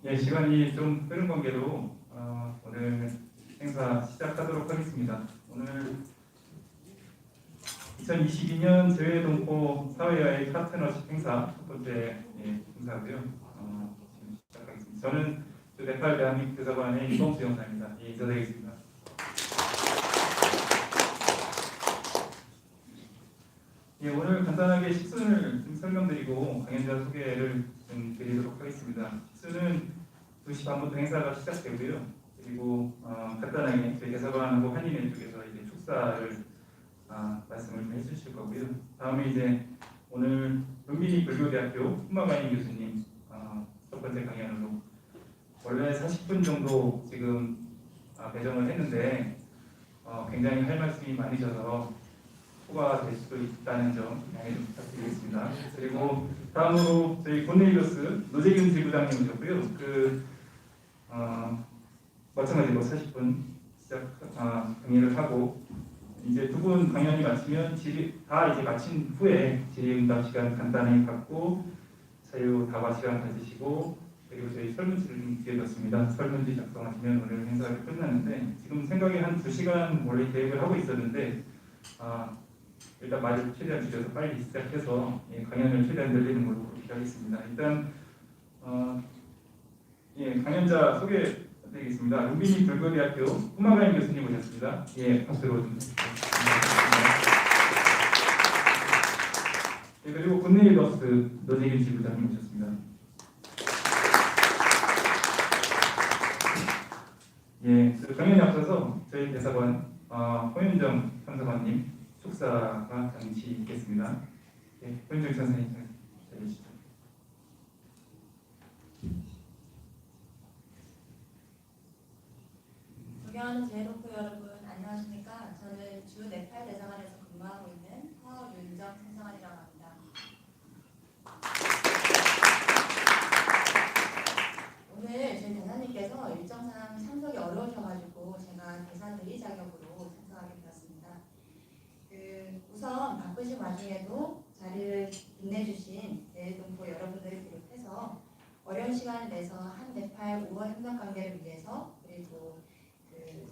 예, 시간이 좀 흐른 관계로 오늘 행사 시작하도록 하겠습니다. 오늘 2022년 재외동포 사회와의 파트너십 행사 첫 번째 행사고요. 지금 시작하겠습니다. 저는 네팔 대한민국 대사관의 이범수 영사입니다. 인사드리겠습니다. 예, 오늘 간단하게 식순을 좀 설명드리고 강연자 소개를 좀 드리도록 하겠습니다. 식순은 2시 반부터 행사가 시작되고요. 그리고 간단하게 저희 대사관하고 한인회 쪽에서 이제 축사를 말씀을 좀 해주실 거고요. 다음에 이제 오늘 은빈이 불교대학교 흠마가인 교수님 첫 번째 강연으로 원래 40분 정도 지금 배정을 했는데 굉장히 할 말씀이 많으셔서 초과될 수도 있다는 점 양해 좀 부탁드리겠습니다. 그리고 다음으로 저희 고넬리우스 노재균 지부장님 오셨고요. 마찬가지로 40분 시작 강의를 하고 이제 두 분 강연이 마치면 다 이제 마친 후에 질의응답 시간 간단히 갖고 자유 다과 시간 가지시고 그리고 저희 설문지를 좀 기회뒀습니다. 설문지 작성하시면 오늘 행사가 끝나는데 지금 생각에 한 2시간 원래 계획을 하고 있었는데 일단 말을 최대한 줄여서 빨리 시작해서 강연을 최대한 늘리는 걸로 그렇게 하겠습니다. 일단 강연자 소개드리겠습니다. 은빈이 불교대학교 흠마가인 교수님 오셨습니다. 박수로 좀 그리고 굿네이버스 노재균 지부장님 오셨습니다. 강연에 앞서서 저희 대사관 호윤정 참사관님 축사가 잠시 있겠습니다. 호윤정 선생님 자리해주시죠. 존경하는 재외동포 여러분 안녕하십니까? 저는 주 네팔 대사관에서 근무하고 있는 허윤정 참사관이라고 합니다. 오늘 저희 대사님께서 일정상 참석이 어려우셔가지고 제가 대사 대리 자격으로 참석하게 되었습니다. 우선 바쁘신 와중에도 자리를 빛내주신 재외동포 여러분들을 비롯해서 어려운 시간을 내서 한 네팔 우호 협력 관계를 위해서 그리고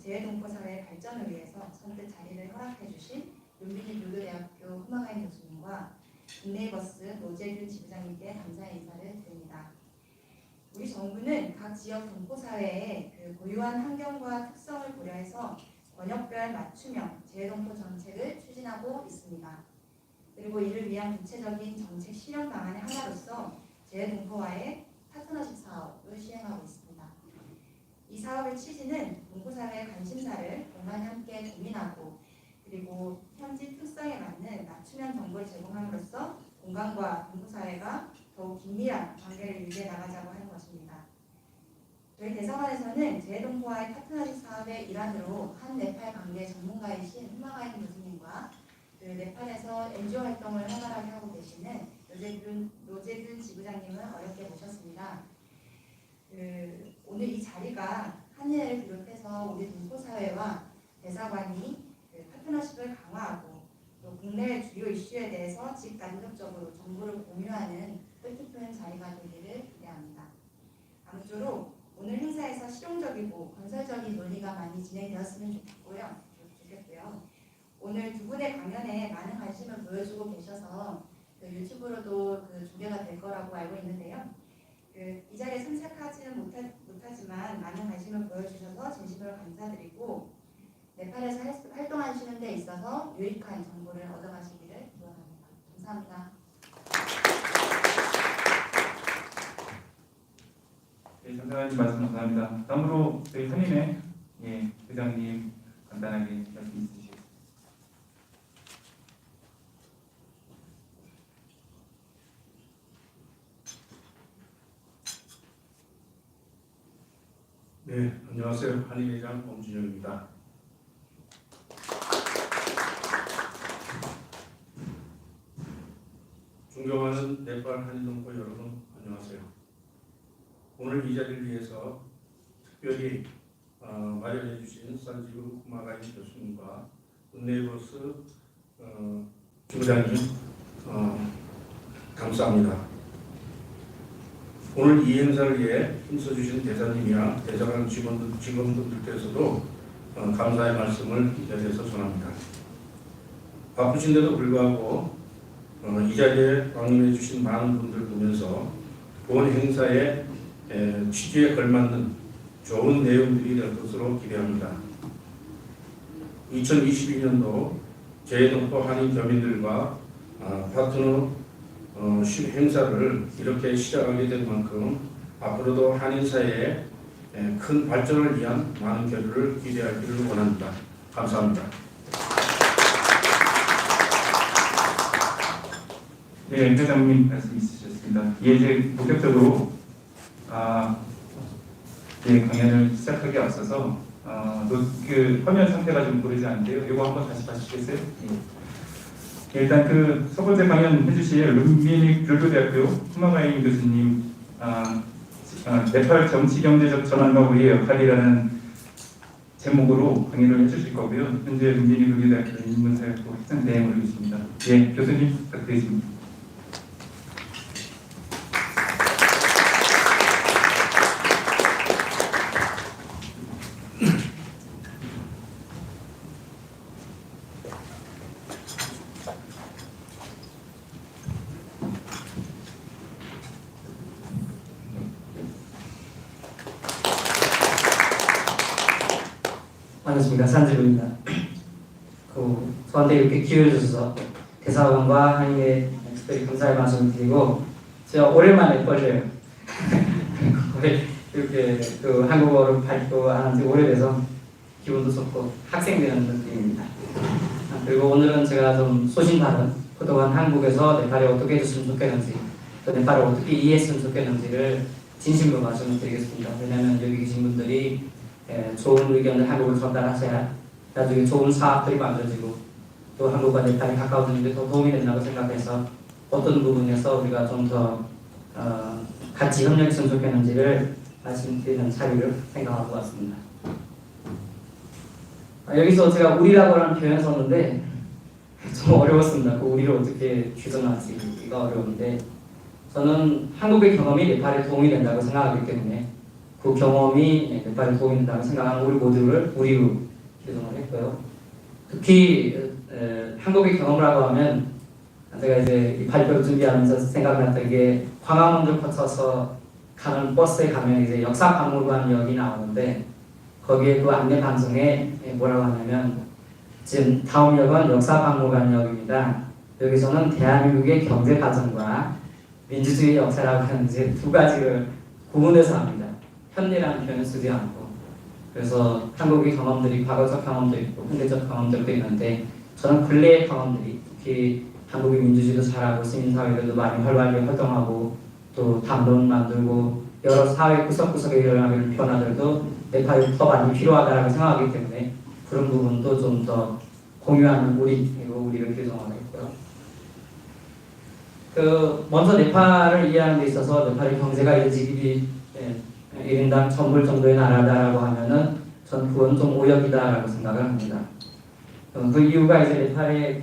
재외동포 사회의 발전을 위해서 선뜻 자리를 허락해 주신 은빈이 불교대학교 흠마가인 교수님과 굿네이버스 노재균 지부장님께 감사의 인사를 드립니다. 우리 정부는 각 지역 동포사회의 고유한 환경과 특성을 고려해서 권역별 맞춤형 재외동포 정책을 추진하고 있습니다. 그리고 이를 위한 구체적인 정책 실현 방안의 하나로서 재외동포와의 파트너십 사업을 시행하고 있습니다. 이 사업의 취지는 동포사회의 관심사를 공간이 함께 고민하고 그리고 현지 특성에 맞는 맞춤형 정보를 제공함으로써 공간과 동포사회가 더욱 긴밀한 관계를 유지해 나가자고 하는 것입니다. 저희 대사관에서는 재외동포와의 파트너십 사업의 일환으로 한 네팔 관계 전문가이신 흠마가인 교수님과 네팔에서 NGO 활동을 활발하게 하고 계시는 노재균 지부장님을 어렵게 모셨습니다. 오늘 이 자리가 한인회를 비롯해서 우리 동포사회와 대사관이 파트너십을 강화하고 또 국내 주요 이슈에 대해서 직간접적으로 정보를 공유하는 뜻깊은 자리가 되기를 기대합니다. 아무쪼록 오늘 행사에서 실용적이고 건설적인 논의가 많이 진행되었으면 좋겠고요. 오늘 두 분의 강연에 많은 관심을 보여주고 계셔서 유튜브로도 중계가 될 거라고 알고 있는데요. 이 자리에 참석하지는 못하지만 많은 관심을 보여주셔서 진심으로 감사드리고 네팔에서 활동하시는 데 있어서 유익한 정보를 얻어가시기를 기원합니다. 감사합니다. 참사관님 말씀 감사합니다. 다음으로 저희 한인회 회장님 간단하게 말씀 있으시겠습니다. 네, 안녕하세요. 한인회장 엄준영입니다. 존경하는 네팔 한인동포 여러분, 안녕하세요. 오늘 이 자리를 위해서 특별히 마련해 주신 산지구 흠마가인 교수님과 굿네이버스 지부장님 감사합니다. 오늘 이 행사를 위해 힘써주신 대사님이나 대사관 직원분들께서도 감사의 말씀을 이 자리에서 전합니다. 바쁘신데도 불구하고 이 자리에 방문해 주신 많은 분들 보면서 본 행사의 취지에 걸맞는 좋은 내용들이 될 것으로 기대합니다. 2022년도 재해동포 한인 교민들과 파트너 행사를 이렇게 시작하게 된 만큼 앞으로도 한인 사회의 큰 발전을 위한 많은 교류를 기대하기를 원합니다. 감사합니다. 네, 회장님 말씀 있으셨습니다. 예, 이제 본격적으로 강연을 시작하기 앞서서 그 화면 상태가 좀 보이지 않는데요. 이거 한번 다시 봐주시겠어요? 예. 일단 그 첫 번째 강연 해주실 룸비닉 르르대학교 후마가인 교수님 네팔 정치 경제적 전환과 우리의 역할이라는 제목으로 강의를 해주실 거고요. 현재 룸비닉 르르대학교 인문사회학부 학생 대행으로 계십니다. 예, 교수님 부탁드리겠습니다. 반갑습니다. 산지로입니다. 저한테 이렇게 기회를 주셔서 대사관과 한인에 특별히 감사의 말씀을 드리고 제가 오랜만에 떨려요. 이렇게 한국어를 발표하는 지 오래돼서 기분도 좋고 학생되는 느낌입니다. 그리고 오늘은 제가 좀 소신다른 그동안 한국에서 네팔이 어떻게 해줬으면 좋겠는지 또 네팔을 어떻게 이해했으면 좋겠는지를 진심으로 말씀을 드리겠습니다. 왜냐하면 여기 계신 분들이 좋은 의견을 한국을 전달하셔야 나중에 좋은 사업들이 만들어지고 또 한국과 네팔이 가까워지는 데 더 도움이 된다고 생각해서 어떤 부분에서 우리가 좀 더 같이 협력했으면 좋겠는지를 말씀드리는 자리를 생각하고 왔습니다. 여기서 제가 우리라고 하는 표현을 썼는데 좀 어려웠습니다. 그 우리를 어떻게 규정하기가 어려운데 저는 한국의 경험이 네팔에 도움이 된다고 생각하기 때문에 그 경험이 네팔에 도움이 된다고 생각하는 우리 모두를 우리로 규정을 했고요. 특히 한국의 경험이라고 하면 제가 이제 이 발표를 준비하면서 생각났던 게 광화문을 거쳐서 가는 버스에 가면 이제 역사박물관역이 나오는데 거기에 그 안내 방송에 뭐라고 하냐면 지금 다음 역은 역사박물관역입니다. 여기서는 대한민국의 경제 발전과 민주주의 역사라고 하는 이제 두 가지를 구분해서 합니다. 현대라는 표현을 쓰지 않고 그래서 한국의 경험들이 과거적 경험도 있고 현대적 경험들도 있는데 저는 근래의 경험들이 특히 한국의 민주주의도 잘하고 시민사회들도 많이 활발하게 활동하고 또 담론 만들고 여러 사회 구석구석에 일어나는 변화들도 네팔이 더 많이 필요하다고 생각하기 때문에 그런 부분도 좀 더 공유하는 우리를 규정하고 있고요. 먼저 네팔을 이해하는 데 있어서 네팔의 경제가 이제 GDP 1인당 1,000불 정도의 나라다라고 하면은 전 그건 좀 오역이다라고 생각을 합니다. 그 이유가 이제 네팔의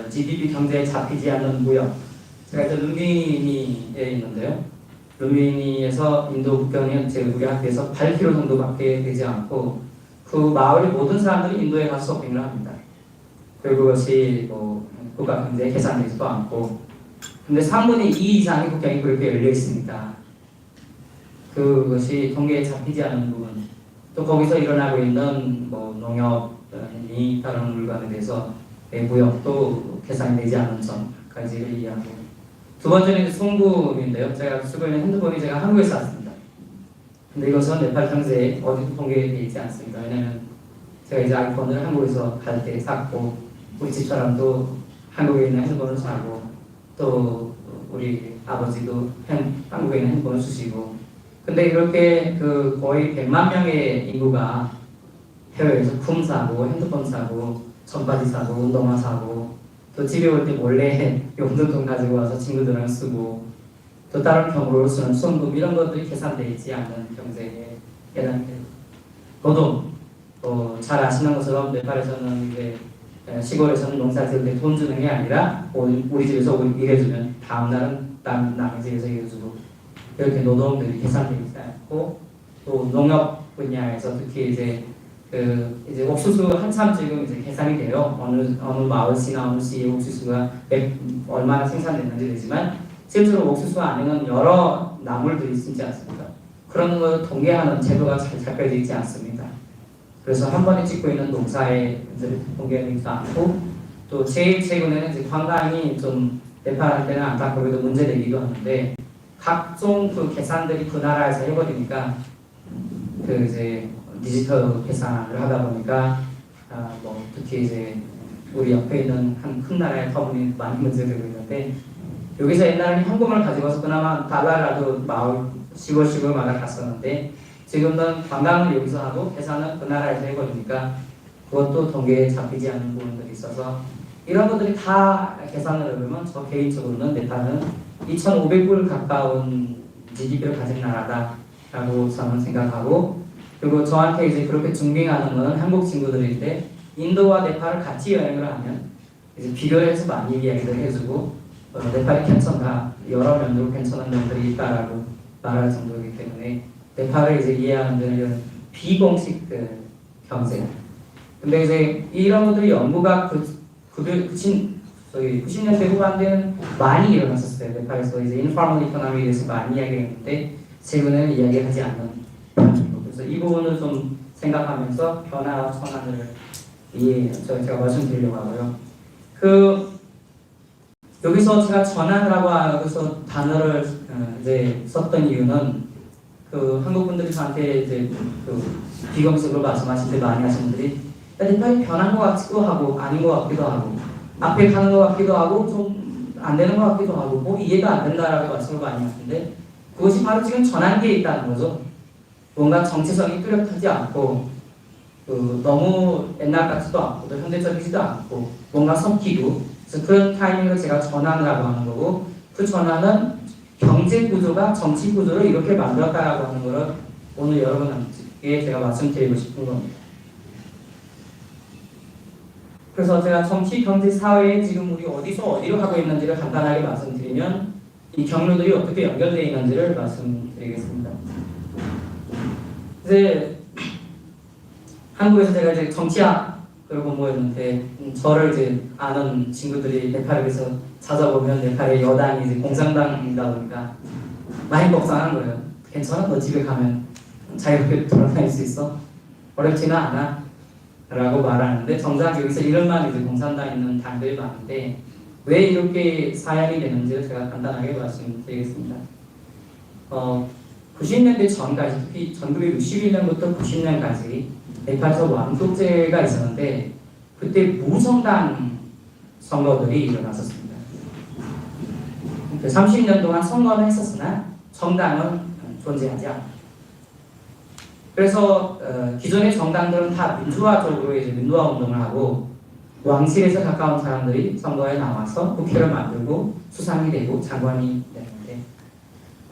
GDP 경제에 잡히지 않는 무역. 제가 이제 룸비니에 있는데요. 룸비니에서 인도 국경이 우리 학교에서 8km 정도밖에 되지 않고 그 마을의 모든 사람들이 인도에 가서 쇼핑을 합니다. 그리고 그것이 국가 경제에 계산되지도 않고 근데 3분의 2 이상의 국경이 그렇게 열려 있습니다. 그것이 통계에 잡히지 않는 부분 또 거기서 일어나고 있는 농협이 다른 물건에 대해서 무역도 계산이 되지 않는 점까지를 이해하고 두 번째는 이제 송금인데요. 제가 쓰고 있는 핸드폰이 제가 한국에서 샀습니다. 근데 이것은 네팔 경제에 어디도 통계되어 있지 않습니다. 왜냐하면 제가 이제 아이폰을 한국에서 갈 때 샀고 우리 집사람도 한국에 있는 핸드폰을 사고 또 우리 아버지도 한국에 있는 핸드폰을 쓰시고 근데 이렇게 거의 100만 명의 인구가 해외에서 품 사고 핸드폰 사고 청바지 사고 운동화 사고 또 집에 올 때 몰래 용돈돈 가지고 와서 친구들이랑 쓰고 또 다른 경우로 쓰는 송금 이런 것들이 계산되어 있지 않는 경제에 해당이 됩니다. 저도 잘 아시는 것처럼 네팔에서는 이제 시골에서는 농사 지을 때 돈 주는 게 아니라 우리 집에서 일해주면 다음 날은 남의 집에서 일해주고 이렇게 노동들이 계산되어 있지 않고 또 농업 분야에서 특히 이제 이제 옥수수 한참 지금 이제 계산이 돼요. 어느 마을시나 어느 시의 옥수수가 얼마나 생산됐는지 되지만 실제로 옥수수 안에는 여러 나물들이 있지 않습니까? 그런 걸 통계하는 제도가 잘 잡혀져 있지 않습니다. 그래서 한 번에 짓고 있는 농사의 통계가 않고 또 제일 최근에는 이제 관광이 좀 네팔 때는 안타깝게도 문제되기도 하는데 각종 그 계산들이 그 나라에서 해버리니까 그 이제 디지털 계산을 하다 보니까 뭐 특히 이제 우리 옆에 있는 한 큰 나라의 터분이 많이 문제되고 있는데 여기서 옛날에는 현금을 가지고 와서 그나마 달러라도 마을 시골마다 갔었는데 지금은 관광을 여기서 하고 계산은 그 나라에서 해버리니까 그것도 통계에 잡히지 않는 부분들이 있어서 이런 것들이 다 계산을 해보면 저 개인적으로는 네팔은 2,500불 가까운 GDP를 가진 나라다라고 저는 생각하고 그리고 저한테 이제 그렇게 증빙하는 건 한국 친구들인데 인도와 네팔을 같이 여행을 하면 이제 비교해서 많이 이야기를 해주고 네팔이 괜찮다 여러 면으로 괜찮은 면들이 있다라고 말할 정도이기 때문에 네팔을 이제 이해하는 데는 비공식 경제. 근데 이제 이런 것들이 연구가 90년대 후반대는 많이 일어났었어요. 네팔에서 이제 인포멀 이코노미에 대해서 많이 이야기했는데 최근에는 이야기하지 않는 편이고 그래서 이 부분을 좀 생각하면서 변화와 전환을 제가 말씀드리려고 하고요. 여기서 제가 전환이라고 해서 단어를 이제 썼던 이유는 한국 분들이 저한테 이제 비공식으로 말씀하실 때 많이 하시는 분들이 네팔이 변한 것 같기도 하고 아닌 것 같기도 하고 앞에 가는 것 같기도 하고 좀 안 되는 것 같기도 하고 뭐 이해가 안 된다라고 말씀을 많이 하시는데 그것이 바로 지금 전환기에 있다는 거죠. 뭔가 정체성이 뚜렷하지 않고 너무 옛날 같지도 않고 또 현대적이지도 않고 뭔가 섞이고 그래서 그런 타이밍을 제가 전환이라고 하는 거고 그 전환은 경제 구조가 정치 구조를 이렇게 만들었다라고 하는 거를 오늘 여러분께 제가 말씀드리고 싶은 겁니다. 그래서 제가 정치, 경제, 사회에 지금 우리 어디서 어디로 가고 있는지를 간단하게 말씀드리면 이 경로들이 어떻게 연결되어 있는지를 말씀드리겠습니다. 이제 한국에서 제가 이제 정치학을 공부했는데 저를 이제 아는 친구들이 네팔에서 찾아보면 네팔의 여당이 이제 공산당이다 보니까 많이 걱정하는 거예요. 괜찮아? 너 집에 가면 자유롭게 돌아다닐 수 있어? 어렵지는 않아? 라고 말하는데 정작 여기서 이런만 이제 공산당에 있는 당들이 많은데 왜 이렇게 사연이 되는지를 제가 간단하게 말씀드리겠습니다. 90년대 전까지 특히 1961년부터 90년까지 네팔에서 왕족제가 있었는데 그때 무성당 선거들이 일어났었습니다. 30년 동안 선거는 했었으나 정당은 존재하지 않았습니다. 그래서 기존의 정당들은 다 민주화적으로 이제 민주화 운동을 하고 왕실에서 가까운 사람들이 선거에 나와서 국회를 만들고 수상이 되고 장관이 되는데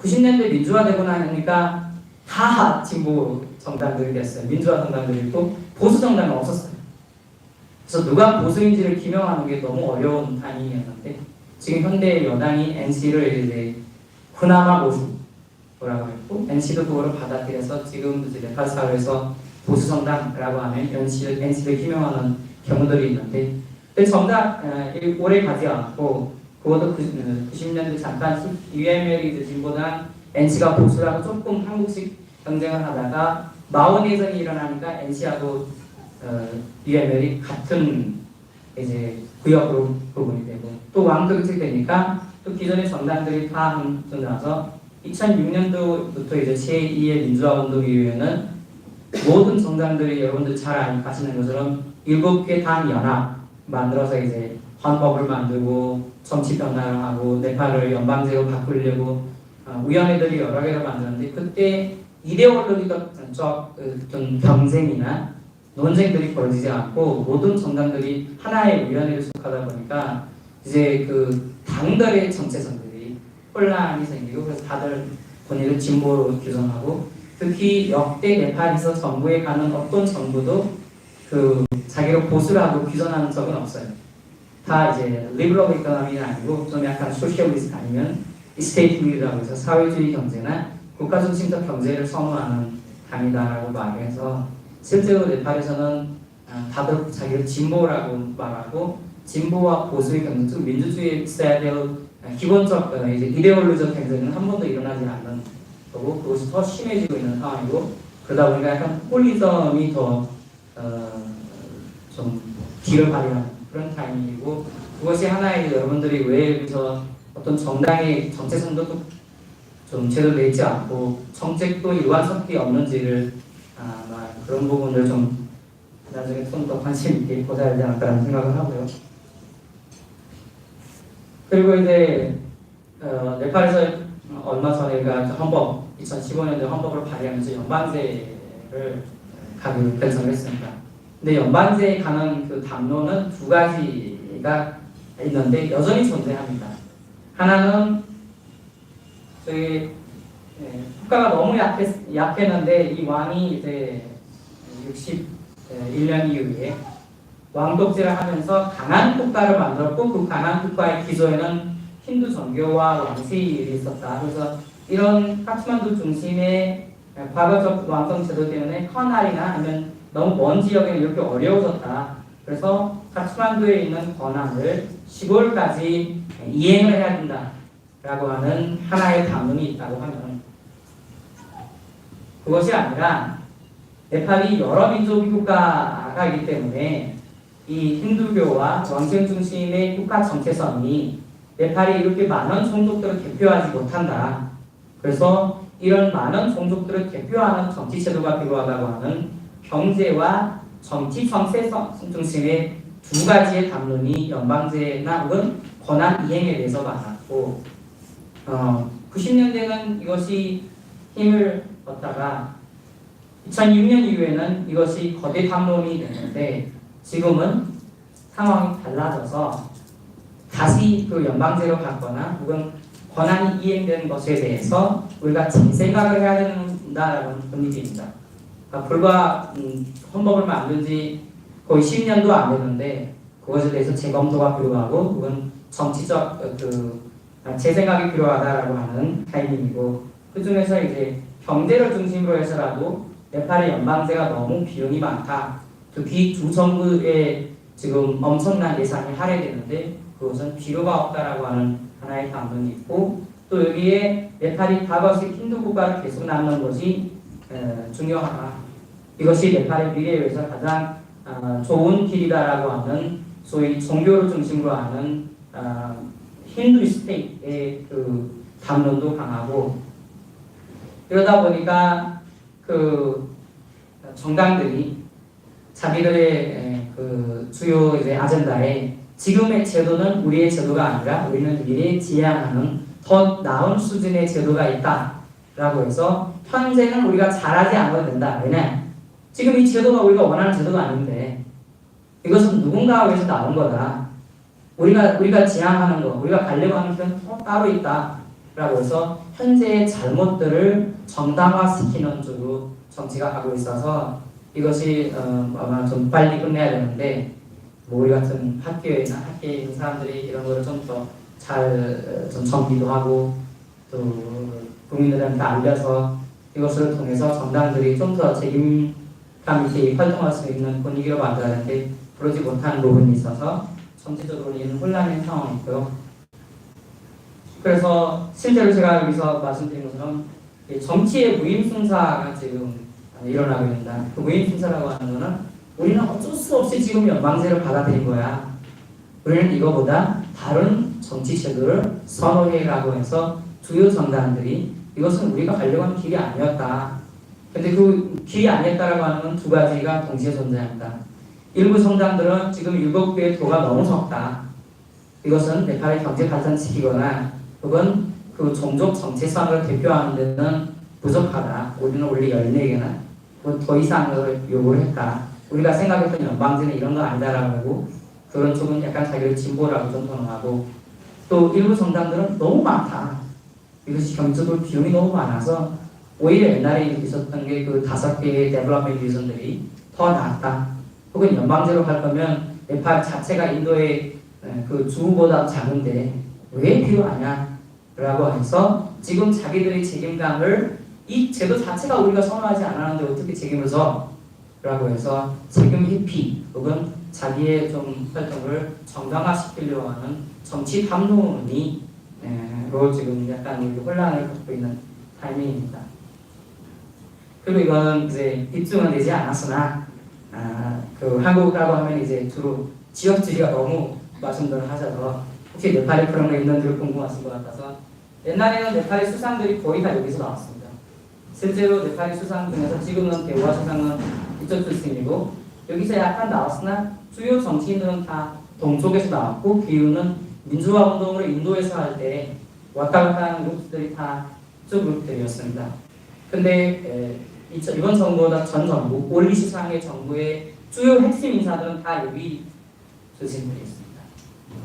90년대 민주화되고 나니까 다 진보 정당들이 됐어요. 민주화 정당들이 있고 보수 정당은 없었어요. 그래서 누가 보수인지를 기명하는 게 너무 어려운 타이밍이었는데 지금 현대 여당이 NC를 이제 그나마 보수라고 했고 NC도 그거를 받아들여서 지금 이제 네팔 사회에서 보수 정당이라고 하면 NC를 기명하는 경우들이 있는데 근데 정작 오래 가지 않고 그것도 90년대 잠깐 UML이 진보당 NC가 보수라고 조금 한국식 경쟁을 하다가 마오네전이 일어나니까 NC하고 UML이 같은 이제 구역으로 구분이 되고 또 왕족이 되니까 또 기존의 정당들이 다 나서 2006년도부터 이제 제2의 민주화 운동 이후에는 모든 정당들이 여러분들 잘 아시는 것처럼 7개 당 연합 만들어서 이제 헌법을 만들고 정치 변화를 하고 네팔을 연방제로 바꾸려고 위원회들이 여러 개를 만들었는데 그때 이데올로기적 어떤 경쟁이나 논쟁들이 벌어지지 않고 모든 정당들이 하나의 위원회에 속하다 보니까 이제 그 당들의 정체성들이 혼란이 생기고 그래서 다들 본인을 진보로 규정하고 특히 역대 네팔에서 정부에 가는 어떤 정부도 그 자기를 보수라고 규정하는 적은 없어요. 다 이제 리버럴 이코노미는 아니고 좀 약간 소셜리스트 아니면 스테이트리라고 해서 사회주의 경제나 국가 중심적 경제를 선호하는 당이다라고 말을 해서 실제로 네팔에서는 다들 자기를 진보라고 말하고 진보와 보수의 경제, 즉 민주주의에 있어야 될 기본적 이제 이데올로기적 경쟁은 한 번도 일어나지 않는 거고 그것이 더 심해지고 있는 상황이고 그러다 보니까 약간 포퓰리즘이 더 좀 기를 발휘하는 그런 타이밍이고 그것이 하나의 여러분들이 왜 여기서 어떤 정당의 정체성도 좀 제대로 내지 않고 정책도 일관성이 없는지를 아마 그런 부분을 좀 나중에 좀 더 관심 있게 보셔야 되지 않을까라는 생각을 하고요. 그리고 이제 네팔에서 얼마 전에 헌법 2015년도에 헌법을 발의하면서 연방제를 가기로 결정을 했습니다. 근데 연방제에 관한 그 담론은 두 가지가 있는데 여전히 존재합니다. 하나는 저희 국가가 너무 약했는데 이 왕이 이제 61년 이후에 왕독제를 하면서 강한 국가를 만들었고 그 강한 국가의 기조에는 힌두 종교와 왕세일이 있었다. 그래서 이런 카트만두 중심의 과거적 왕성 제도 때문에 커날이나 아니면 너무 먼 지역에는 이렇게 어려워졌다. 그래서 카트만두에 있는 권한을 시골까지 이행을 해야 된다라고 하는 하나의 담론이 있다고 하면 그것이 아니라 네팔이 여러 민족 국가이기 때문에 이 힌두교와 왕정 중심의 국가 정체성이 네팔이 이렇게 많은 종족들을 대표하지 못한다. 그래서 이런 많은 종족들을 대표하는 정치 제도가 필요하다고 하는 경제와 정치 정체성 중심의 두 가지의 담론이 연방제나 혹은 권한 이행에 대해서 많았고 90년대는 이것이 힘을 얻다가 2006년 이후에는 이것이 거대 담론이 됐는데 지금은 상황이 달라져서 다시 그 연방제로 갔거나 혹은 권한이 이행되는 것에 대해서 우리가 재생각을 해야 된다라는 분위기입니다. 그러니까 불과 헌법을 만든 지 거의 10년도 안 됐는데 그것에 대해서 재검토가 필요하고 혹은 정치적 재생각이 필요하다라고 하는 타이밍이고 그 중에서 이제 경제를 중심으로 해서라도 네팔의 연방제가 너무 비용이 많다. 특히 주 정부에 지금 엄청난 예산이 할애되는데 그것은 필요가 없다라고 하는 하나의 담론이 있고 또 여기에 네팔이 과거식 힌두 국가를 계속 남는 것이 중요하다. 이것이 네팔의 미래에 위해서 가장 좋은 길이다라고 하는 소위 종교를 중심으로 하는 힌두 스테이트의 그 담론도 강하고 이러다 보니까 그 정당들이 자기들의 그 주요 이제 아젠다에 지금의 제도는 우리의 제도가 아니라 우리는 미래에 지향하는 더 나은 수준의 제도가 있다라고 해서 현재는 우리가 잘하지 않아도 된다. 왜냐? 지금 이 제도가 우리가 원하는 제도가 아닌데 이것은 누군가에 의해서 나온 거다. 우리가 지향하는 거, 우리가 가려고 하는 길은 따로 있다라고 해서 현재의 잘못들을 정당화시키는 쪽으로 정치가 가고 있어서 이것이 아마 좀 빨리 끝내야 되는데 뭐 우리 같은 학교에 있는 사람들이 이런 거를 좀 더 잘 좀 정비도 하고 또 국민들한테 알려서 이것을 통해서 정당들이 좀 더 책임감 있게 활동할 수 있는 분위기로 만들어야 하는데 그러지 못하는 부분이 있어서 정치적으로는 혼란의 상황이고요. 그래서 실제로 제가 여기서 말씀드린 것처럼 정치의 무임승차가 지금 일어나고 있다. 그 무임승차라고 하는 것은 우리는 어쩔 수 없이 지금 연방제를 받아들인 거야. 우리는 이거보다 다른 정치 제도를 선호해라고 해서 주요 정당들이 이것은 우리가 가려고 하는 길이 아니었다. 근데 그 길이 아니었다라고 하는 건 두 가지가 동시에 존재합니다. 일부 정당들은 지금 7개의 도가 너무 적다. 이것은 네팔의 경제 발전시키거나 혹은 그 종족 정체성을 대표하는 데는 부족하다. 우리는 원래 14개나 더 이상을 요구를 했다. 우리가 생각했던 연방제는 이런 거 아니다라고 하고 그런 쪽은 약간 자기를 진보라고 좀 선언하고 또 일부 정당들은 너무 많다. 이것이 경제적으로 비용이 너무 많아서 오히려 옛날에 있었던 게 그 5개의 데벨롭먼트 비전들이 더 낫다. 혹은 연방제로 갈 거면 네팔 자체가 인도의 그 주보다 작은데 왜 필요하냐? 라고 해서 지금 자기들의 책임감을 이 제도 자체가 우리가 선호하지 않았는데 어떻게 책임을 져? 라고 해서 책임 회피 혹은 자기의 좀 활동을 정당화시키려고 하는 정치 담론으로 지금 약간 혼란을 갖고 있는 타이밍입니다. 그리고 이거는 이제 입증은 되지 않았으나 그 한국이라고 하면 이제 주로 지역주의가 너무 말씀들을 하셔서 혹시 네팔에 그런 거 있는지 궁금하신 것 같아서 옛날에는 네팔의 수상들이 거의 다 여기서 나왔습니다. 실제로 네팔의 수상 중에서 지금은 대우와 수상은 이쪽 출신이고 여기서 약간 나왔으나 주요 정치인들은 다 동쪽에서 나왔고 그 이유는 민주화 운동으로 인도에서 할 때 왔다 갔다 하는 그룹들이 다 이쪽 그룹들이었습니다. 근데 이번 정부보다 전 정부, 올리 수상의 정부의 주요 핵심 인사들은 다 여기 출신들이었습니다.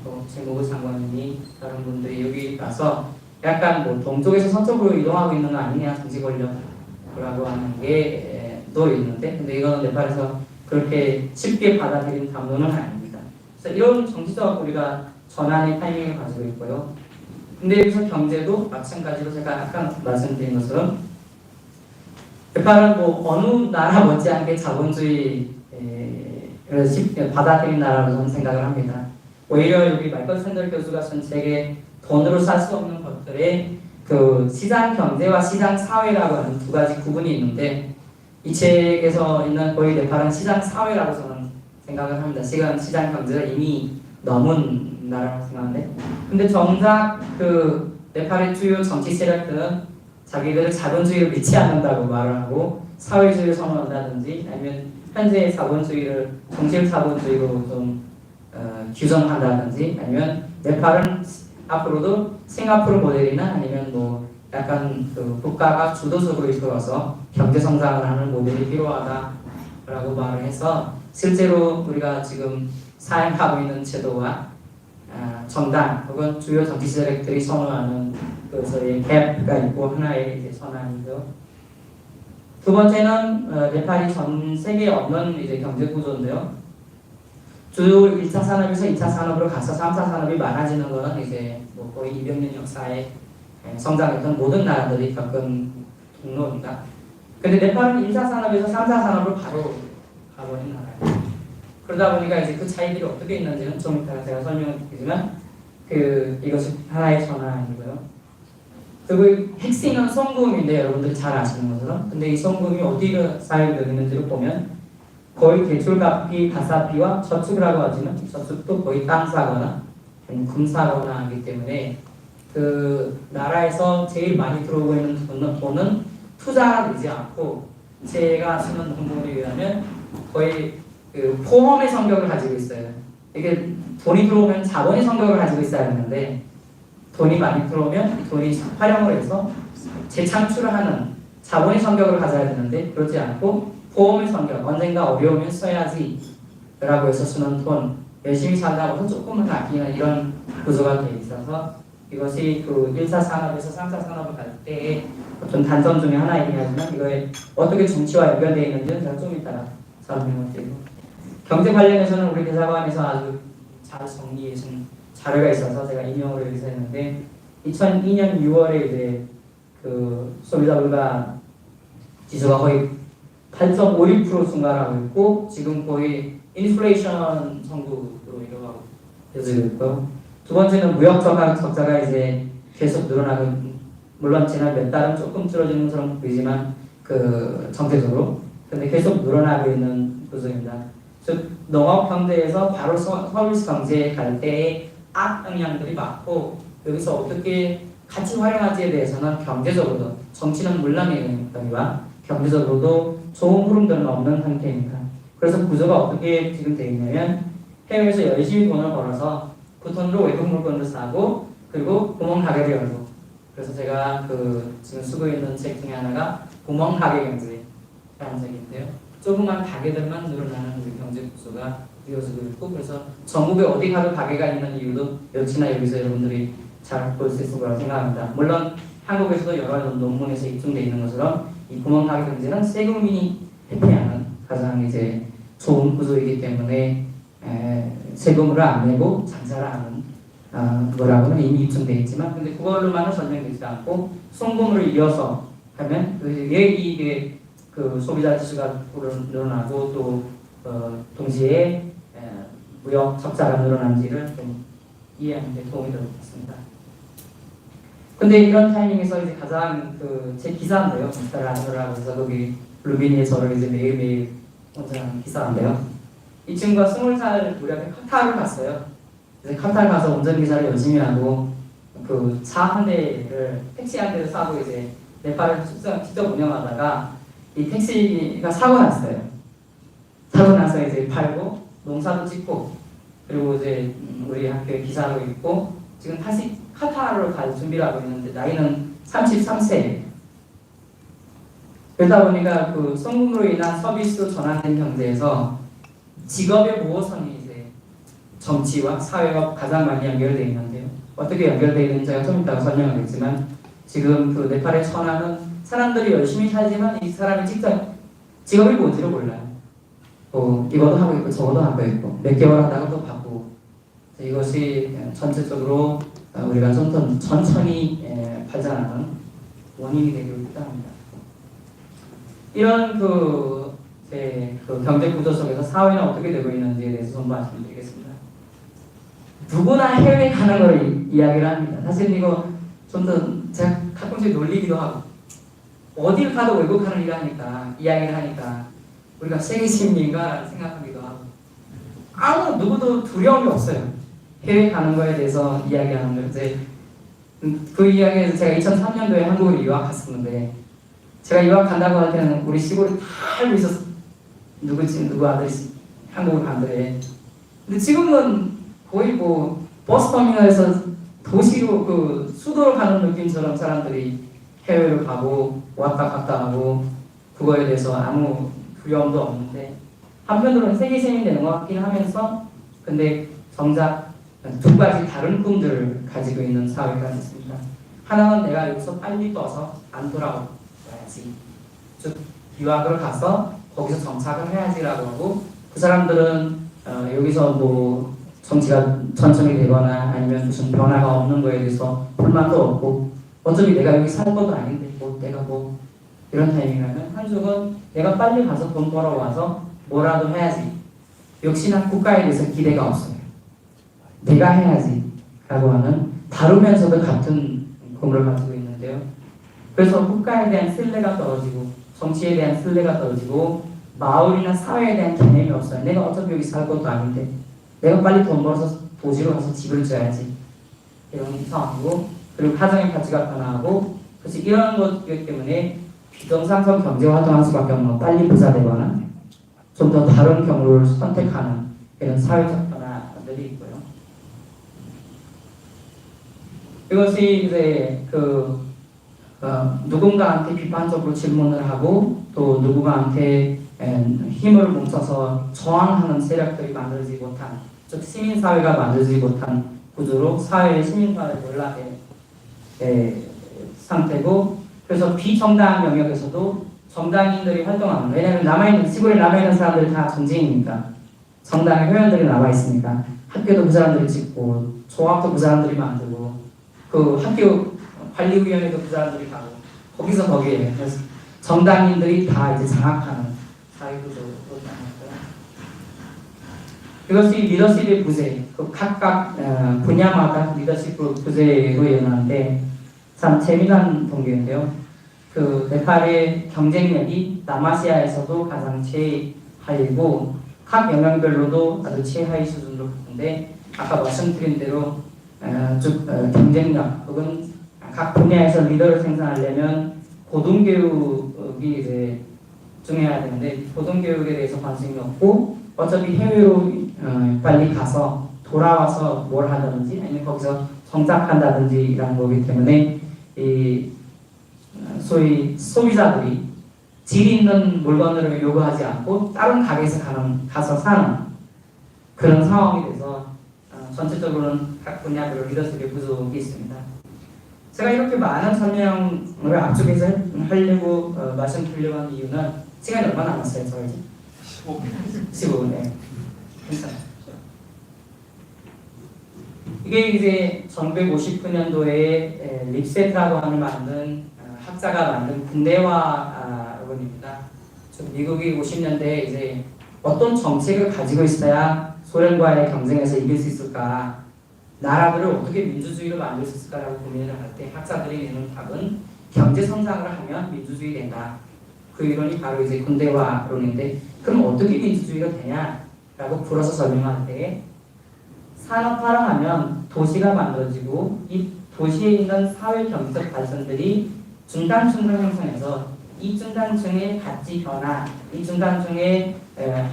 또 재무부 장관님이 다른 분들이 여기 가서 약간 뭐 동쪽에서 서쪽으로 이동하고 있는 거 아니냐 정치 권력이라고 하는 게 또 있는데 근데 이거는 네팔에서 그렇게 쉽게 받아들인 담론은 아닙니다. 그래서 이런 정치적 우리가 전환의 타이밍을 가지고 있고요. 근데 여기서 경제도 마찬가지로 제가 아까 말씀드린 것처럼 네팔은 뭐 어느 나라 못지않게 자본주의를 받아들인 나라로 저는 생각을 합니다. 오히려 여기 마이클 샌들 교수가 전 세계 돈으로 살 수 없는 것들의 그 시장 경제와 시장 사회라고 하는 두 가지 구분이 있는데 이 책에서 있는 거의 네팔은 시장 사회라고 저는 생각을 합니다. 시장 경제가 이미 넘은 나라라고 생각하는데 근데 정작 그 네팔의 주요 정치 세력들은 자기들을 자본주의를 믿지 않는다고 말을 하고 사회주의를 선호한다든지 아니면 현재의 자본주의를 동실 자본주의로 좀 규정한다든지 아니면 네팔은 앞으로도 싱가포르 모델이나 아니면 뭐 약간 그 국가가 주도적으로 이끌어서 경제 성장을 하는 모델이 필요하다라고 말을 해서 실제로 우리가 지금 사용하고 있는 제도와 정당 혹은 주요 정치 세력들이 선호하는 그 저희 갭가 있고 하나의 이제 선언이죠. 두 번째는 네팔이 전 세계에 없는 이제 경제 구조인데요. 주요 1차 산업에서 2차 산업으로 가서 3차 산업이 많아지는 것은 이제 뭐 거의 200년 역사에 성장했던 모든 나라들이 겪은 경로입니다. 근데 네팔은 1차 산업에서 3차 산업으로 바로 가버린 나라예요. 그러다 보니까 이제 그 차이들이 어떻게 있는지는 좀 이따가 제가 설명을 드리지만 이것이 하나의 전환이고요. 그리고 핵심은 송금인데 여러분들이 잘 아시는 것처럼 근데 이 송금이 어디가 사용되고 있는지를 보면 거의 대출값비, 가사비와 저축을 하고 하지만 저축도 거의 땅 사거나 금 사거나 하기 때문에 그 나라에서 제일 많이 들어오고 있는 돈은 투자가 되지 않고 제가 쓰는 논문에 의하면 거의 그 포험의 성격을 가지고 있어요. 이게 돈이 들어오면 자본의 성격을 가지고 있어야 하는데 돈이 많이 들어오면 이 돈이 활용을 해서 재창출을 하는 자본의 성격을 가져야 되는데 그렇지 않고 보험의 성격, 언젠가 어려우면 써야지 라고 해서 쓰는 돈, 열심히 살다고 해서 조금만 아끼는 이런 구조가 되어 있어서 이것이 그 1차 산업에서 3차 산업을 갈 때의 어떤 단점 중에 하나이긴 하지만 이거에 어떻게 정치와 연결되어 있는지는 제가 좀 이따가 설명을 드리고 경제 관련해서는 우리 대사관에서 아주 잘 정리해 준 자료가 있어서 제가 인용을 여기서 했는데 2002년 6월에 이제 그 소비자 물가 지수가 거의 8.56% 증가하고 있고 지금 거의 인플레이션 정도로 이뤄가고 있고요. 두 번째는 무역 적자가 이제 계속 늘어나고 물론 지난 몇 달은 조금 줄어드는 것처럼 보이지만 그 정체적으로 근데 계속 늘어나고 있는 구조입니다. 즉 농업 경제에서 바로 서비스 경제에 갈 때의 악영향들이 많고 여기서 어떻게 같이 활용하지에 대해서는 경제적으로도 정치는 물론이거니와 경제적으로도 좋은 흐름들은 없는 상태입니다. 그래서 구조가 어떻게 지금 되어 있냐면 해외에서 열심히 돈을 벌어서 그 돈으로 외국 물건을 사고 그리고 구멍 가게를 열고 그래서 제가 그 지금 쓰고 있는 책 중에 하나가 구멍 가게 경제라는 책인데요. 조그만 가게들만 늘어나는 우리 경제 구조가 이어지고 있고 그래서 전국에 어디 가도 가게가 있는 이유도 역시나 여기서 여러분들이 잘 볼 수 있을 거라고 생각합니다. 물론 한국에서도 여러 논문에서 입증되어 있는 것처럼 이 구멍 가게 경제는 세금이 회피하는 가장 이제 좋은 구조이기 때문에 세금을 안 내고 장사를 하는 거라고는 이미 입증되어 있지만 근데 그걸로만은 설명되지 않고 송금으로 이어서 하면 왜 이게 그 소비자 지수가 늘어나고 또 동시에 무역 적자가 늘어난지를 좀 이해하는 데 도움이 될 것 같습니다. 근데 이런 타이밍에서 이제 가장 제 기사인데요. 라디오라고 해서 거기 루비니에 저를 이제 매일매일 운전하는 기사인데요. 이 친구가 20살 무렵에 카타르를 갔어요. 이제 카타르 가서 운전기사를 열심히 하고 그 차 한 대를 택시 한 대를 사고 이제 네팔을 직접 운영하다가 이 택시가 사고 났어요. 사고 나서 이제 팔고 농사도 짓고 그리고 이제 우리 학교에 기사로 있고 지금 다시 카타르로 갈 준비를 하고 있는데 나이는 33세예요. 그러다 보니까 그 송금으로 인한 서비스로 전환된 경제에서 직업의 모호성이 이제 정치와 사회와 가장 많이 연결되어 있는데요. 어떻게 연결되어 있는지 제가 좀 이따가 설명하겠지만 지금 그 네팔의 천하는 사람들이 열심히 살지만 이 사람이 직업이 뭔지를 몰라요. 이것도 하고 있고 저것도 하고 있고 몇 개월 하다가 또 바꾸고 이것이 전체적으로 우리가 좀 더 천천히 발전하는 원인이 되고 있다 합니다. 이런 그 경제 구조 속에서 사회는 어떻게 되고 있는지에 대해서 좀 말씀드리겠습니다. 누구나 해외에 가는 걸 이야기를 합니다. 사실 이거 좀 더 제가 가끔씩 놀리기도 하고 어딜 가도 외국 가는 일을 하니까 이야기를 하니까 우리가 세계 시민인가 생각하기도 하고 아무 누구도 두려움이 없어요. 해외 가는 거에 대해서 이야기하는 거 이제 그 이야기에서 제가 2003년도에 한국으로 유학 갔었는데 제가 유학 간다고 할 때는 우리 시골에 다 알고 있었어. 누구 아들이 한국으로 간대. 근데 지금은 거의 뭐 버스터미널에서 도시로 그 수도로 가는 느낌처럼 사람들이 해외로 가고 왔다 갔다 하고 그거에 대해서 아무 두려움도 없는데 한편으로는 세계 시민이 되는 것 같긴 하면서 근데 정작 두 가지 다른 꿈들을 가지고 있는 사회가 있습니다. 하나는 내가 여기서 빨리 떠서 안 돌아와야지. 즉 유학을 가서 거기서 정착을 해야지라고 하고 그 사람들은 여기서 뭐 정치가 천천히 되거나 아니면 무슨 변화가 없는 거에 대해서 불만도 없고 어차피 내가 여기 살 것도 아닌데 뭐 내가 뭐 이런 타이밍이라면 한쪽은 내가 빨리 가서 돈 벌어와서 뭐라도 해야지. 역시나 국가에 대해서 기대가 없어요. 내가 해야지 라고 하는 다루면서도 같은 꿈을 가지고 있는데요. 그래서 국가에 대한 신뢰가 떨어지고 정치에 대한 신뢰가 떨어지고 마을이나 사회에 대한 개념이 없어요. 내가 어차피 여기 살 것도 아닌데 내가 빨리 돈 벌어서 도시로 가서 집을 지어야지 이런 상황이고 그리고 가정의 가치가 변화하고 그래서 이런 것이기 때문에 비정상적 경제 활동할 수밖에 없는 빨리 부자 되거나 좀 더 다른 경로를 선택하는 이런 사회적 변화들이 있고요. 이것이 이제 누군가한테 비판적으로 질문을 하고 또 누군가한테 힘을 뭉쳐서 저항하는 세력들이 만들지 못한 즉 시민사회가 만들지 못한 구조로 사회의 시민사회 몰락의 상태고 그래서 비정당 영역에서도 정당인들이 활동하는 왜냐하면 시골에 남아있는 사람들이 다 전쟁이니까 정당의 회원들이 남아있으니까 학교도 그 사람들이 짓고 조합도 그 사람들이 만들고 그 학교 관리위원회도 그 사람들이 가고 거기서 거기에 그래서 정당인들이 다 이제 장악하는 사회구조로 나왔고요. 이것이 리더십의 부재, 그 각각 분야마다 리더십 부재로 일어나는데 참 재미난 동기인데요. 그 네팔의 경쟁력이 남아시아에서도 가장 최하위고 각 영역별로도 아주 최하위 수준으로 갔는데 아까 말씀드린 대로 즉 경쟁력 혹은 각 분야에서 리더를 생산하려면 고등교육이 이제 중요해야 되는데 고등교육에 대해서 관심이 없고 어차피 해외로 빨리 가서 돌아와서 뭘 하든지 아니면 거기서 정착한다든지 이런 거기 때문에 이 소위 소비자들이 질 있는 물건을 요구하지 않고 다른 가게에서 가서 사는 그런 상황이 돼서 전체적으로는 각 분야별로 리더십의 부족이 있습니다. 제가 이렇게 많은 설명을 앞쪽에서 하려고 말씀드리려고 하는 이유는 시간이 얼마 남았어요? 저 이제 15분. 15분. 네. 괜찮아요. 이게 이제 1959년도에 립세트라고 하는 학자가 만든 군대화론입니다. 미국이 50년대에 이제 어떤 정책을 가지고 있어야 소련과의 경쟁에서 이길 수 있을까, 나라들을 어떻게 민주주의로 만들 수 있을까라고 고민을 할 때 학자들이 내는 답은 경제 성장을 하면 민주주의 된다. 그 이론이 바로 이제 군대화론인데, 그럼 어떻게 민주주의가 되냐라고 풀어서 설명할 때, 산업화를 하면 도시가 만들어지고 이 도시에 있는 사회 경제적 발전들이 중간층을 형성해서 이 중간층의 가치 변화, 이 중간층의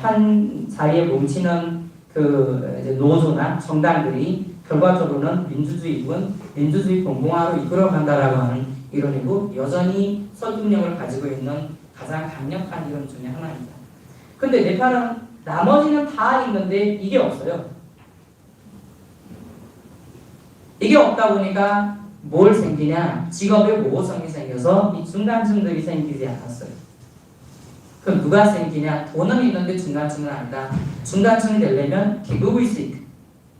한 자리에 뭉치는 그 이제 노조나 정당들이 결과적으로는 민주주의 공공화로 이끌어간다라고 하는 이론이고, 여전히 설득력을 가지고 있는 가장 강력한 이론 중에 하나입니다. 근데 네팔은 나머지는 다 있는데 이게 없어요. 이게 없다 보니까 뭘 생기냐? 직업의 모호성이 생겨서 이 중간층들이 생기지 않았어요. 그럼 누가 생기냐? 돈은 있는데 중간층은 아니다. 중간층이 되려면 계급의식,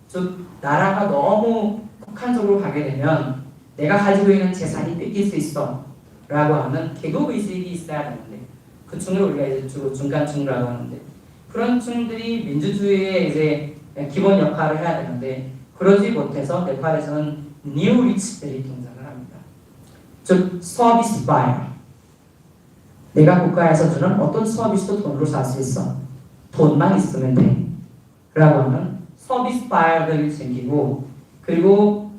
즉 나라가 너무 극한적으로 가게 되면 내가 가지고 있는 재산이 뺏길 수 있어 라고 하는 계급의식이 있어야 되는데, 그 층을 우리가 이제 주로 중간층이라고 하는데, 그런 층들이 민주주의의 이제 기본 역할을 해야 되는데, 그러지 못해서 네팔에서는 뉴 리치들이 등장을 합니다. 즉 서비스 바이어, 내가 국가에서 주는 어떤 서비스도 돈으로 살 수 있어, 돈만 있으면 돼 라고 하는 서비스 바이어들이 생기고, 그리고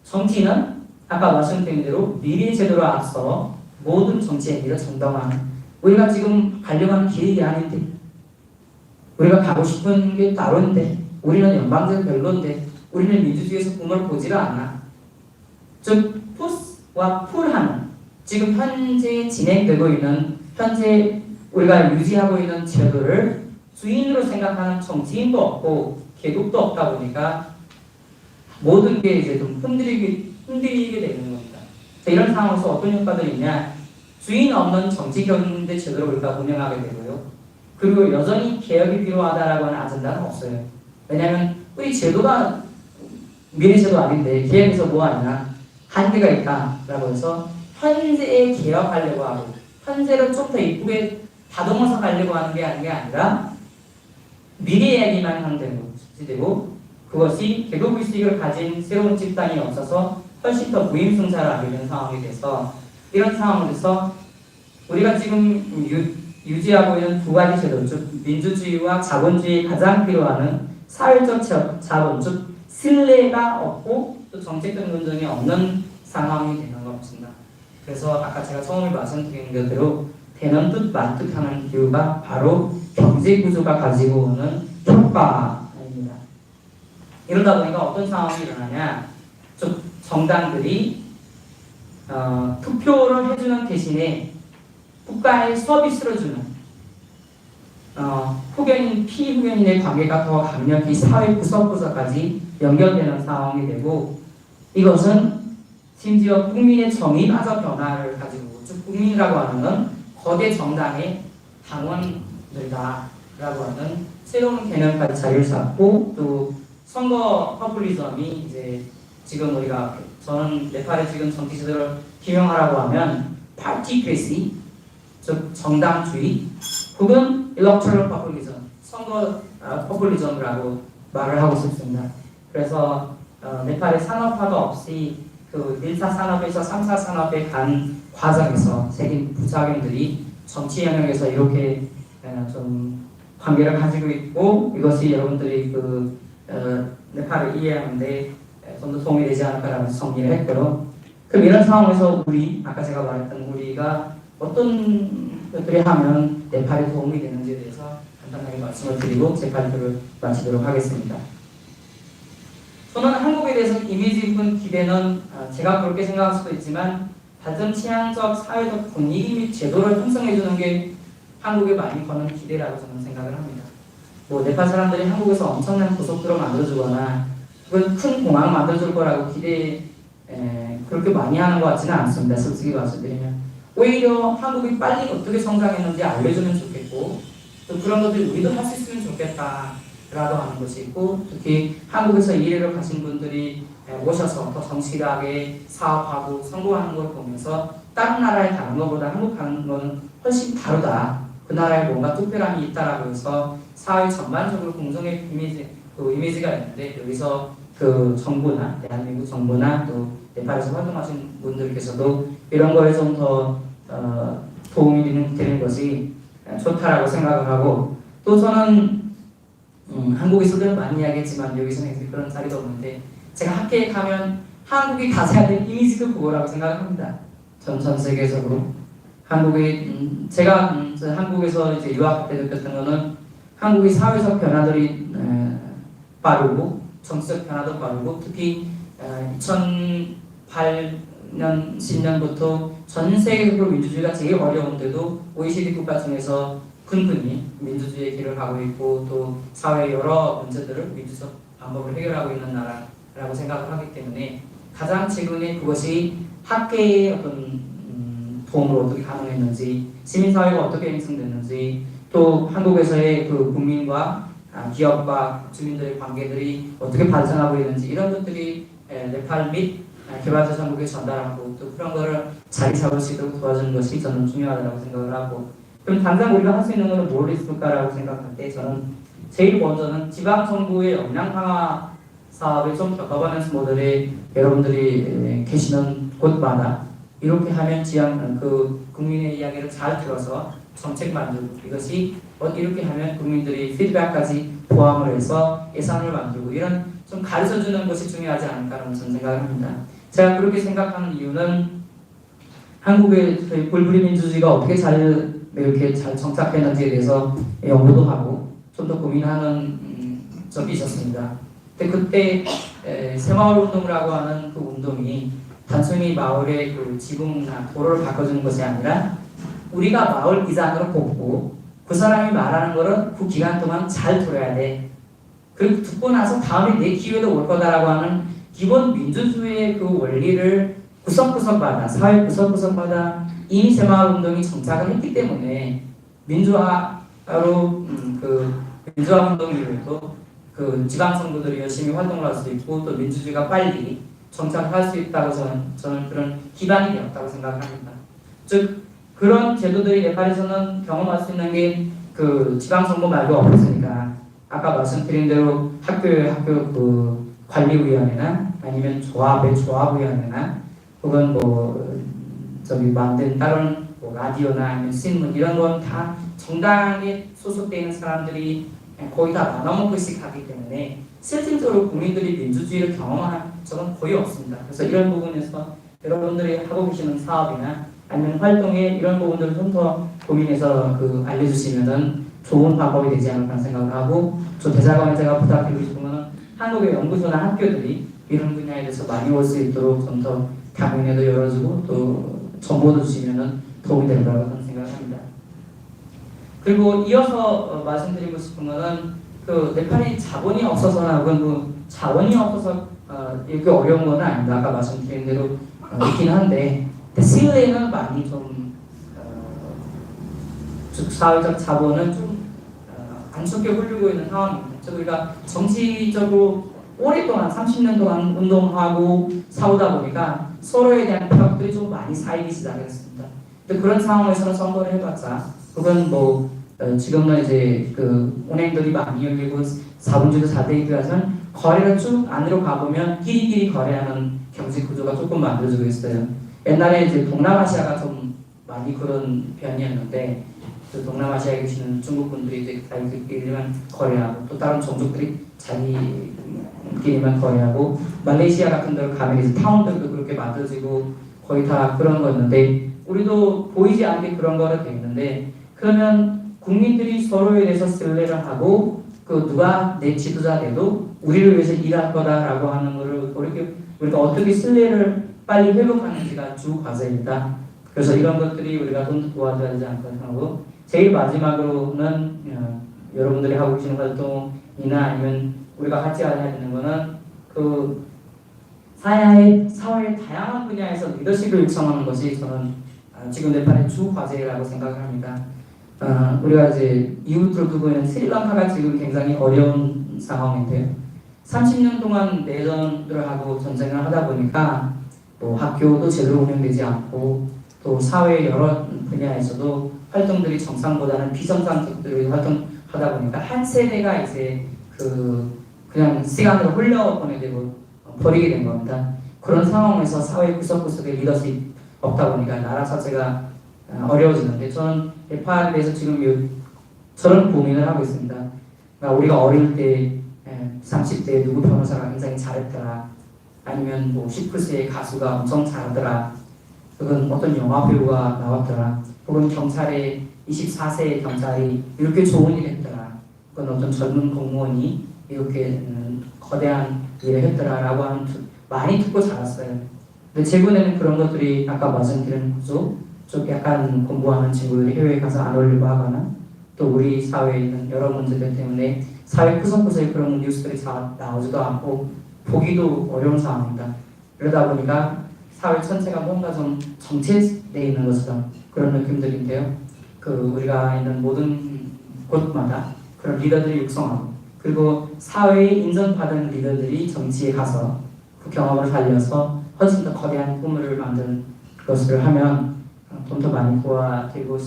정치는 아까 말씀드린 대로 미래 제도로 앞서 모든 정치 행위를 정당화하는, 우리가 지금 가려고 하는 길이 아닌데, 우리가 가고 싶은 게 따로인데, 우리는 연방제도 별론데, 우리는 민주주의에서 꿈을 보지를 않아. 즉 푸스와 풀하는, 지금 현재 진행되고 있는, 현재 우리가 유지하고 있는 제도를 주인으로 생각하는 정치인도 없고 계급도 없다 보니까 모든 게 이제 좀 흔들리게 되는 겁니다. 자, 이런 상황에서 어떤 효과들이 있냐? 주인 없는 정치 경제 제도를 우리가 운영하게 되고요. 그리고 여전히 개혁이 필요하다라고 하는 아젠다는 없어요. 왜냐하면 우리 제도가 미래 제도 아닌데 개혁에서 뭐 하냐? 한계가 있다라고 해서 현재에 개혁하려고 하고, 현재를 좀 더 이쁘게 다듬어서 가려고 하는 게 아니라 미래 이야기만 하는 되고, 그것이 계급의식을 가진 새로운 집단이 없어서 훨씬 더 무임승차를 하게 된 상황이 돼서, 이런 상황에서 우리가 지금 유지하고 있는 두 가지 제도, 즉 민주주의와 자본주의에 가장 필요하는 사회적 자본, 즉 신뢰가 없고 또 정책적 논쟁이 없는 상황이 되는 것입니다. 그래서 아까 제가 처음에 말씀드린 대로 되는 듯 만 듯하는 이유가 바로 경제 구조가 가지고 오는 효과입니다. 이러다 보니까 어떤 상황이 일어나냐? 즉 정당들이 투표를 해주는 대신에 국가의 서비스를 주는 후견인, 피후견인의 관계가 더 강력히 사회 구석구석까지 연결되는 상황이 되고, 이것은 심지어 국민의 정의마저 변화를 가지고, 즉 국민이라고 하는 건 거대 정당의 당원들다라고 하는 새로운 개념까지 자리를 잡고, 또 선거 퍼퓰리즘이 이제 지금 우리가, 저는 네팔의 지금 정치 제도를 기용하라고 하면 파티크레시, 즉 정당주의, 혹은 일렉토럴 퍼퓰리즘, 선거 퍼퓰리즘이라고 말을 하고 싶습니다. 그래서 네팔의 산업화가 없이 그 1차 산업에서 3차 산업에 간 과정에서 생긴 부작용들이 정치 영역에서 이렇게 좀 관계를 가지고 있고, 이것이 여러분들이 그 네팔을 이해하는데 좀 더 도움이 되지 않을까라는 정리를 했고요. 그럼 이런 상황에서 아까 제가 말했던 우리가 어떤 것들을 하면 네팔에 도움이 되는지에 대해서 간단하게 말씀을 드리고 제 발표를 마치도록 하겠습니다. 저는 한국에 대해서 이미지 깊은 기대는 제가 그렇게 생각할 수도 있지만, 발전 치안적, 사회적 분위기 및 제도를 형성해주는 게 한국에 많이 거는 기대라고 저는 생각을 합니다. 뭐 네팔 사람들이 한국에서 엄청난 고속도로 만들어주거나 큰 공항 만들어줄 거라고 그렇게 많이 하는 것 같지는 않습니다. 솔직히 말씀드리면 오히려 한국이 빨리 어떻게 성장했는지 알려주면 좋겠고, 또 그런 것들 우리도 할 수 있으면 좋겠다 하는 것이 있고 특히 한국에서 일을 가신 분들이 오셔서 더 정실하게 사업하고 성공하는 걸 보면서 다른 나라에 가는 것보다 한국 가는 건 훨씬 다르다. 그 나라에 뭔가 특별함이 있다라고 해서 사회 전반적으로 공정의 이미지가 있는데 여기서 그 정부나 대한민국 정부나 또 네팔에서 활동하신 분들께서도 이런 거에 좀 더 도움이 되는 것이 좋다라고 생각을 하고 또 저는 한국에서도 많이 이야기했지만 여기서는 그런 자리도 없는데 제가 학교에 가면 한국이 가져야 될 이미지도 그거라고 생각합니다. 전 세계적으로 제가 한국에서 이제 유학할 때 느꼈던 거는 한국의 사회적 변화들이 빠르고 정치적 변화도 빠르고 특히 2008년 10년부터 전 세계적으로 민주주의가 제일 어려운데도 OECD 국가 중에서 근근히 민주주의의 길을 가고 있고 또 사회의 여러 문제들을 민주적 방법을 해결하고 있는 나라라고 생각을 하기 때문에 가장 최근에 그것이 학계의 어떤 도움으로 어떻게 가능했는지 시민사회가 어떻게 형성됐는지 또 한국에서의 그 국민과 기업과 주민들의 관계들이 어떻게 발전하고 있는지 이런 것들이 네팔 및 개발도상국에 전달하고 또 그런 거를 자리 잡을 수 있도록 도와주는 것이 저는 중요하다고 생각을 하고 그럼 당장 우리가 할 수 있는 것은 뭘 있을까라고 생각할 때 저는 제일 먼저는 지방정부의 역량 강화 사업을 좀 거버넌스 모델에 여러분들이 계시는 곳마다 이렇게 하면 그 국민의 이야기를 잘 들어서 정책 만들고 이것이 이렇게 하면 국민들이 피드백까지 포함을 해서 예산을 만들고 이런 좀 가르쳐주는 것이 중요하지 않을까라는 저는 생각을 합니다. 제가 그렇게 생각하는 이유는 한국의 불부리 민주주의가 어떻게 이렇게 잘 정착했는지에 대해서 연구도 하고 좀 더 고민하는 적이 있었습니다. 근데 그때 새마을운동이라고 하는 그 운동이 단순히 마을의 그 지붕이나 도로를 바꿔주는 것이 아니라 우리가 마을 이장으로 뽑고 그 사람이 말하는 거를 그 기간 동안 잘 들어야 돼. 그리고 듣고 나서 다음에 내 기회도 올 거다라고 하는 기본 민주주의의 그 원리를 구석구석마다 사회 구석구석마다 이미 새마을운동이 정착을 했기 때문에 민주화로 민주화 운동 이후에도 그 지방정부들이 열심히 활동을 할 수 있고 또 민주주의가 빨리 정착할 수 있다고 저는 그런 기반이 되었다고 생각합니다. 즉 그런 제도들이 네팔에서는 경험할 수 있는 게 그 지방정부 말고 없으니까 아까 말씀드린 대로 학교 그 관리위원회나 아니면 조합위원회나 혹은 만든 다른 라디오나 아니면 신문 이런 건 다 정당에 소속되어 있는 사람들이 거의 다 나눠먹고 하기 때문에 실질적으로 국민들이 민주주의를 경험한 적은 거의 없습니다. 그래서 이런 부분에서 여러분들이 하고 계시는 사업이나 아니면 활동에 이런 부분들을 좀 더 고민해서 알려주시면은 좋은 방법이 되지 않을까 생각을 하고 저 대사관에 제가 부탁드리고 싶은 거는 한국의 연구소나 학교들이 이런 분야에 대해서 많이 올 수 있도록 좀 더 강연회도 열어주고 또 정보도 주시면은 도움이 될 거라고 저는 생각합니다. 그리고 이어서 말씀드리고 싶은 거는 그 네팔이 자본이 없어서나 혹은 자원이 없어서 이렇게 어려운 건 아닙니다. 아까 말씀드린 대로 있긴 한데 신뢰는 많이 좀 사회적 자본은 좀 안 좋게 흘리고 있는 상황입니다. 그래서 우리가 정치적으로 오랫동안 30년 동안 운동하고 싸우다 보니까 서로에 대한 벽들이 좀 많이 쌓이기 시작했습니다. 근데 그런 상황에서는 선거를 해봤자 그건 지금은 이제 그 은행들이 많이 열리고 자본주의도 4대2라서는 거래를 쭉 안으로 가보면 끼리끼리 거래하는 경제 구조가 조금 만들어지고 있어요. 옛날에 이제 동남아시아가 좀 많이 그런 편이었는데 그 동남아시아에 계시는 중국 분들이 이제 자기들끼리만 거래하고 또 다른 종족들이 자기끼리만 거래하고 말레이시아 같은 데로 가면 이제 타운들도 그렇게 만들어지고 거의 다 그런 거였는데 우리도 보이지 않게 그런 거가 돼 있는데 그러면 국민들이 서로에 대해서 신뢰를 하고 누가 내 지도자 돼도 우리를 위해서 일할 거다라고 하는 거를 우리가 어떻게 신뢰를 빨리 회복하는지가 주 과제입니다. 그래서 이런 것들이 우리가 좀 도와줘야 되지 않을까 생각하고 제일 마지막으로는 여러분들이 하고 계시는 활동이나 아니면 우리가 같이 해야 되는 거는 사회의 다양한 분야에서 리더십을 육성하는 것이 저는 지금 네팔의 주 과제라고 생각을 합니다. 우리가 이제 이웃으로 두고 있는 스리랑카가 지금 굉장히 어려운 상황인데요. 30년 동안 내전을 하고 전쟁을 하다 보니까 또 학교도 제대로 운영되지 않고 또 사회 여러 분야에서도 활동들이 정상보다는 비정상적들이 활동하다 보니까 한 세대가 이제 그냥 시간으로 흘려보내고 버리게 된 겁니다. 그런 상황에서 사회 구석구석에 리더십 없다 보니까 나라 자체가 어려워지는데 저는 대파에 대해서 지금 저런 고민을 하고 있습니다. 그러니까 우리가 어릴 때 30대 누구 변호사가 굉장히 잘했더라, 아니면 뭐 19세의 가수가 엄청 잘하더라, 혹은 어떤 영화 배우가 나왔더라, 혹은 경찰의 24세의 경찰이 이렇게 좋은 일을 했더라, 혹은 어떤 젊은 공무원이 이렇게 거대한 일을 했더라라고 하는 많이 듣고 자랐어요. 근데 최근에는 그런 것들이 아까 말씀드린 구조, 좀 약간 공부하는 친구들이 해외에 가서 안 오려고 하거나 또 우리 사회에 있는 여러 문제들 때문에 사회 구석구석에 그런 뉴스들이 잘 나오지도 않고 보기도 어려운 상황입니다. 그러다 보니까 사회 전체가 뭔가 좀 정체되어 있는 것처럼 그런 느낌들인데요. 우리가 있는 모든 곳마다 그런 리더들이 육성하고 그리고 사회에 인정받은 리더들이 정치에 가서 그 경험을 살려서 훨씬 더 거대한 꿈을 만드는 것을 하면 좀 더 많이 도와드릴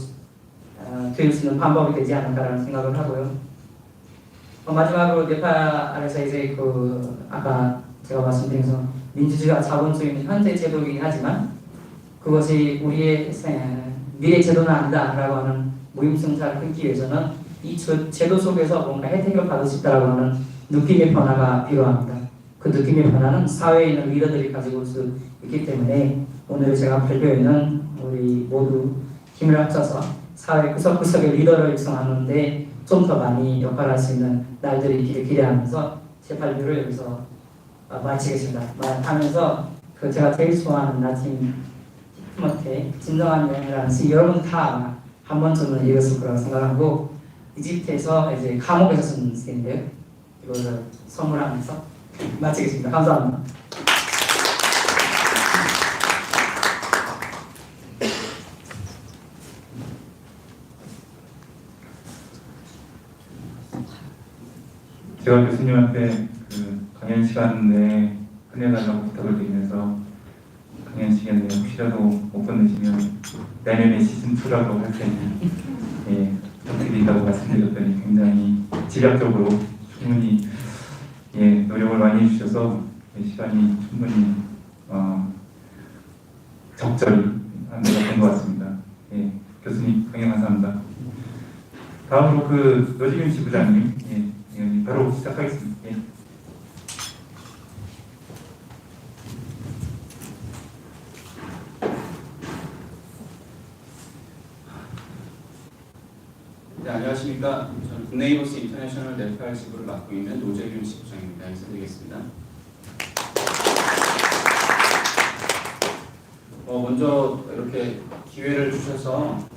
수 있는 방법이 되지 않을까라는 생각을 하고요. 마지막으로 네팔에서 이제 아까 제가 말씀드린 것처럼 민주주의가 자본주의는 현재 제도이긴 하지만 그것이 우리의 미래 제도는 아니다라고 하는 무임승차를 끊기 위해서는 이 제도 속에서 뭔가 혜택을 받을 수 있다라고 하는 느낌의 변화가 필요합니다. 그 느낌의 변화는 사회에 있는 리더들이 가지고 올 수 있기 때문에 오늘 제가 발표에는 우리 모두 힘을 합쳐서 사회 구석구석의 리더를 육성하는데 좀 더 많이 역할을 할 수 있는 날들이 있기를 기대하면서 제 발표를 여기서 마치겠습니다. 하면서 제가 제일 좋아하는 라틴 티모테 진정한 여행이라는 시 여러분 다 한 번쯤은 읽었을 거라고 생각하고 이집트에서 이제 감옥에서 쓴 시인데요. 이거를 선물하면서 마치겠습니다. 감사합니다. 제가 교수님한테 강연 시간 내에 끝내달라고 부탁을 드리면서 강연 시간 내에 혹시라도 못 끝내시면 내년에 시즌2라고 할 테니 부탁드린다고 말씀드렸더니 굉장히 지략적으로 충분히 노력을 많이 해주셔서 시간이 충분히 적절히 안내가 된 것 같습니다. 교수님 강연 감사합니다. 다음으로 노지균 지부장님 바로 시작하겠습니다. 네, 안녕하십니까. 저는 굿네이버스 인터내셔널 네팔 지부를 맡고 있는 노재균 지부장입니다. 인사드리겠습니다. 먼저 이렇게 기회를 주셔서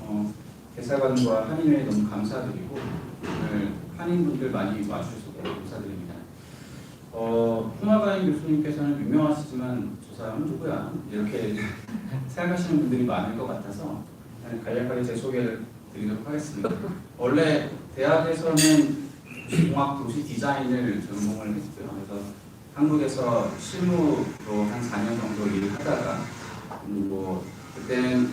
대사관과 한인회에 너무 감사드리고 오늘 한인분들 많이 와주셔서 너무 감사드립니다. 홍화가인 교수님께서는 유명하시지만 저 사람은 누구야? 이렇게 생각하시는 분들이 많을 것 같아서 간략하게 제 소개를 드리도록 하겠습니다. 원래 대학에서는 공학 도시 디자인을 전공을 했고요. 그래서 한국에서 실무로 한 4년 정도 일을 하다가 그때는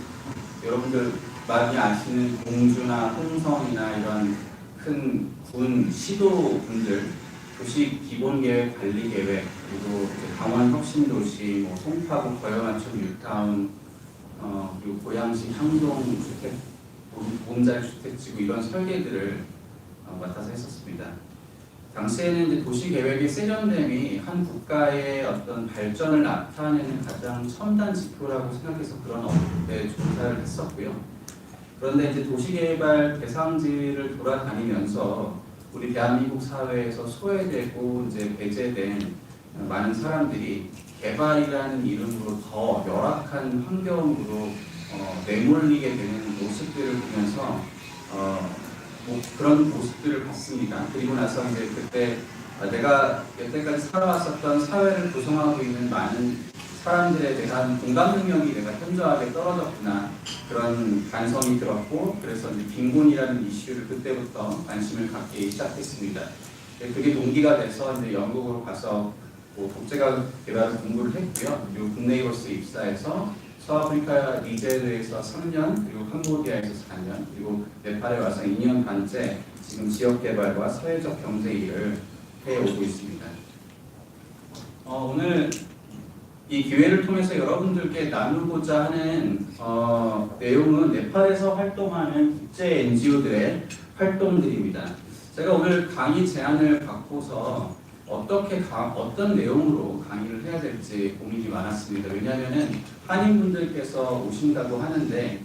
여러분들 많이 아시는 공주나 홍성이나 이런 큰 군 시도분들 도시 기본계획, 관리계획, 그리고 강원 혁신도시, 송파구, 거여만촌, 뉴타운, 그리고 고양시 향동 주택, 보금자리 주택지구 이런 설계들을 맡아서 했었습니다. 당시에는 이제 도시계획의 세련됨이 한 국가의 어떤 발전을 나타내는 가장 첨단 지표라고 생각해서 그런 업무에 조사를 했었고요. 그런데 이제 도시개발 대상지를 돌아다니면서 우리 대한민국 사회에서 소외되고 이제 배제된 많은 사람들이 개발이라는 이름으로 더 열악한 환경으로 내몰리게 되는 모습들을 보면서 그런 모습들을 봤습니다. 그리고 나서 이제 그때 내가 여태까지 살아왔었던 사회를 구성하고 있는 많은 사람들에 대한 공감 능력이 내가 현저하게 떨어졌구나 그런 반성이 들었고 그래서 이제 빈곤이라는 이슈를 그때부터 관심을 갖기 시작했습니다. 그게 동기가 돼서 이제 영국으로 가서 뭐 국제과학 개발 공부를 했고요. 그리고 국네이버스 입사해서 서아프리카 니제르에서 3년, 그리고 캄보디아에서 4년, 그리고 네팔에 와서 2년 반째 지금 지역 개발과 사회적 경제 일을 해오고 있습니다. 오늘 이 기회를 통해서 여러분들께 나누고자 하는 내용은 네팔에서 활동하는 국제 NGO들의 활동들입니다. 제가 오늘 강의 제안을 받고서 어떤 내용으로 강의를 해야 될지 고민이 많았습니다. 왜냐하면 한인분들께서 오신다고 하는데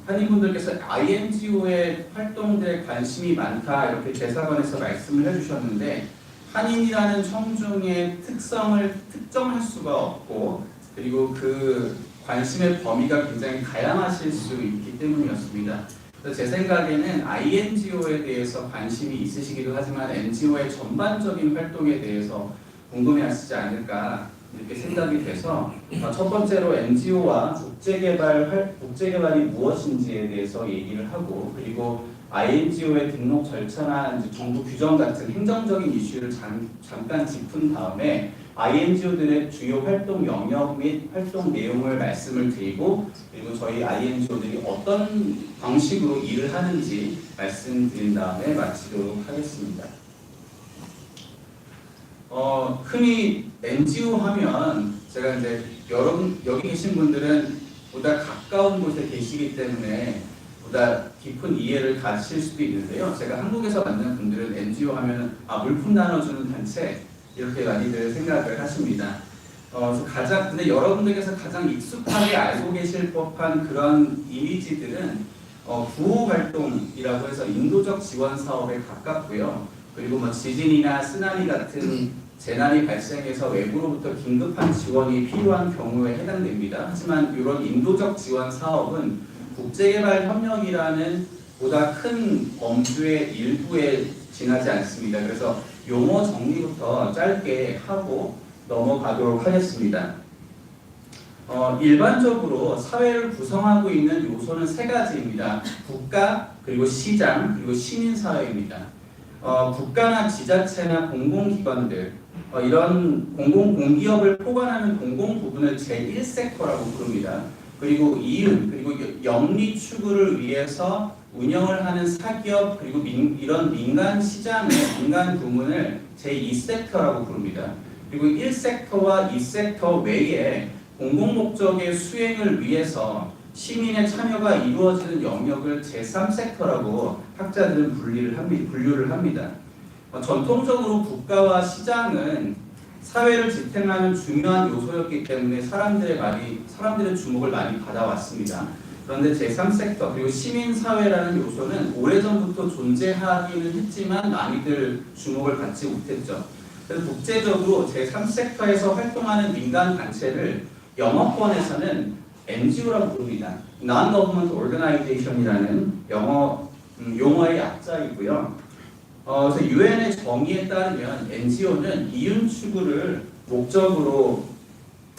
한인분들께서 INGO의 활동들에 관심이 많다 이렇게 대사관에서 말씀을 해주셨는데 한인이라는 청중의 특성을 특정할 수가 없고 그리고 그 관심의 범위가 굉장히 다양하실 수 있기 때문이었습니다. 그래서 제 생각에는 INGO에 대해서 관심이 있으시기도 하지만 NGO의 전반적인 활동에 대해서 궁금해하시지 않을까 이렇게 생각이 돼서 첫 번째로 NGO와 국제개발이 무엇인지에 대해서 얘기를 하고 그리고 INGO의 등록 절차나 이제 정부 규정 같은 행정적인 이슈를 잠깐 짚은 다음에 INGO들의 주요 활동 영역 및 활동 내용을 말씀을 드리고 그리고 저희 INGO들이 어떤 방식으로 일을 하는지 말씀드린 다음에 마치도록 하겠습니다. 흔히 NGO 하면 제가 이제 여러분 여기 계신 분들은 보다 가까운 곳에 계시기 때문에 보다 깊은 이해를 가지실 수도 있는데요. 제가 한국에서 만난 분들은 NGO 하면 물품 나눠주는 단체 이렇게 많이들 생각을 하십니다. 근데 여러분들께서 가장 익숙하게 알고 계실 법한 그런 이미지들은 구호 활동이라고 해서 인도적 지원 사업에 가깝고요. 그리고 뭐 지진이나 쓰나미 같은 재난이 발생해서 외부로부터 긴급한 지원이 필요한 경우에 해당됩니다. 하지만 이런 인도적 지원 사업은 국제개발협력이라는 보다 큰 범주의 일부에 지나지 않습니다. 그래서 용어 정리부터 짧게 하고 넘어가도록 하겠습니다. 일반적으로 사회를 구성하고 있는 요소는 세 가지입니다. 국가, 그리고 시장, 그리고 시민사회입니다. 국가나 지자체나 공공기관들, 이런 공기업을 포괄하는 공공부분을 제1섹터라고 부릅니다. 그리고 이윤, 그리고 영리 추구를 위해서 운영을 하는 사기업, 그리고 이런 민간 시장의 민간 부문을 제2섹터라고 부릅니다. 그리고 1섹터와 2섹터 외에 공공목적의 수행을 위해서 시민의 참여가 이루어지는 영역을 제3섹터라고 학자들은 분류를 합니다. 전통적으로 국가와 시장은 사회를 지탱하는 중요한 요소였기 때문에 사람들의 주목을 많이 받아왔습니다. 그런데 제3섹터 그리고 시민사회라는 요소는 오래전부터 존재하기는 했지만 많이들 주목을 받지 못했죠. 그래서 국제적으로 제3섹터에서 활동하는 민간 단체를 영어권에서는 NGO라고 부릅니다. Non-Government Organization이라는 용어의 약자이고요. 그래서 유엔의 정의에 따르면 NGO는 이윤 추구를 목적으로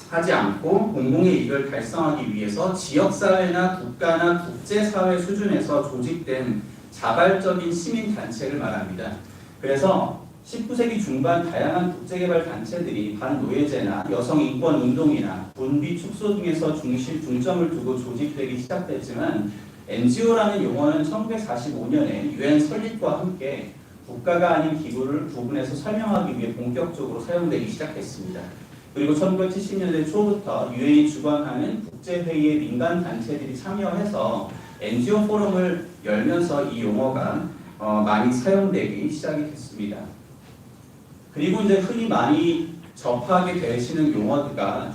하지 않고 공공의 이익을 달성하기 위해서 지역사회나 국가나 국제사회 수준에서 조직된 자발적인 시민단체를 말합니다. 그래서 19세기 중반 다양한 국제개발 단체들이 반노예제나 여성인권운동이나 분비 축소 등에서 중점을 두고 조직되기 시작됐지만 NGO라는 용어는 1945년에 유엔 설립과 함께 국가가 아닌 기구를 구분해서 설명하기 위해 본격적으로 사용되기 시작했습니다. 그리고 1970년대 초부터 유엔이 주관하는 국제회의에 민간 단체들이 참여해서 NGO 포럼을 열면서 이 용어가 많이 사용되기 시작이 됐습니다. 그리고 이제 흔히 많이 접하게 되시는 용어가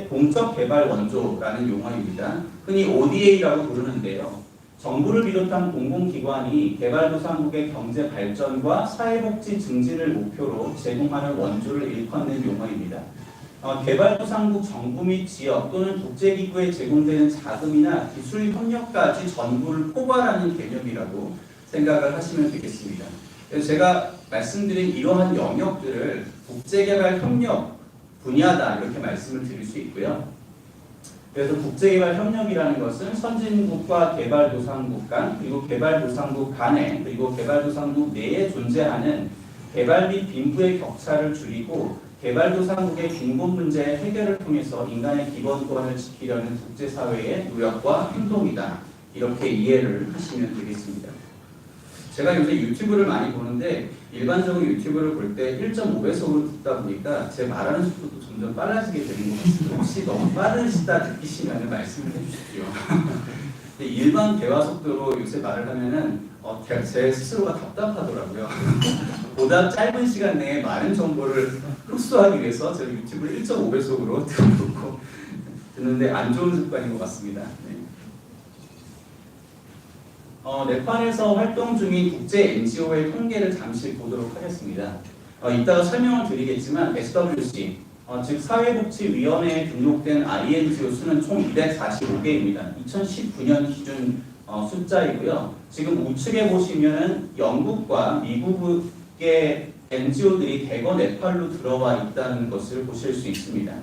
공적 개발 원조라는 용어입니다. 흔히 ODA라고 부르는데요. 정부를 비롯한 공공기관이 개발도상국의 경제 발전과 사회복지 증진을 목표로 제공하는 원조를 일컫는 용어입니다. 개발도상국 정부 및 지역 또는 국제기구에 제공되는 자금이나 기술 협력까지 전부를 포괄하는 개념이라고 생각을 하시면 되겠습니다. 그래서 제가 말씀드린 이러한 영역들을 국제개발 협력 분야다 이렇게 말씀을 드릴 수 있고요. 그래서 국제개발협력이라는 것은 선진국과 개발도상국 간, 그리고 개발도상국 간에, 그리고 개발도상국 내에 존재하는 개발 및 빈부의 격차를 줄이고 개발도상국의 빈곤 문제 해결을 통해서 인간의 기본권을 지키려는 국제사회의 노력과 행동이다. 이렇게 이해를 하시면 되겠습니다. 제가 요새 유튜브를 많이 보는데 일반적으로 유튜브를 볼 때 1.5배속으로 듣다 보니까 제 말하는 속도도 점점 빨라지게 되는 것 같습니다. 혹시 너무 빠르시다 느끼시면 말씀을 해주십시오. 근데 일반 대화 속도로 요새 말을 하면은 제 스스로가 답답하더라고요. 보다 짧은 시간 내에 많은 정보를 흡수하기 위해서 제가 유튜브를 1.5배속으로 틀어놓고 듣는데 안 좋은 습관인 것 같습니다. 네. 네팔에서 활동 중인 국제 NGO의 통계를 잠시 보도록 하겠습니다. 이따가 설명을 드리겠지만 SWC, 즉 사회복지위원회에 등록된 INGO 수는 총 245개입니다. 2019년 기준 숫자이고요. 지금 우측에 보시면은 영국과 미국의 NGO들이 대거 네팔로 들어와 있다는 것을 보실 수 있습니다.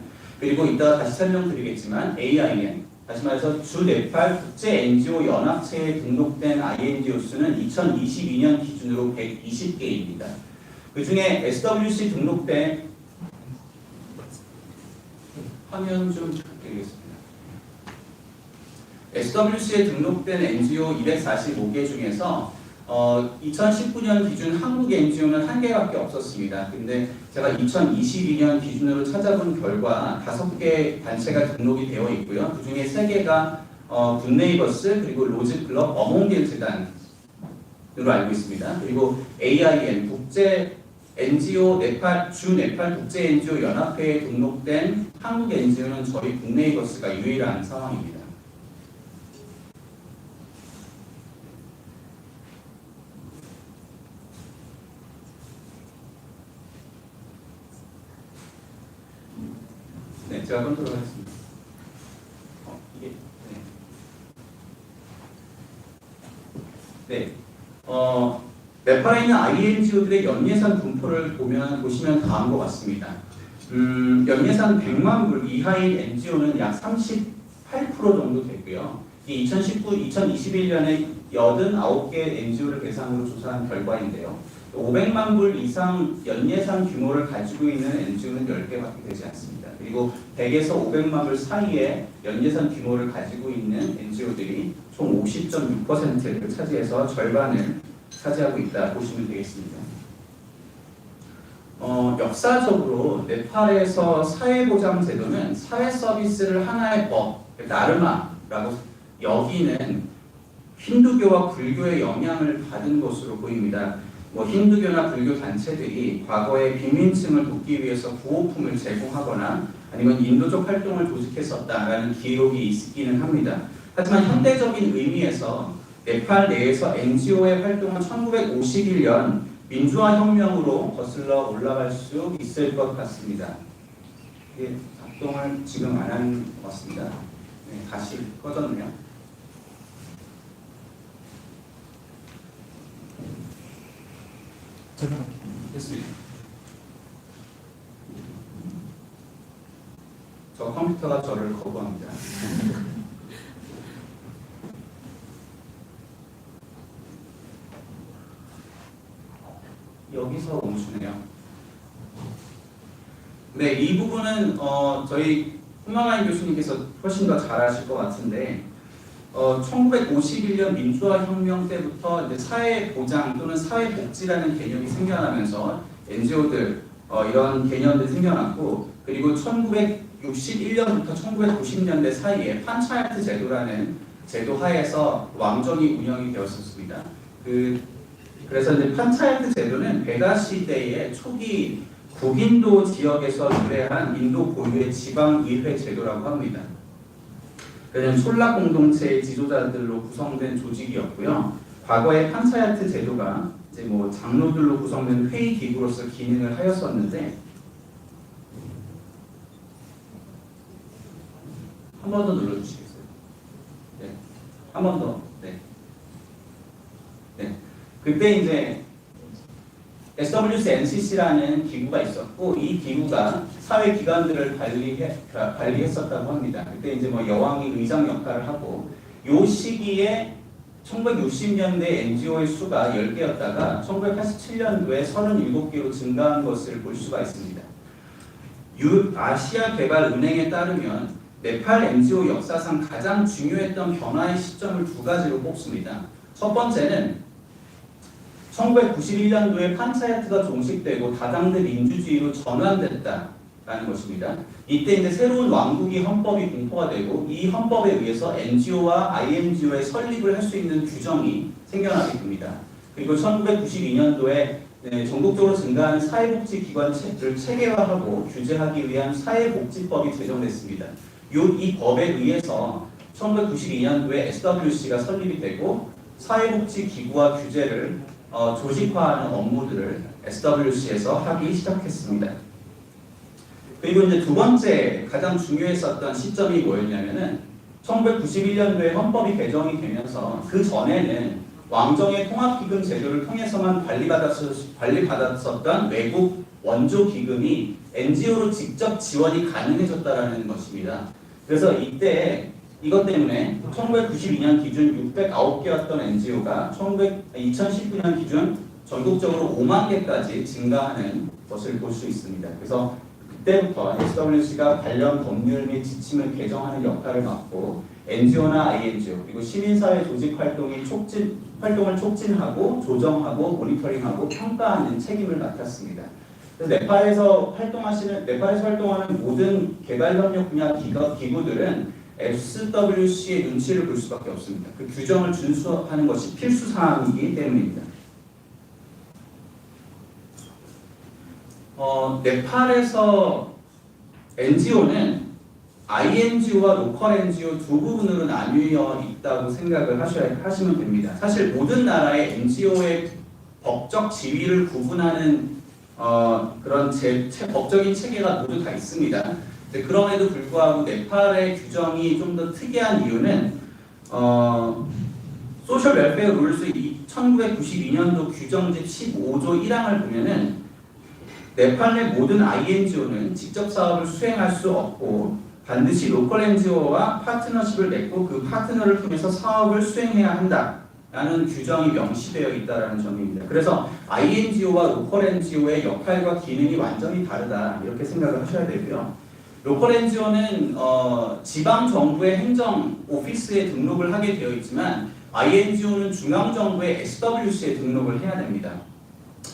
그리고 이따가 다시 설명드리겠지만 AIN, 다시 말해서 주 네팔 국제 NGO 연합체에 등록된 INGO 수는 2022년 기준으로 120개입니다. 그 중에 SWC 등록된 화면 좀 부탁드리겠습니다. SWC에 등록된 NGO 245개 중에서 2019년 기준 한국 NGO는 1개밖에 없었습니다. 근데 제가 2022년 기준으로 찾아본 결과 5개 단체가 등록이 되어 있고요. 그 중에 3개가 굿네이버스, 그리고 로즈클럽, 어몽길 재단으로 알고 있습니다. 그리고 AIN, 국제 NGO 주 네팔 국제 NGO 연합회에 등록된 한국 NGO는 저희 굿네이버스가 유일한 상황입니다. 네, 제가 컨트롤하겠습니다. 이게 네. 네팔에 있는 INGO들의 연예산 분포를 보시면 다음과 같습니다. 연예산 100만 불 이하인 NGO는 약 38% 정도 되고요. 이 2021년에 89개 NGO를 대상으로 조사한 결과인데요. 500만 불 이상 연예산 규모를 가지고 있는 NGO는 10개밖에 되지 않습니다. 그리고 100에서 500만 불 사이에 연예산 규모를 가지고 있는 NGO들이 총 50.6%를 차지해서 절반을 차지하고 있다 보시면 되겠습니다. 역사적으로 네팔에서 사회보장 제도는 사회 서비스를 하나의 법, 나르마라고 여기는 힌두교와 불교의 영향을 받은 것으로 보입니다. 힌두교나 불교 단체들이 과거에 빈민층을 돕기 위해서 구호품을 제공하거나 아니면 인도적 활동을 조직했었다라는 기록이 있기는 합니다. 하지만 현대적인 의미에서 네팔 내에서 NGO의 활동은 1951년 민주화 혁명으로 거슬러 올라갈 수 있을 것 같습니다. 이게 작동을 지금 안 하는 것 같습니다. 네, 다시 꺼졌네요. 됐습니다. 저 컴퓨터가 저를 거부합니다. 여기서 멈추네요. 네, 이 부분은 저희 홍만환 교수님께서 훨씬 더 잘 아실 것 같은데 1951년 민주화 혁명 때부터 이제 사회보장 또는 사회복지라는 개념이 생겨나면서 NGO들 이런 개념들이 생겨났고, 그리고 1961년부터 1990년대 사이에 판차야트 제도라는 제도 하에서 왕정이 운영이 되었었습니다. 그래서 이제 판차야트 제도는 베다 시대의 초기 북인도 지역에서 유래한 인도 고유의 지방의회 제도라고 합니다. 그는 솔라 공동체의 지도자들로 구성된 조직이었고요. 과거에 판차야트 제도가 이제 장로들로 구성된 회의 기구로서 기능을 하였었는데, 한 번 더 눌러주시겠어요? 네, 한 번 더. 네. 그때 이제 SWC-NCC라는 기구가 있었고 이 기구가 사회 기관들을 관리했었다고 합니다. 그때 이제 뭐 여왕이 의장 역할을 하고 요 시기에 1960년대 NGO의 수가 10개였다가 1987년도에 37개로 증가한 것을 볼 수가 있습니다. 아시아 개발 은행에 따르면 네팔 NGO 역사상 가장 중요했던 변화의 시점을 두 가지로 꼽습니다. 첫 번째는 1991년도에 판차야트가 종식되고 다당제 민주주의로 전환됐다라는 것입니다. 이때 이제 새로운 왕국이 헌법이 공포가 되고 이 헌법에 의해서 NGO와 INGO의 설립을 할 수 있는 규정이 생겨나게 됩니다. 그리고 1992년도에 전국적으로 증가하는 사회복지기관을 체계화하고 규제하기 위한 사회복지법이 제정됐습니다. 이 법에 의해서 1992년도에 SWC가 설립이 되고 사회복지기구와 규제를 조직화하는 업무들을 SWC에서 하기 시작했습니다. 그리고 이제 두 번째 가장 중요했었던 시점이 뭐였냐면은 1991년도에 헌법이 개정이 되면서 그 전에는 왕정의 통합기금 제도를 통해서만 관리받았었던 외국 원조 기금이 NGO로 직접 지원이 가능해졌다라는 것입니다. 그래서 이때 이것 때문에 1992년 기준 609개였던 NGO가 2019년 기준 전국적으로 5만 개까지 증가하는 것을 볼 수 있습니다. 그래서 그때부터 SWC가 관련 법률 및 지침을 개정하는 역할을 맡고 NGO나 INGO 그리고 시민사회 조직 활동을 촉진하고 조정하고 모니터링하고 평가하는 책임을 맡았습니다. 그래서 네팔에서 활동하는 모든 개발협력 분야 기구들은 SWC의 눈치를 볼 수밖에 없습니다. 그 규정을 준수하는 것이 필수 사항이기 때문입니다. 네팔에서 NGO는 INGO와 로컬 NGO 두 부분으로 나뉘어 있다고 생각을 하시면 됩니다. 사실 모든 나라의 NGO의 법적 지위를 구분하는 그런 법적인 체계가 모두 다 있습니다. 그럼에도 불구하고 네팔의 규정이 좀 더 특이한 이유는 소셜 웰페어 룰스 1992년도 규정집 15조 1항을 보면은 네팔 내 모든 INGO는 직접 사업을 수행할 수 없고 반드시 로컬 NGO와 파트너십을 맺고 그 파트너를 통해서 사업을 수행해야 한다라는 규정이 명시되어 있다는 점입니다. 그래서 INGO와 로컬 NGO의 역할과 기능이 완전히 다르다 이렇게 생각을 하셔야 되고요. 로컬 NGO는 지방 정부의 행정 오피스에 등록을 하게 되어 있지만 INGO는 중앙 정부의 SWC에 등록을 해야 됩니다.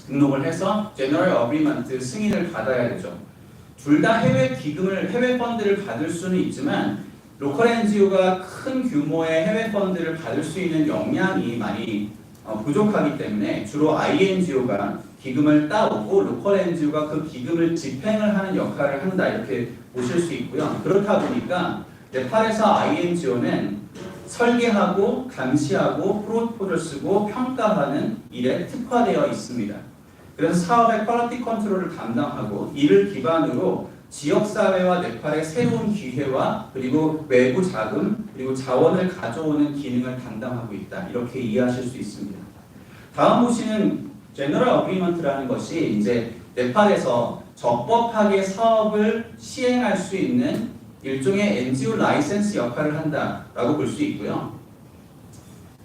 등록을 해서 General Agreement 승인을 받아야 되죠. 둘 다 해외 펀드를 받을 수는 있지만 로컬 NGO가 큰 규모의 해외 펀드를 받을 수 있는 역량이 많이 부족하기 때문에 주로 INGO가 기금을 따오고 로컬 NGO가 그 기금을 집행을 하는 역할을 한다 이렇게 보실 수 있고요. 그렇다 보니까 네팔에서 INGO는 설계하고 감시하고 프로포를 쓰고 평가하는 일에 특화되어 있습니다. 그래서 사업의 퀄리티 컨트롤을 담당하고 이를 기반으로 지역사회와 네팔의 새로운 기회와 그리고 외부 자금 그리고 자원을 가져오는 기능을 담당하고 있다. 이렇게 이해하실 수 있습니다. 다음 보시는 제너럴 어그리먼트라는 것이 이제 네팔에서 적법하게 사업을 시행할 수 있는 일종의 NGO 라이센스 역할을 한다라고 볼 수 있고요.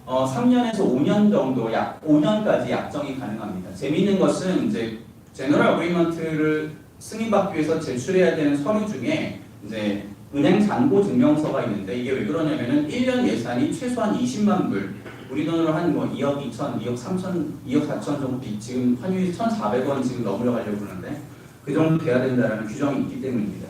3년에서 5년 정도, 약 5년까지 약정이 가능합니다. 재미있는 것은 이제 제너럴 어그리먼트를 승인받기 위해서 제출해야 되는 서류 중에 이제 은행 잔고 증명서가 있는데 이게 왜 그러냐면은 1년 예산이 최소한 20만 불, 우리 돈으로 한 뭐 2억 2천, 2억 3천, 2억 4천 정도 지금 환율이 1,400원 지금 넘어가려고 그러는데 그 정도 돼야 된다는 규정이 있기 때문입니다.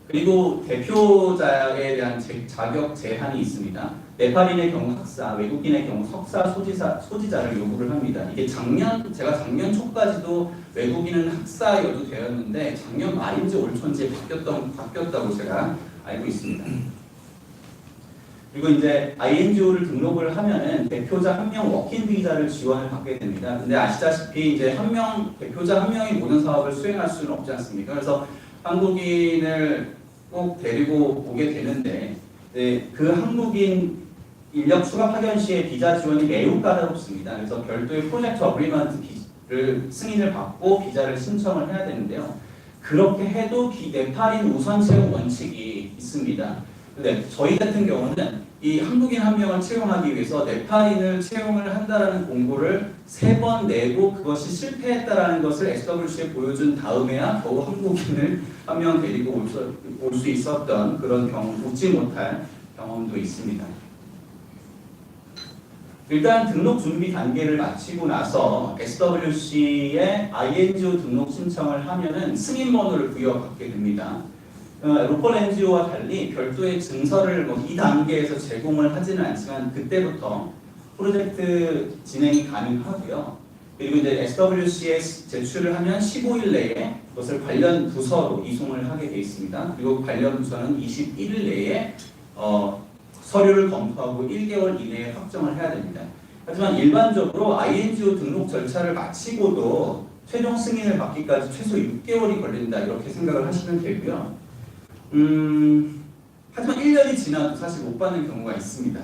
그리고 대표자에 대한 자격 제한이 있습니다. 네팔인의 경우 학사, 외국인의 경우 석사 소지자를 요구를 합니다. 이게 제가 작년 초까지도 외국인은 학사여도 되었는데 작년 말인지 올 초인지 바뀌었다고 제가 알고 있습니다. 그리고 이제 INGO를 등록을 하면은 대표자 한 명 워킹 비자를 지원을 받게 됩니다. 근데 아시다시피 이제 대표자 한 명이 모든 사업을 수행할 수는 없지 않습니까? 그래서 한국인을 꼭 데리고 오게 되는데 그 한국인 인력 추가 파견 시에 비자 지원이 매우 까다롭습니다. 그래서 별도의 프로젝트 어그리먼트 승인을 받고 비자를 신청을 해야 되는데요. 그렇게 해도 네팔인 우선 채용 원칙이 있습니다. 근데 저희 같은 경우는 이 한국인 한 명을 채용하기 위해서 네팔인을 채용을 한다라는 공고를 3번 내고 그것이 실패했다라는 것을 SWC에 보여준 다음에야 겨우 한국인을 한 명 데리고 올 수 있었던 그런 경험, 웃지 못할 경험도 있습니다. 일단 등록 준비 단계를 마치고 나서 SWC에 INGO 등록 신청을 하면은 승인 번호를 부여받게 됩니다. 로컬 NGO와 달리 별도의 증서를 이 단계에서 제공을 하지는 않지만 그때부터 프로젝트 진행이 가능하고요. 그리고 이제 SWC에 제출을 하면 15일 내에 그것을 관련 부서로 이송을 하게 되어 있습니다. 그리고 관련 부서는 21일 내에 서류를 검토하고 1개월 이내에 확정을 해야 됩니다. 하지만 일반적으로 INGO 등록 절차를 마치고도 최종 승인을 받기까지 최소 6개월이 걸린다 이렇게 생각을 하시면 되고요. 하지만 1년이 지나도 사실 못 받는 경우가 있습니다.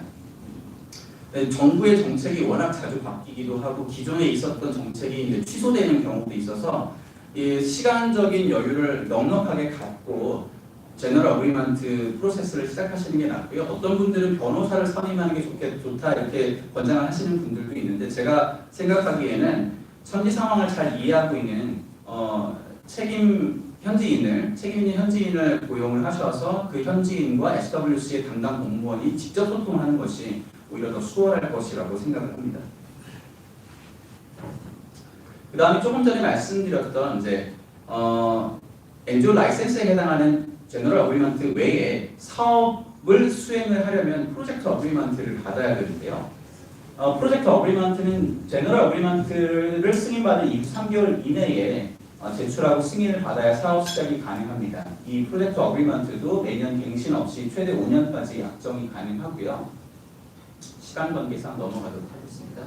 정부의 정책이 워낙 자주 바뀌기도 하고 기존에 있었던 정책이 이제 취소되는 경우도 있어서 이 시간적인 여유를 넉넉하게 갖고 제너럴 어그리먼트 프로세스를 시작하시는 게 낫고요. 어떤 분들은 변호사를 선임하는 게 좋다 이렇게 권장을 하시는 분들도 있는데 제가 생각하기에는 현지 상황을 잘 이해하고 있는 책임 있는 현지인을 고용을 하셔서 그 현지인과 SWC의 담당 공무원이 직접 소통하는 것이 오히려 더 수월할 것이라고 생각을 합니다. 그 다음에 조금 전에 말씀드렸던 이제 NGO 라이센스에 해당하는 제너럴 어그리먼트 외에 사업을 수행을 하려면 프로젝트 어그리먼트를 받아야 되는데요. 프로젝트 어그리먼트는 제너럴 어그리먼트를 승인받은 이후 3개월 이내에 제출하고 승인을 받아야 사업 시작이 가능합니다. 이 프로젝트 어그리먼트도 매년 갱신 없이 최대 5년까지 약정이 가능하고요. 시간 관계상 넘어가도록 하겠습니다.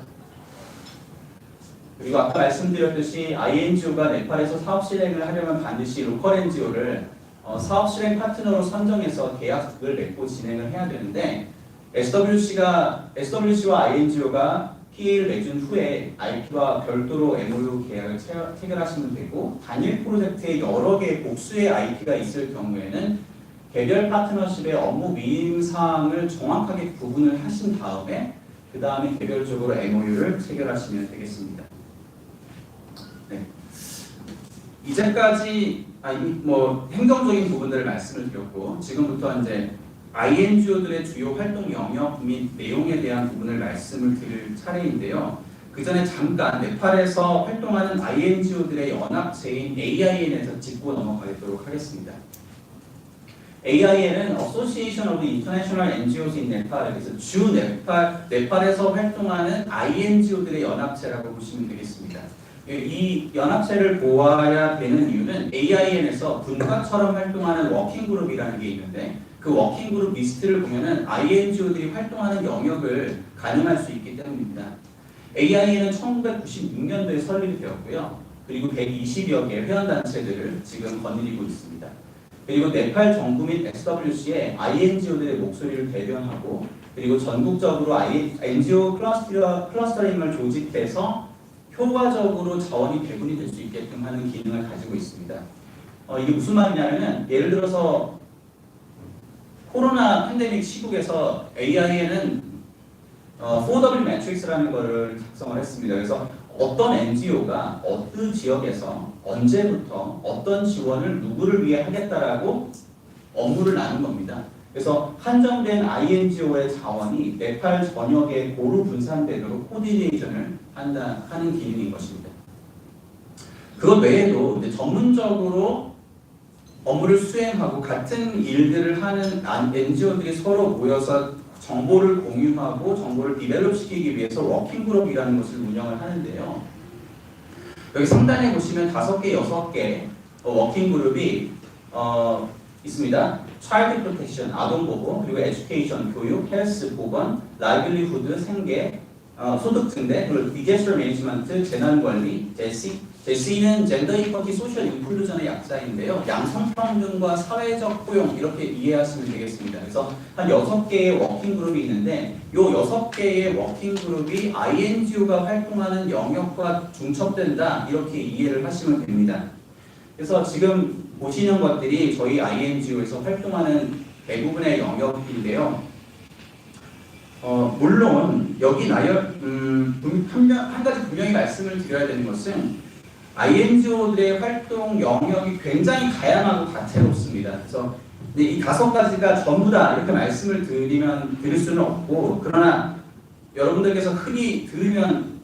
그리고 아까 말씀드렸듯이 INGO가 네팔에서 사업 실행을 하려면 반드시 로컬 NGO를 사업 실행 파트너로 선정해서 계약을 맺고 진행을 해야 되는데 SWC와 INGO가 PA를 맺은 후에 IP와 별도로 MOU 계약을 체결하시면 되고 단일 프로젝트에 여러 개의 복수의 IP가 있을 경우에는 개별 파트너십의 업무 위임 사항을 정확하게 구분을 하신 다음에 그 다음에 개별적으로 MOU를 체결하시면 되겠습니다. 네. 이제까지 행정적인 부분들을 말씀을 드렸고 지금부터 이제 INGO들의 주요 활동 영역 및 내용에 대한 부분을 말씀을 드릴 차례인데요. 그 전에 잠깐 네팔에서 활동하는 INGO들의 연합체인 AIN에서 짚고 넘어가도록 하겠습니다. AIN은 Association of International NGOs in Nepal, 그래서 네팔에서 활동하는 INGO들의 연합체라고 보시면 되겠습니다. 이 연합체를 보아야 되는 이유는 AIN에서 분과처럼 활동하는 워킹그룹이라는 게 있는데 그 워킹그룹 리스트를 보면은 INGO들이 활동하는 영역을 가늠할 수 있기 때문입니다. AIN은 1996년도에 설립이 되었고요. 그리고 120여 개의 회원단체들을 지금 거느리고 있습니다. 그리고 네팔 정부 및 SWC에 INGO들의 목소리를 대변하고 그리고 전국적으로 NGO 클러스터링을 조직해서 효과적으로 자원이 배분이 될 수 있게끔 하는 기능을 가지고 있습니다. 이게 무슨 말이냐면은 예를 들어서 코로나 팬데믹 시국에서 AIN은 4W 매트릭스라는 것을 작성을 했습니다. 그래서 어떤 NGO가 어느 지역에서 언제부터 어떤 지원을 누구를 위해 하겠다라고 업무를 나눈 겁니다. 그래서 한정된 INGO의 자원이 네팔 전역에 고루 분산되도록 코디네이션을 하는 기능인 것입니다. 그것 외에도 전문적으로 업무를 수행하고 같은 일들을 하는 NGO들이 서로 모여서 정보를 공유하고 정보를 디벨롭 시키기 위해서 워킹그룹이라는 것을 운영을 하는데요. 여기 상단에 보시면 5개, 6개 워킹그룹이 있습니다. Child Protection, 아동보호, 그리고 Education, 교육, 헬스, 보건, 라이블리후드, 생계, 소득 증대, 그리고 디제스터 매니지먼트, 재난관리, C는 젠더 이퀄티 소셜 인클루전의 약자인데요. 양성평등과 사회적 포용 이렇게 이해하시면 되겠습니다. 그래서 한 6개의 워킹 그룹이 있는데 이 6개의 워킹 그룹이 INGO가 활동하는 영역과 중첩된다 이렇게 이해를 하시면 됩니다. 그래서 지금 보시는 것들이 저희 INGO에서 활동하는 대부분의 영역인데요. 물론 여기 한 가지 분명히 말씀을 드려야 되는 것은 INGO들의 활동 영역이 굉장히 다양하고 다채롭습니다. 그래서 이 5가지가 전부 다 이렇게 말씀을 드릴 수는 없고, 그러나 여러분들께서 흔히 들으면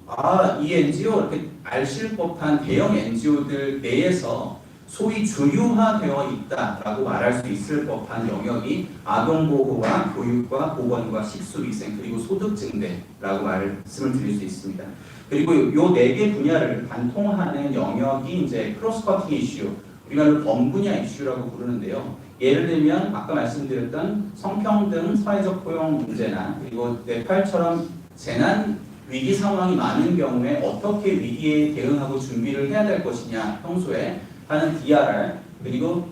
이 NGO 이렇게 아실 법한 대형 NGO들 내에서 소위 주류화되어 있다라고 말할 수 있을 법한 영역이 아동보호와 교육과 보건과 식수위생 그리고 소득 증대라고 말씀을 드릴 수 있습니다. 그리고 이 4개 분야를 관통하는 영역이 이제 크로스커팅 이슈, 우리말로 범분야 이슈라고 부르는데요. 예를 들면 아까 말씀드렸던 성평등, 사회적 포용 문제나 그리고 네팔처럼 재난 위기 상황이 많은 경우에 어떻게 위기에 대응하고 준비를 해야 될 것이냐 평소에 하는 DRR, 그리고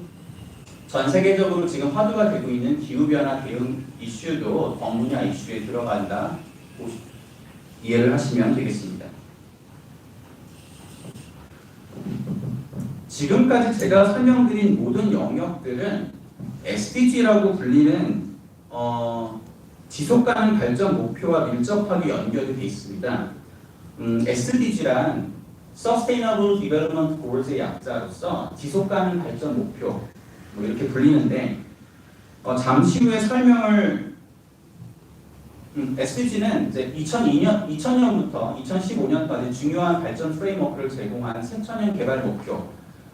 전 세계적으로 지금 화두가 되고 있는 기후변화 대응 이슈도 범분야 이슈에 들어간다 이해를 하시면 되겠습니다. 지금까지 제가 설명드린 모든 영역들은 SDG라고 불리는 지속가능 발전 목표와 밀접하게 연결이 되어 있습니다. SDG란 Sustainable Development Goals의 약자로서 지속가능 발전 목표 이렇게 불리는데 잠시 후에 설명을 SDG는 이제 2000년부터 2015년까지 중요한 발전 프레임워크를 제공한 새천년 개발 목표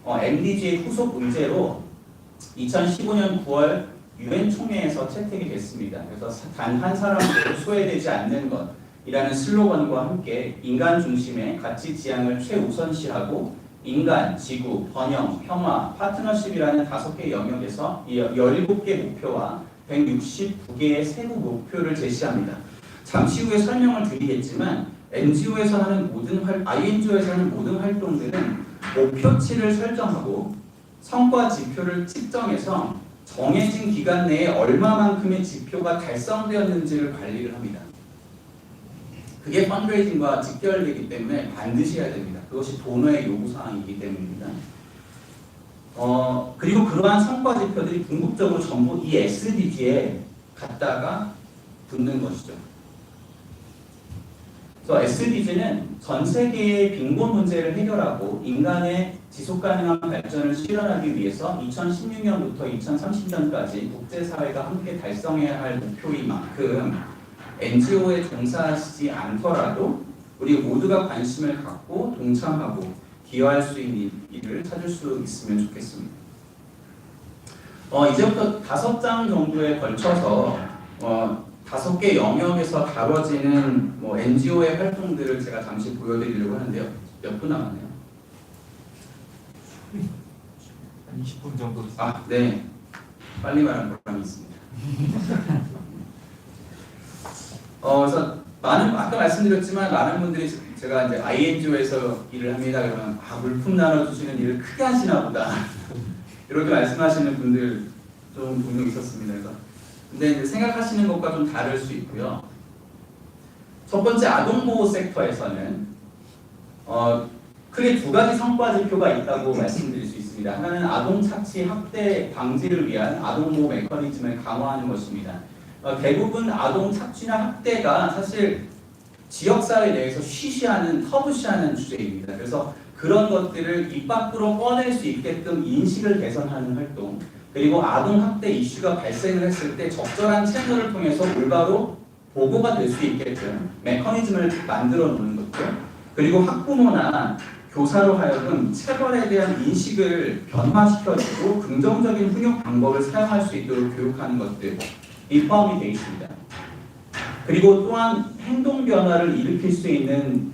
MDG의 후속 의제로 2015년 9월 UN 총회에서 채택이 됐습니다. 그래서 단 한 사람도 소외되지 않는 것이라는 슬로건과 함께 인간 중심의 가치 지향을 최우선시하고 인간, 지구, 번영, 평화, 파트너십이라는 5개 영역에서 17개 목표와 169개의 세부 목표를 제시합니다. 잠시 후에 설명을 드리겠지만 INGO에서 하는 모든 활동들은 목표치를 설정하고 성과 지표를 측정해서 정해진 기간 내에 얼마만큼의 지표가 달성되었는지를 관리를 합니다. 그게 펀드레이징과 직결되기 때문에 반드시 해야 됩니다. 그것이 도너의 요구사항이기 때문입니다. 그리고 그러한 성과 지표들이 궁극적으로 전부 이 SDG에 갖다가 붙는 것이죠. 그래서 SDG는 전 세계의 빈곤 문제를 해결하고 인간의 지속가능한 발전을 실현하기 위해서 2016년부터 2030년까지 국제사회가 함께 달성해야 할 목표인 만큼 NGO에 종사하시지 않더라도 우리 모두가 관심을 갖고 동참하고 기여할 수 있는 일을 찾을 수 있으면 좋겠습니다. 이제부터 5장 정도에 걸쳐서 5개 영역에서 다뤄지는 NGO의 활동들을 제가 잠시 보여드리려고 하는데요. 몇 분 남았네요? 한 20분 정도. 네. 빨리 말하는 보람이 있습니다. 그래서 아까 말씀드렸지만 많은 분들이 제가 이제 INGO에서 일을 합니다. 그러면 물품 나눠주시는 일을 크게 하시나 보다 이렇게 말씀하시는 분들 좀 종종 있었습니다. 그래서 근데 이제 생각하시는 것과 좀 다를 수 있고요. 첫 번째 아동보호 섹터에서는 크게 2가지 성과 지표가 있다고 말씀드릴 수 있습니다. 하나는 아동 착취 학대 방지를 위한 아동보호 메커니즘을 강화하는 것입니다. 대부분 아동 착취나 학대가 사실 지역사회 내에서 쉬쉬하는 터부시하는 주제입니다. 그래서 그런 것들을 입 밖으로 꺼낼 수 있게끔 인식을 개선하는 활동, 그리고 아동 학대 이슈가 발생을 했을 때 적절한 채널을 통해서 올바로 보고가 될 수 있게끔 메커니즘을 만들어 놓는 것들, 그리고 학부모나 교사로 하여금 체벌에 대한 인식을 변화시켜주고 긍정적인 훈육 방법을 사용할 수 있도록 교육하는 것들, 이 포함이 되어 있습니다. 그리고 또한 행동 변화를 일으킬 수 있는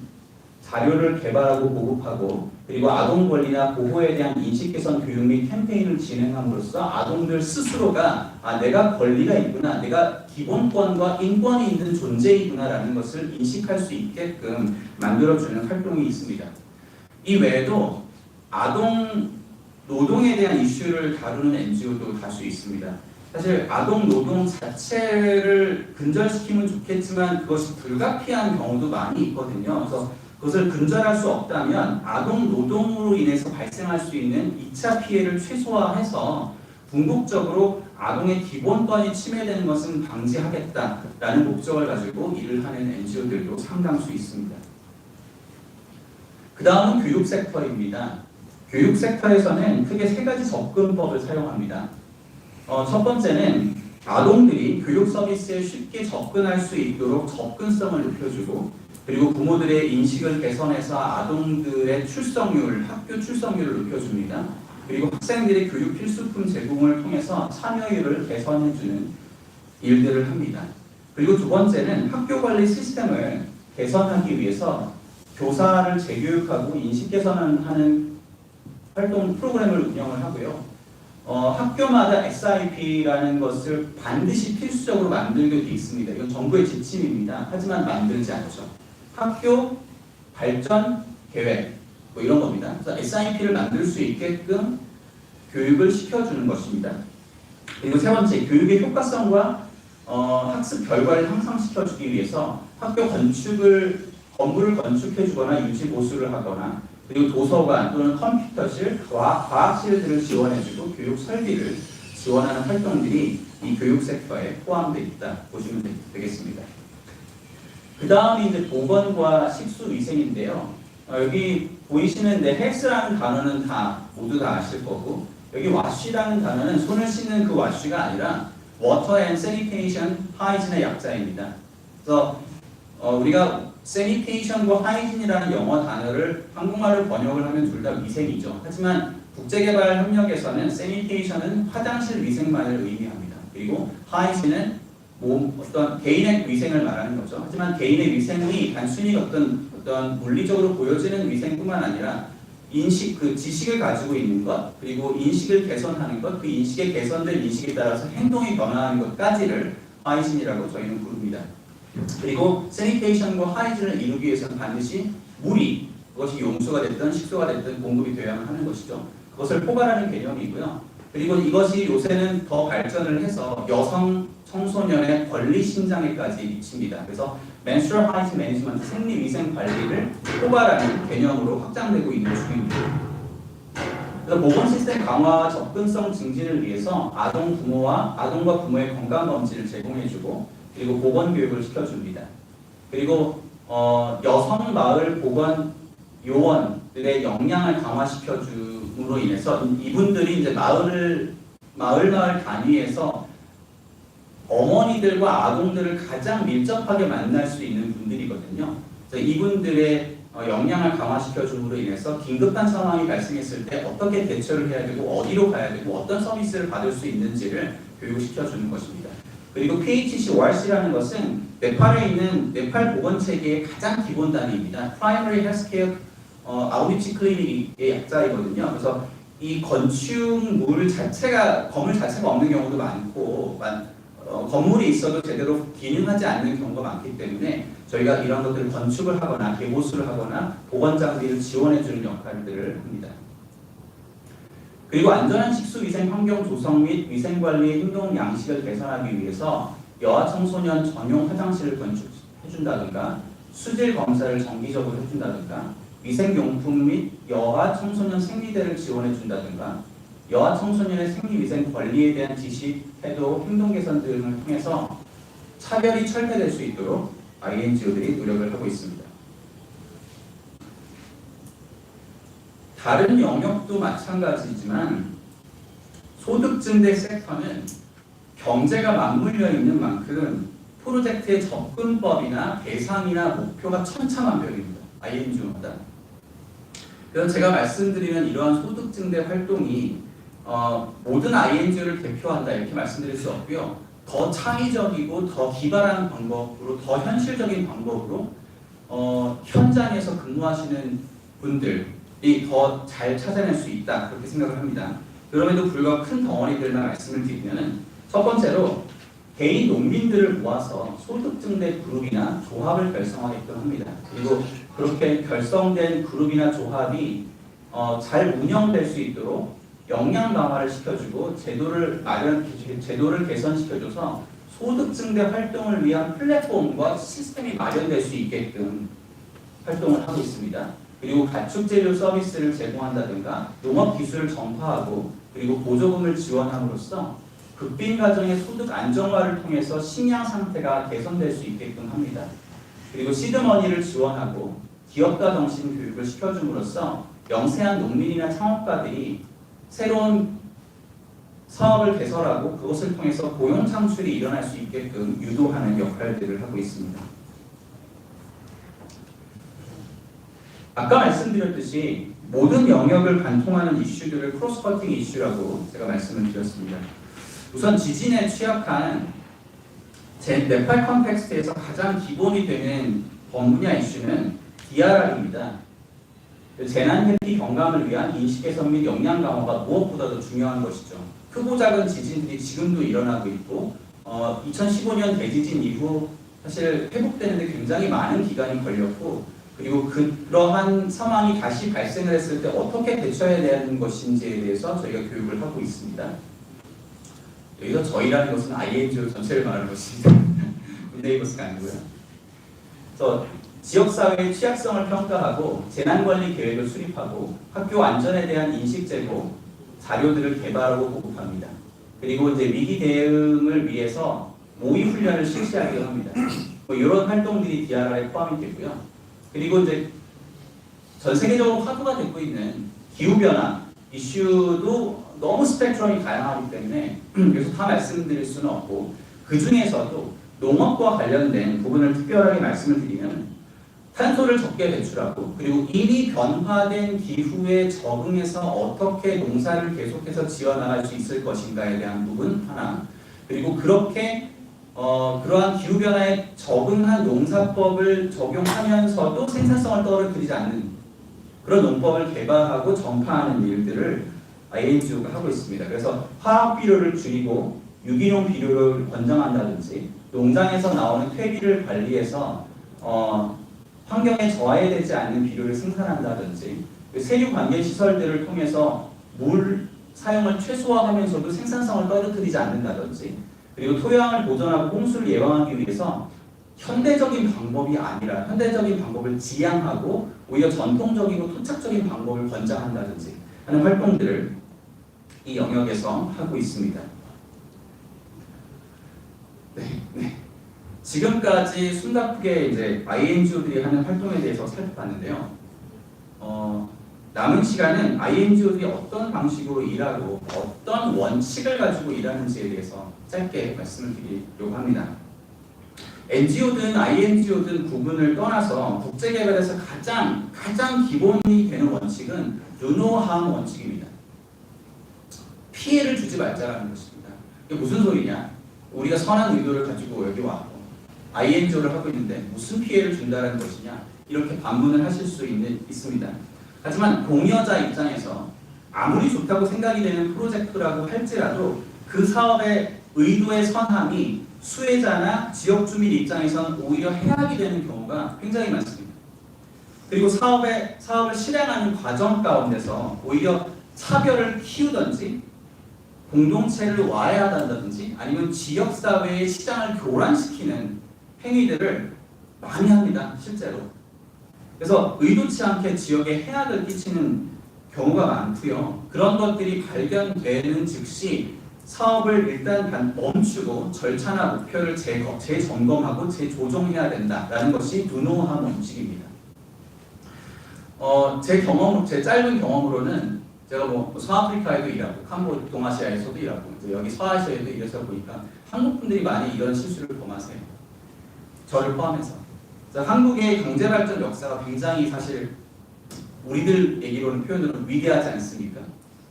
자료를 개발하고 보급하고, 그리고 아동 권리나 보호에 대한 인식 개선 교육 및 캠페인을 진행함으로써 아동들 스스로가 내가 권리가 있구나, 내가 기본권과 인권이 있는 존재이구나라는 것을 인식할 수 있게끔 만들어주는 활동이 있습니다. 이 외에도 아동 노동에 대한 이슈를 다루는 NGO도 다수 있습니다. 사실 아동 노동 자체를 근절시키면 좋겠지만 그것이 불가피한 경우도 많이 있거든요. 그래서 그것을 근절할 수 없다면 아동 노동으로 인해서 발생할 수 있는 2차 피해를 최소화해서 궁극적으로 아동의 기본권이 침해되는 것은 방지하겠다라는 목적을 가지고 일을 하는 NGO들도 상당수 있습니다. 그 다음은 교육 섹터입니다. 교육 섹터에서는 크게 3가지 접근법을 사용합니다. 첫 번째는 아동들이 교육 서비스에 쉽게 접근할 수 있도록 접근성을 높여주고, 그리고 부모들의 인식을 개선해서 아동들의 출석률, 학교 출석률을 높여줍니다. 그리고 학생들의 교육 필수품 제공을 통해서 참여율을 개선해주는 일들을 합니다. 그리고 두 번째는 학교 관리 시스템을 개선하기 위해서 교사를 재교육하고 인식 개선하는 활동 프로그램을 운영을 하고요. 학교마다 SIP라는 것을 반드시 필수적으로 만들게 돼 있습니다. 이건 정부의 지침입니다. 하지만 만들지 않죠. 학교 발전 계획 뭐 이런 겁니다. 그래서 SIP를 만들 수 있게끔 교육을 시켜주는 것입니다. 그리고 세 번째, 교육의 효과성과 학습 결과를 향상시켜주기 위해서 학교 건물을 건축해주거나 유지 보수를 하거나, 그리고 도서관 또는 컴퓨터실, 과학실들을 지원해주고 교육 설비를 지원하는 활동들이 이 교육 섹터에 포함되어 있다 보시면 되겠습니다. 그 다음이 이제 보건과 식수위생인데요. 여기 보이시는 헬스라는 단어는 모두 다 아실 거고, 여기 와쉬라는 단어는 손을 씻는 그 와쉬가 아니라 Water and Sanitation Hygiene의 약자입니다. 그래서 우리가 Sanitation과 Hygiene이라는 영어 단어를 한국말로 번역을 하면 둘 다 위생이죠. 하지만 국제개발협력에서는 Sanitation은 화장실 위생만을 의미합니다. 그리고 Hygiene는 어떤 개인의 위생을 말하는 거죠. 하지만 개인의 위생이 단순히 어떤 물리적으로 보여지는 위생뿐만 아니라 인식, 그 지식을 가지고 있는 것, 그리고 인식을 개선하는 것, 그 인식의 개선된 인식에 따라서 행동이 변화하는 것까지를 하이진이라고 저희는 부릅니다. 그리고 세니테이션과 하이진을 이루기 위해서는 반드시 물이, 그것이 용수가 됐든 식수가 됐든 공급이 되어야만 하는 것이죠. 그것을 포괄하는 개념이고요. 그리고 이것이 요새는 더 발전을 해서 여성 청소년의 권리 신장에까지 미칩니다. 그래서 menstrual hygiene management, 생리 위생 관리를 포괄하는 개념으로 확장되고 있는 중입니다. 그래서 보건 시스템 강화와 접근성 증진을 위해서 아동과 부모의 건강 검진을 제공해주고, 그리고 보건 교육을 시켜줍니다. 그리고 여성 마을 보건 요원들의 역량을 강화시켜줌으로 인해서 이분들이 이제 마을 단위에서 어머니들과 아동들을 가장 밀접하게 만날 수 있는 분들이거든요. 그래서 이분들의 역량을 강화시켜줌으로 인해서 긴급한 상황이 발생했을 때 어떻게 대처를 해야 되고 어디로 가야 되고 어떤 서비스를 받을 수 있는지를 교육시켜주는 것입니다. 그리고 PHC, ORC라는 것은 네팔에 있는 네팔 보건체계의 가장 기본 단위입니다. Primary Healthcare Outreach Clinic의 약자이거든요. 그래서 이 건물 자체가 없는 경우도 많고, 건물이 있어도 제대로 기능하지 않는 경우가 많기 때문에 저희가 이런 것들을 건축을 하거나 개보수를 하거나 보건 장비를 지원해주는 역할들을 합니다. 그리고 안전한 식수위생 환경 조성 및 위생관리의 행동 양식을 개선하기 위해서 여아 청소년 전용 화장실을 건축해준다든가, 수질 검사를 정기적으로 해준다든가, 위생용품 및 여아 청소년 생리대를 지원해준다든가, 여아 청소년의 생리위생 관리에 대한 지식, 태도, 행동 개선 등을 통해서 차별이 철폐될 수 있도록 INGO들이 노력을 하고 있습니다. 다른 영역도 마찬가지지만 소득증대 섹터는 경제가 맞물려 있는 만큼 프로젝트의 접근법이나 대상이나 목표가 천차만별입니다. INGO마다. 그래서 제가 말씀드리는 이러한 소득증대 활동이 모든 INGO를 대표한다 이렇게 말씀드릴 수 없고요. 더 창의적이고 더 기발한 방법으로, 더 현실적인 방법으로 현장에서 근무하시는 분들이 더 잘 찾아낼 수 있다 그렇게 생각을 합니다. 그럼에도 불구하고 큰 덩어리들만 말씀을 드리면은, 첫 번째로 개인 농민들을 모아서 소득증대 그룹이나 조합을 결성하게끔 합니다. 그리고 그렇게 결성된 그룹이나 조합이 잘 운영될 수 있도록 역량 강화를 시켜주고 제도를 개선시켜줘서 소득증대 활동을 위한 플랫폼과 시스템이 마련될 수 있게끔 활동을 하고 있습니다. 그리고 가축재료 서비스를 제공한다든가 농업 기술을 전파하고 그리고 보조금을 지원함으로써 극빈 가정의 소득 안정화를 통해서 식량 상태가 개선될 수 있게끔 합니다. 그리고 시드머니를 지원하고 기업가 정신 교육을 시켜줌으로써 영세한 농민이나 창업가들이 새로운 사업을 개설하고 그것을 통해서 고용 창출이 일어날 수 있게끔 유도하는 역할들을 하고 있습니다. 아까 말씀드렸듯이 모든 영역을 관통하는 이슈들을 크로스커팅 이슈라고 제가 말씀을 드렸습니다. 우선 지진에 취약한 네팔 컨텍스트에서 가장 기본이 되는 분야 이슈는 DRR입니다. 재난 회피 경감을 위한 인식 개선 및 역량 강화가 무엇보다도 중요한 것이죠. 크고 작은 지진들이 지금도 일어나고 있고 2015년 대지진 이후 사실 회복되는데 굉장히 많은 기간이 걸렸고 그리고 그러한 상황이 다시 발생을 했을 때 어떻게 대처해야 되는 것인지에 대해서 저희가 교육을 하고 있습니다. 여기서 저희라는 것은 INGO 전체를 말하는 것입니다. 굿네이버스가 아니고요. 그래서 지역사회의 취약성을 평가하고 재난관리 계획을 수립하고 학교 안전에 대한 인식 제고 자료들을 개발하고 보급합니다. 그리고 이제 위기 대응을 위해서 모의 훈련을 실시하기도 합니다. 이런 활동들이 DRR에 포함이 되고요. 그리고 이제 전 세계적으로 화두가 되고 있는 기후변화 이슈도 너무 스펙트럼이 다양하기 때문에 여기서 다 말씀드릴 수는 없고 그 중에서도 농업과 관련된 부분을 특별하게 말씀을 드리면 탄소를 적게 배출하고 그리고 이미 변화된 기후에 적응해서 어떻게 농사를 계속해서 지어나갈 수 있을 것인가에 대한 부분 하나 그리고 그렇게 그러한 기후변화에 적응한 농사법을 적용하면서도 생산성을 떨어뜨리지 않는 그런 농법을 개발하고 전파하는 일들을 INGO가 하고 있습니다. 그래서 화학 비료를 줄이고 유기농 비료를 권장한다든지 농장에서 나오는 퇴비를 관리해서 환경에 저하되지 않는 비료를 생산한다든지 세류 관계 시설들을 통해서 물 사용을 최소화하면서도 생산성을 떨어뜨리지 않는다든지 그리고 토양을 보존하고 홍수를 예방하기 위해서 현대적인 방법이 아니라 현대적인 방법을 지향하고 오히려 전통적이고 토착적인 방법을 권장한다든지 하는 활동들을 이 영역에서 하고 있습니다. 네. 지금까지 숨가쁘게 이제 INGO들이 하는 활동에 대해서 살펴봤는데요. 남은 시간은 INGO들이 어떤 방식으로 일하고 어떤 원칙을 가지고 일하는지에 대해서 짧게 말씀을 드리려고 합니다. NGO든 INGO든 구분을 떠나서 국제개발에서 가장 기본이 되는 원칙은 누노함 원칙입니다. 피해를 주지 말자라는 것입니다. 이게 무슨 소리냐? 우리가 선한 의도를 가지고 여기 왔고 INGO를 하고 있는데 무슨 피해를 준다는 것이냐? 이렇게 반문을 하실 수 있습니다. 하지만 공여자 입장에서 아무리 좋다고 생각이 되는 프로젝트라고 할지라도 그 사업의 의도의 선함이 수혜자나 지역 주민 입장에서는 오히려 해악이 되는 경우가 굉장히 많습니다. 그리고 사업을 실행하는 과정 가운데서 오히려 차별을 키우든지 공동체를 와해하다든지 아니면 지역사회의 시장을 교란시키는 행위들을 많이 합니다. 실제로. 그래서 의도치 않게 지역에 해악을 끼치는 경우가 많고요. 그런 것들이 발견되는 즉시 사업을 일단 멈추고 절차나 목표를 재점검하고 재조정해야 된다라는 것이 누노함 원칙입니다. 제 짧은 경험으로는 제가 서아프리카에도 일하고 동아시아에서도 일하고 여기 서아시아에도 일해서 보니까 한국 분들이 많이 이런 실수를 범하세요. 저를 포함해서. 한국의 경제발전 역사가 굉장히 사실 우리들 얘기로는 표현으로는 위대하지 않습니까?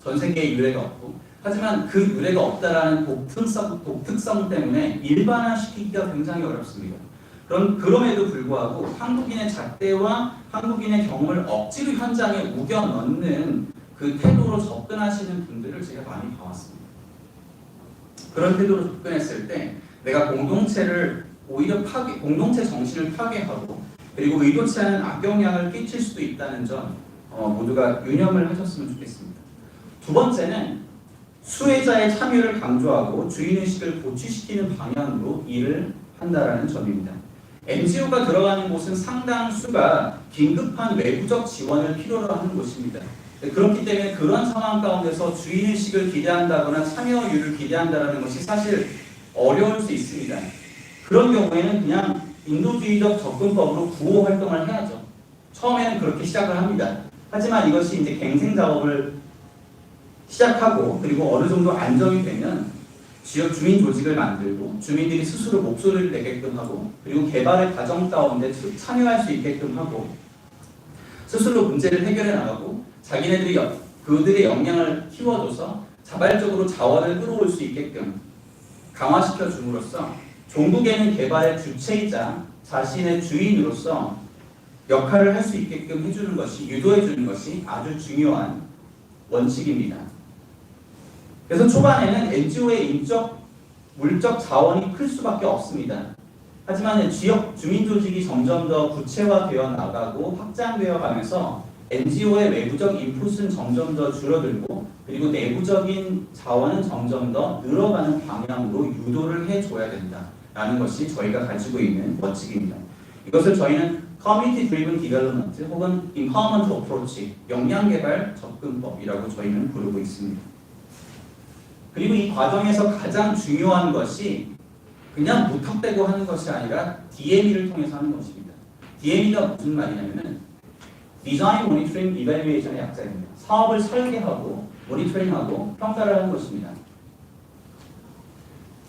전 세계에 유례가 없고 하지만 그 유례가 없다라는 독특성 때문에 일반화시키기가 굉장히 어렵습니다. 그럼에도 불구하고 한국인의 잣대와 한국인의 경험을 억지로 현장에 우겨 넣는 그 태도로 접근하시는 분들을 제가 많이 봐왔습니다. 그런 태도로 접근했을 때 내가 공동체를 오히려 공동체 정신을 파괴하고 그리고 의도치 않은 악영향을 끼칠 수도 있다는 점 모두가 유념을 하셨으면 좋겠습니다. 두 번째는 수혜자의 참여를 강조하고 주인의식을 고취시키는 방향으로 일을 한다라는 점입니다. NGO가 들어가는 곳은 상당수가 긴급한 외부적 지원을 필요로 하는 곳입니다. 그렇기 때문에 그런 상황 가운데서 주인의식을 기대한다거나 참여율을 기대한다는 것이 사실 어려울 수 있습니다. 그런 경우에는 그냥 인도주의적 접근법으로 구호 활동을 해야죠. 처음에는 그렇게 시작을 합니다. 하지만 이것이 이제 갱생 작업을 시작하고 그리고 어느 정도 안정이 되면 지역 주민 조직을 만들고 주민들이 스스로 목소리를 내게끔 하고 그리고 개발의 과정 가운데 참여할 수 있게끔 하고 스스로 문제를 해결해 나가고 자기네들이 그들의 역량을 키워줘서 자발적으로 자원을 끌어올 수 있게끔 강화시켜 줌으로써 종국에는 개발의 주체이자 자신의 주인으로서 역할을 할 수 있게끔 해주는 것이 유도해 주는 것이 아주 중요한 원칙입니다. 그래서 초반에는 NGO의 인적, 물적 자원이 클 수밖에 없습니다. 하지만 지역 주민 조직이 점점 더 구체화되어 나가고 확장되어 가면서 NGO의 외부적 인풋은 점점 더 줄어들고 그리고 내부적인 자원은 점점 더 늘어가는 방향으로 유도를 해줘야 된다라는 것이 저희가 가지고 있는 원칙입니다. 이것을 저희는 Community Driven Development 혹은 Empowerment Approach, 역량개발 접근법이라고 저희는 부르고 있습니다. 그리고 이 과정에서 가장 중요한 것이 그냥 무턱대고 하는 것이 아니라 DME를 통해서 하는 것입니다. DME가 무슨 말이냐면은 Design, Monitoring, Evaluation의 약자입니다. 사업을 설계하고 모니터링하고 평가를 하는 것입니다.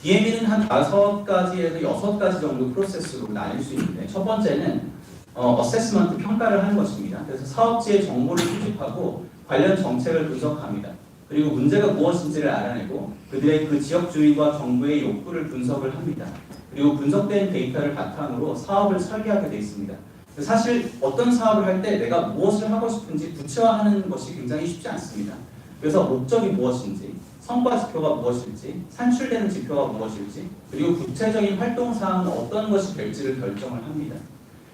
DME는 한 5가지에서 6가지 정도 프로세스로 나뉠 수 있는데 첫 번째는 어세스먼트 평가를 하는 것입니다. 그래서 사업지의 정보를 수집하고 관련 정책을 분석합니다. 그리고 문제가 무엇인지를 알아내고 그들의 그 지역 주민과 정부의 욕구를 분석을 합니다. 그리고 분석된 데이터를 바탕으로 사업을 설계하게 되어 있습니다. 사실 어떤 사업을 할 때 내가 무엇을 하고 싶은지 구체화하는 것이 굉장히 쉽지 않습니다. 그래서 목적이 무엇인지, 성과 지표가 무엇일지, 산출되는 지표가 무엇일지, 그리고 구체적인 활동 사항은 어떤 것이 될지를 결정을 합니다.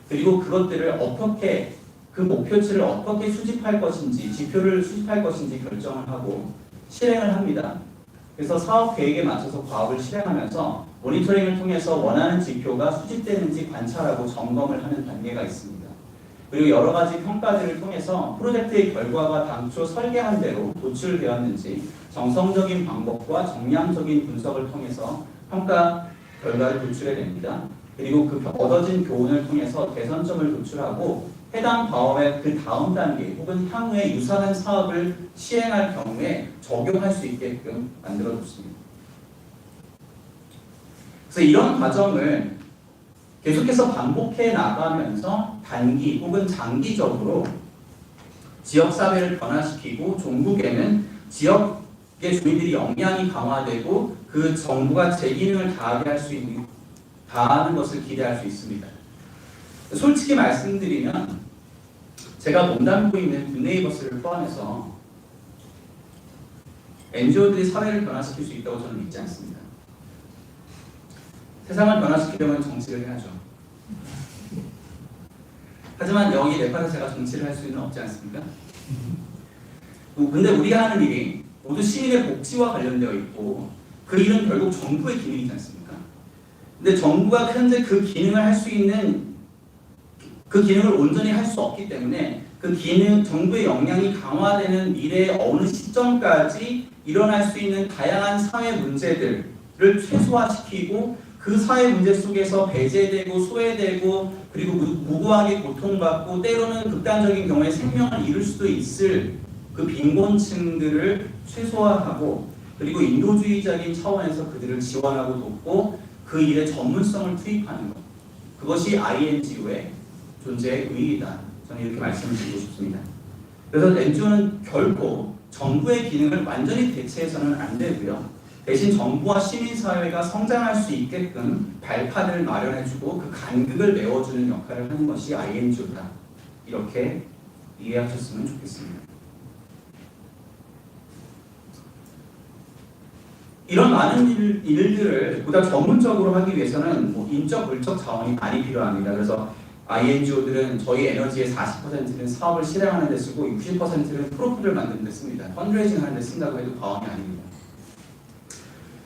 그리고 그것들을 어떻게 그 목표치를 어떻게 수집할 것인지, 지표를 수집할 것인지 결정을 하고 실행을 합니다. 그래서 사업 계획에 맞춰서 과업을 실행하면서 모니터링을 통해서 원하는 지표가 수집되는지 관찰하고 점검을 하는 단계가 있습니다. 그리고 여러 가지 평가들을 통해서 프로젝트의 결과가 당초 설계한 대로 도출되었는지 정성적인 방법과 정량적인 분석을 통해서 평가 결과를 도출해냅니다. 그리고 그 얻어진 교훈을 통해서 개선점을 도출하고 해당 과업의 그 다음 단계 혹은 향후에 유사한 사업을 시행할 경우에 적용할 수 있게끔 만들어줬습니다. 그래서 이런 과정을 계속해서 반복해 나가면서 단기 혹은 장기적으로 지역사회를 변화시키고 종국에는 지역의 주민들이 역량이 강화되고 그 정부가 제 기능을 다하는 것을 기대할 수 있습니다. 솔직히 말씀드리면 제가 몸담고 있는 굿네이버스를 포함해서 NGO들이 사회를 변화시킬 수 있다고 저는 믿지 않습니다. 세상을 변화시키려면 정치를 해야죠. 하지만 여기 네팔에서 제가 정치를 할 수는 없지 않습니까? 근데 우리가 하는 일이 모두 시민의 복지와 관련되어 있고 그 일은 결국 정부의 기능이지 않습니까? 근데 정부가 현재 그 기능을 할 수 있는 그 기능을 온전히 할 수 없기 때문에 그 기능, 정부의 역량이 강화되는 미래의 어느 시점까지 일어날 수 있는 다양한 사회 문제들을 최소화시키고 그 사회 문제 속에서 배제되고 소외되고 그리고 무고하게 고통받고 때로는 극단적인 경우에 생명을 잃을 수도 있을 그 빈곤층들을 최소화하고 그리고 인도주의적인 차원에서 그들을 지원하고 돕고 그 일에 전문성을 투입하는 것. 그것이 INGO의 존재의 의의다. 저는 이렇게 말씀을 드리고 싶습니다. 그래서 NGO는 결코 정부의 기능을 완전히 대체해서는 안 되고요. 대신 정부와 시민사회가 성장할 수 있게끔 발판을 마련해주고 그 간극을 메워주는 역할을 하는 것이 INGO다. 이렇게 이해하셨으면 좋겠습니다. 이런 많은 일들을 보다 전문적으로 하기 위해서는 뭐 인적, 물적 자원이 많이 필요합니다. 그래서 INGO들은 저희 에너지의 40%는 사업을 실행하는 데 쓰고 60%는 프로필을 만드는 데 씁니다. 펀드레이징 하는 데 쓴다고 해도 과언이 아닙니다.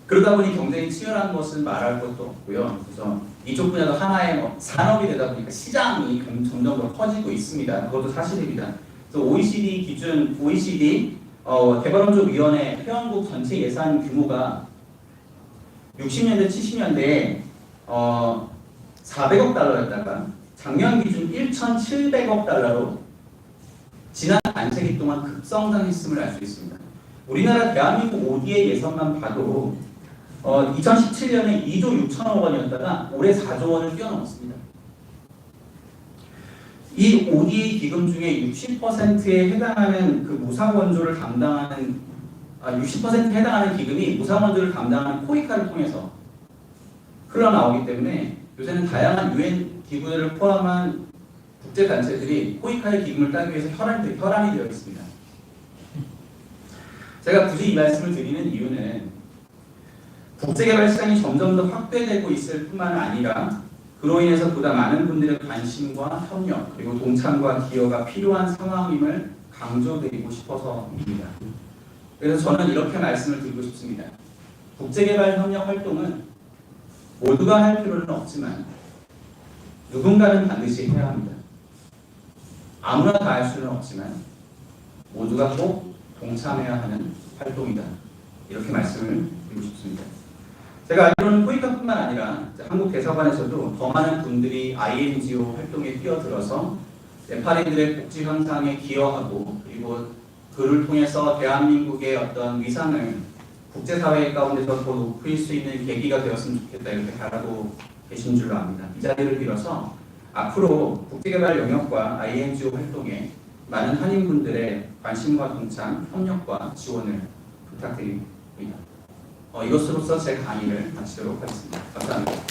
그러다 보니 경쟁이 치열한 것은 말할 것도 없고요. 그래서 이쪽 분야도 하나의 산업이 되다 보니까 시장이 점점 더 커지고 있습니다. 그것도 사실입니다. 그래서 OECD 기준, OECD 개발원조위원회 회원국 전체 예산 규모가 60년대, 70년대에 400억 달러였다가 작년 기준 1,700억 달러로 지난 반세기 동안 급성장했음을 알 수 있습니다. 우리나라 대한민국 ODA 예산만 봐도 2017년에 2조 6천억 원이었다가 올해 4조 원을 뛰어넘었습니다. 이 ODA 기금 중에 60%에 해당하는 그 무상원조를 담당하는 60%에 해당하는 기금이 무상원조를 담당하는 코이카를 통해서 흘러나오기 때문에 요새는 다양한 UN 기구들을 포함한 국제단체들이 코이카의 기금을 따기 위해서 혈안이 되어 있습니다. 제가 굳이 이 말씀을 드리는 이유는 국제개발 시장이 점점 더 확대되고 있을 뿐만 아니라 그로 인해서 보다 많은 분들의 관심과 협력 그리고 동참과 기여가 필요한 상황임을 강조드리고 싶어서입니다. 그래서 저는 이렇게 말씀을 드리고 싶습니다. 국제개발 협력 활동은 모두가 할 필요는 없지만 누군가는 반드시 해야 합니다. 아무나 다 할 수는 없지만 모두가 꼭 동참해야 하는 활동이다. 이렇게 말씀을 드리고 싶습니다. 제가 알기로는 코이카뿐만 아니라 한국 대사관에서도 더 많은 분들이 INGO 활동에 뛰어들어서 네팔인들의 복지 향상에 기여하고 그리고 그를 통해서 대한민국의 어떤 위상을 국제사회 가운데서 더 높일 수 있는 계기가 되었으면 좋겠다 이렇게 바라고 계신 줄로 압니다. 이 자리를 빌어서 앞으로 국제개발 영역과 INGO 활동에 많은 한인분들의 관심과 동참, 협력과 지원을 부탁드립니다. 이것으로서 제 강의를 마치도록 하겠습니다. 감사합니다.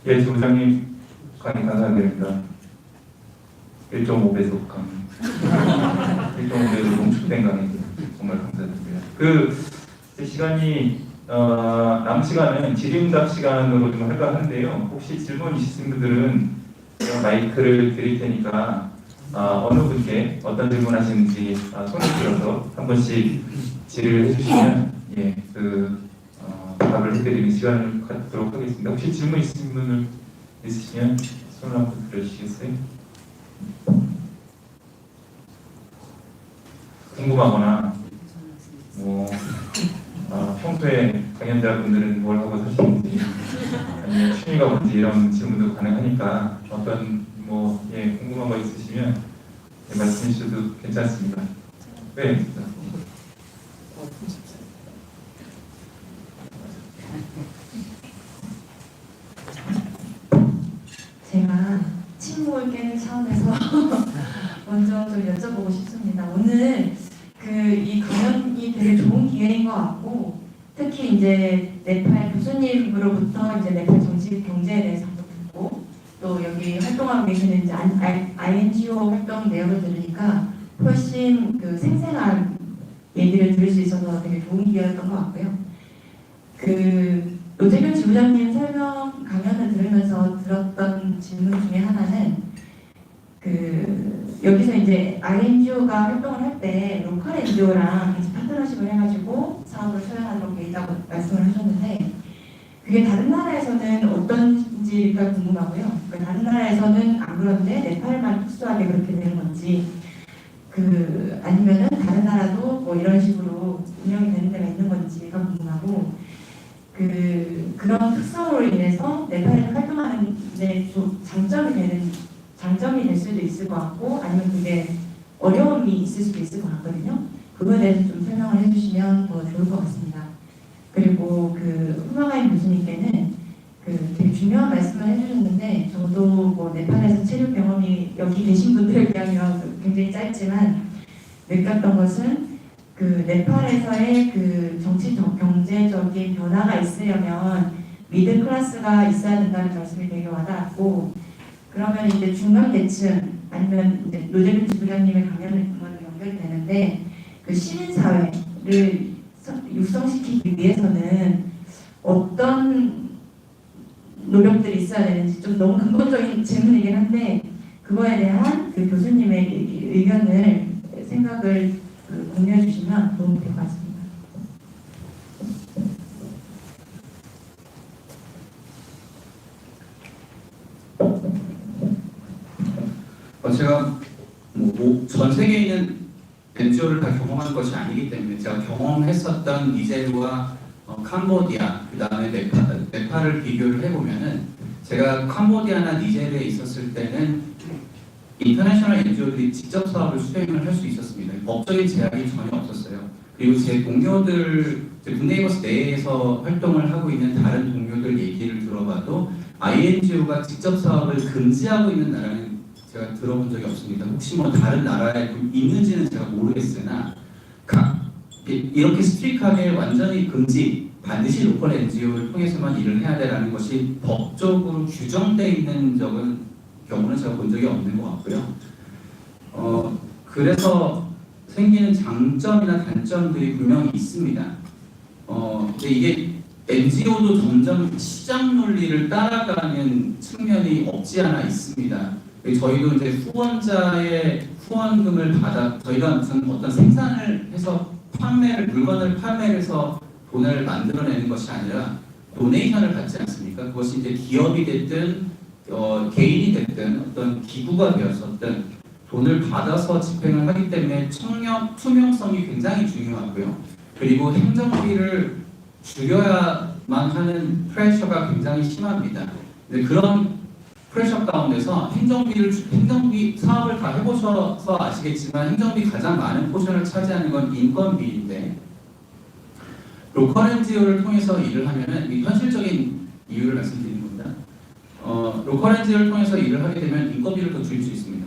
예, 부장님 강의 감사드립니다. 1.5배속 강의, 1.5배속 농축된 강의 정말 감사드립니다. 제 시간이 남은 시간은 질의응답 시간으로 좀 할까 하는데요. 혹시 질문 있으신 분들은 제가 마이크를 드릴 테니까 어느 분께 어떤 질문 하시는지 손을 들어서 한 번씩 질의를 해주시면 답을 해드리는 시간을 갖도록 하겠습니다. 혹시 질문 있으신 분들 있으시면 손을 한번 들어주시겠어요? 궁금하거나 평소에 강연자분들은 뭘 하고 사시는지 아니면 취미가 뭔지 이런 질문도 가능하니까 어떤 궁금한 거 있으시면 말씀해 주셔도 괜찮습니다. 네. 제가 침묵을 깨는 차원에서 먼저 좀 여쭤보고 싶습니다. 오늘 이 강연이 되게 좋은 기회인 것 같고 특히 이제 네팔 교수님으로부터 이제 네팔 정치 경제에 대해서 한번 듣고 또 여기 활동하고 계시는 이제 INGO 활동 내역을 들으니까 훨씬 생생한 얘기를 들을 수 있어서 되게 좋은 기회였던 것 같고요. 노재균 지부장님 설명 강연을 들으면서 들었던 질문 중에 하나는 여기서 이제 INGO가 활동을 할 때 로컬 NGO랑 같이 파트너십을 해가지고 사업을 수행하도록 돼 있다고 말씀을 하셨는데 그게 다른 나라에서는 어떤지가 궁금하고요. 다른 나라에서는 안 그런데 네팔만 특수하게 그렇게 되는 건지 아니면은 다른 나라도 뭐 이런 식으로 운영이 되는 데가 있는 건지가 궁금하고 그런 특성으로 인해서 네팔에서 활동하는 데 좀 장점이 될 수도 있을 것 같고 아니면 그게 어려움이 있을 수도 있을 것 같거든요. 그거에 대해서 좀 설명을 해주시면 더 좋을 것 같습니다. 그리고 후마가인 교수님께는 되게 중요한 말씀을 해주셨는데 저도 네팔에서 체류 경험이 여기 계신 분들에 비하면 굉장히 짧지만 느꼈던 것은 네팔에서의 정치적 경제적인 변화가 있으려면 미들 클래스가 있어야 된다는 말씀이 되게 와닿았고 그러면 이제 중간계층 아니면 이제 노재민 지부장님의 강연으로 연결이 되는데 그 시민사회를 육성시키기 위해서는 어떤 노력들이 있어야 되는지 좀 너무 근본적인 질문이긴 한데 그거에 대한 그 교수님의 의견을 생각을 공유해 주시면 도움이 될 것 같습니다. 제가 전 세계에 있는 NGO를 다 경험한 것이 아니기 때문에 제가 경험했었던 니제르와 캄보디아, 그 다음에 네팔을 비교를 해보면은 제가 캄보디아나 니제르에 있었을 때는 인터내셔널 NGO들이 직접 사업을 수행을 할 수 있었습니다. 법적인 제약이 전혀 없었어요. 그리고 제 동료들, 굿네이버스 내에서 활동을 하고 있는 다른 동료들 얘기를 들어봐도 INGO가 직접 사업을 금지하고 있는 나라는 제가 들어본 적이 없습니다. 혹시 뭐 다른 나라에 있는지는 제가 모르겠으나 이렇게 스트릭하게 완전히 금지, 반드시 로컬 NGO를 통해서만 일을 해야 되라는 것이 법적으로 규정되어 있는 경우는 제가 본 적이 없는 것 같고요. 그래서 생기는 장점이나 단점들이 분명히 있습니다. 근데 이게 NGO도 점점 시장 논리를 따라가는 측면이 없지 않아 있습니다. 저희도 이제 후원자의 후원금을 받아 저희가 무슨 어떤 생산을 해서 물건을 판매해서 돈을 만들어내는 것이 아니라 도네이션을 받지 않습니까? 그것이 이제 기업이 됐든 개인이 됐든 어떤 기구가 되었었든 돈을 받아서 집행을 하기 때문에 투명성이 굉장히 중요하고요. 그리고 행정비를 줄여야만 하는 프레셔가 굉장히 심합니다. 근데 그런 프레셔 가운데서 행정비 사업을 다 해보셔서 아시겠지만 행정비 가장 많은 포션을 차지하는 건 인건비인데 로컬 NGO를 통해서 일을 하면은 이 현실적인 이유를 말씀드리는 겁니다. 로컬 NGO를 통해서 일을 하게 되면 인건비를 더 줄일 수 있습니다.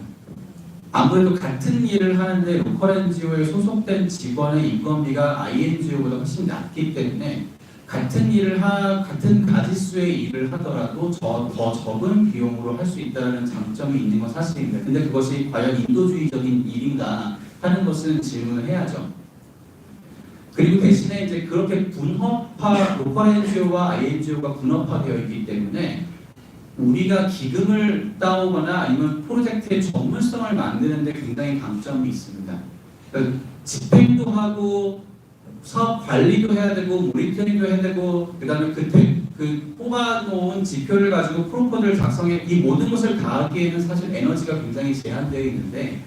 아무래도 같은 일을 하는데 로컬 NGO에 소속된 직원의 인건비가 INGO보다 훨씬 낮기 때문에 같은 가지수의 일을 하더라도 더 적은 비용으로 할 수 있다는 장점이 있는 건 사실입니다. 근데 그것이 과연 인도주의적인 일인가 하는 것은 질문을 해야죠. 그리고 대신에 이제 그렇게 로컬 NGO와 INGO가 분업화되어 있기 때문에 우리가 기금을 따오거나 아니면 프로젝트의 전문성을 만드는데 굉장히 강점이 있습니다. 그러니까 집행도 하고 사업 관리도 해야 되고 모니터링도 해야 되고 그다음에 그 뽑아놓은 지표를 가지고 프로포즈를 작성해 이 모든 것을 다 하기에는 사실 에너지가 굉장히 제한되어 있는데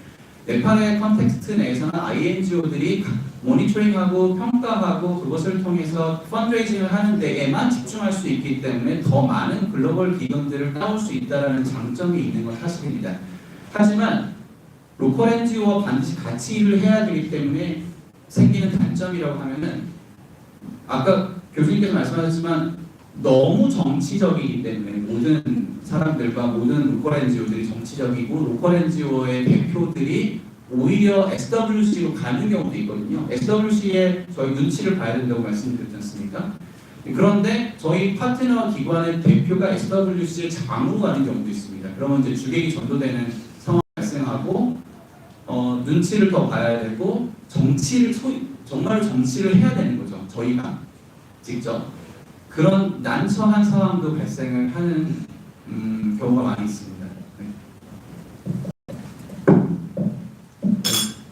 네팔의 컨텍스트 내에서는 INGO들이 모니터링하고 평가하고 그것을 통해서 펀드레이징을 하는 데에만 집중할 수 있기 때문에 더 많은 글로벌 기금들을 따올 수 있다는 장점이 있는 건 사실입니다. 하지만 로컬 NGO와 반드시 같이 일을 해야 되기 때문에 생기는 단점이라고 하면은 아까 교수님께서 말씀하셨지만 너무 정치적이기 때문에 모든 사람들과 모든 로컬 NGO들이 정치적이고 로컬 NGO의 대표들이 오히려 SWC로 가는 경우도 있거든요. SWC에 저희 눈치를 봐야 된다고 말씀드렸지 않습니까? 그런데 저희 파트너 기관의 대표가 SWC에 장으로 가는 경우도 있습니다. 그러면 이제 주객이 전도되는 상황이 발생하고 눈치를 더 봐야 되고 정말 정치를 해야 되는 거죠. 저희가 직접 그런 난처한 상황도 발생을 하는 경우가 많이 있습니다.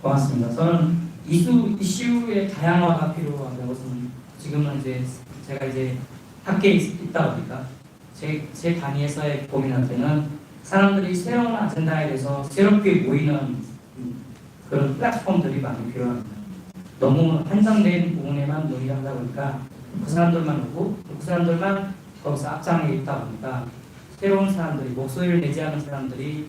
고맙습니다. 저는 이슈의 다양화가 필요한 것은 지금은 이제 제가 이제 학계에 있다 보니까 제 강의에서의 고민할 때는 사람들이 새로운 아젠다에 대해서 새롭게 모이는 그런 플랫폼들이 많이 필요합니다. 너무 한정된 부분에만 논의하다 보니까 그 사람들만 오고 그 사람들만 거기서 앞장에 있다 보니까 새로운 사람들이 목소리를 내지 않은 사람들이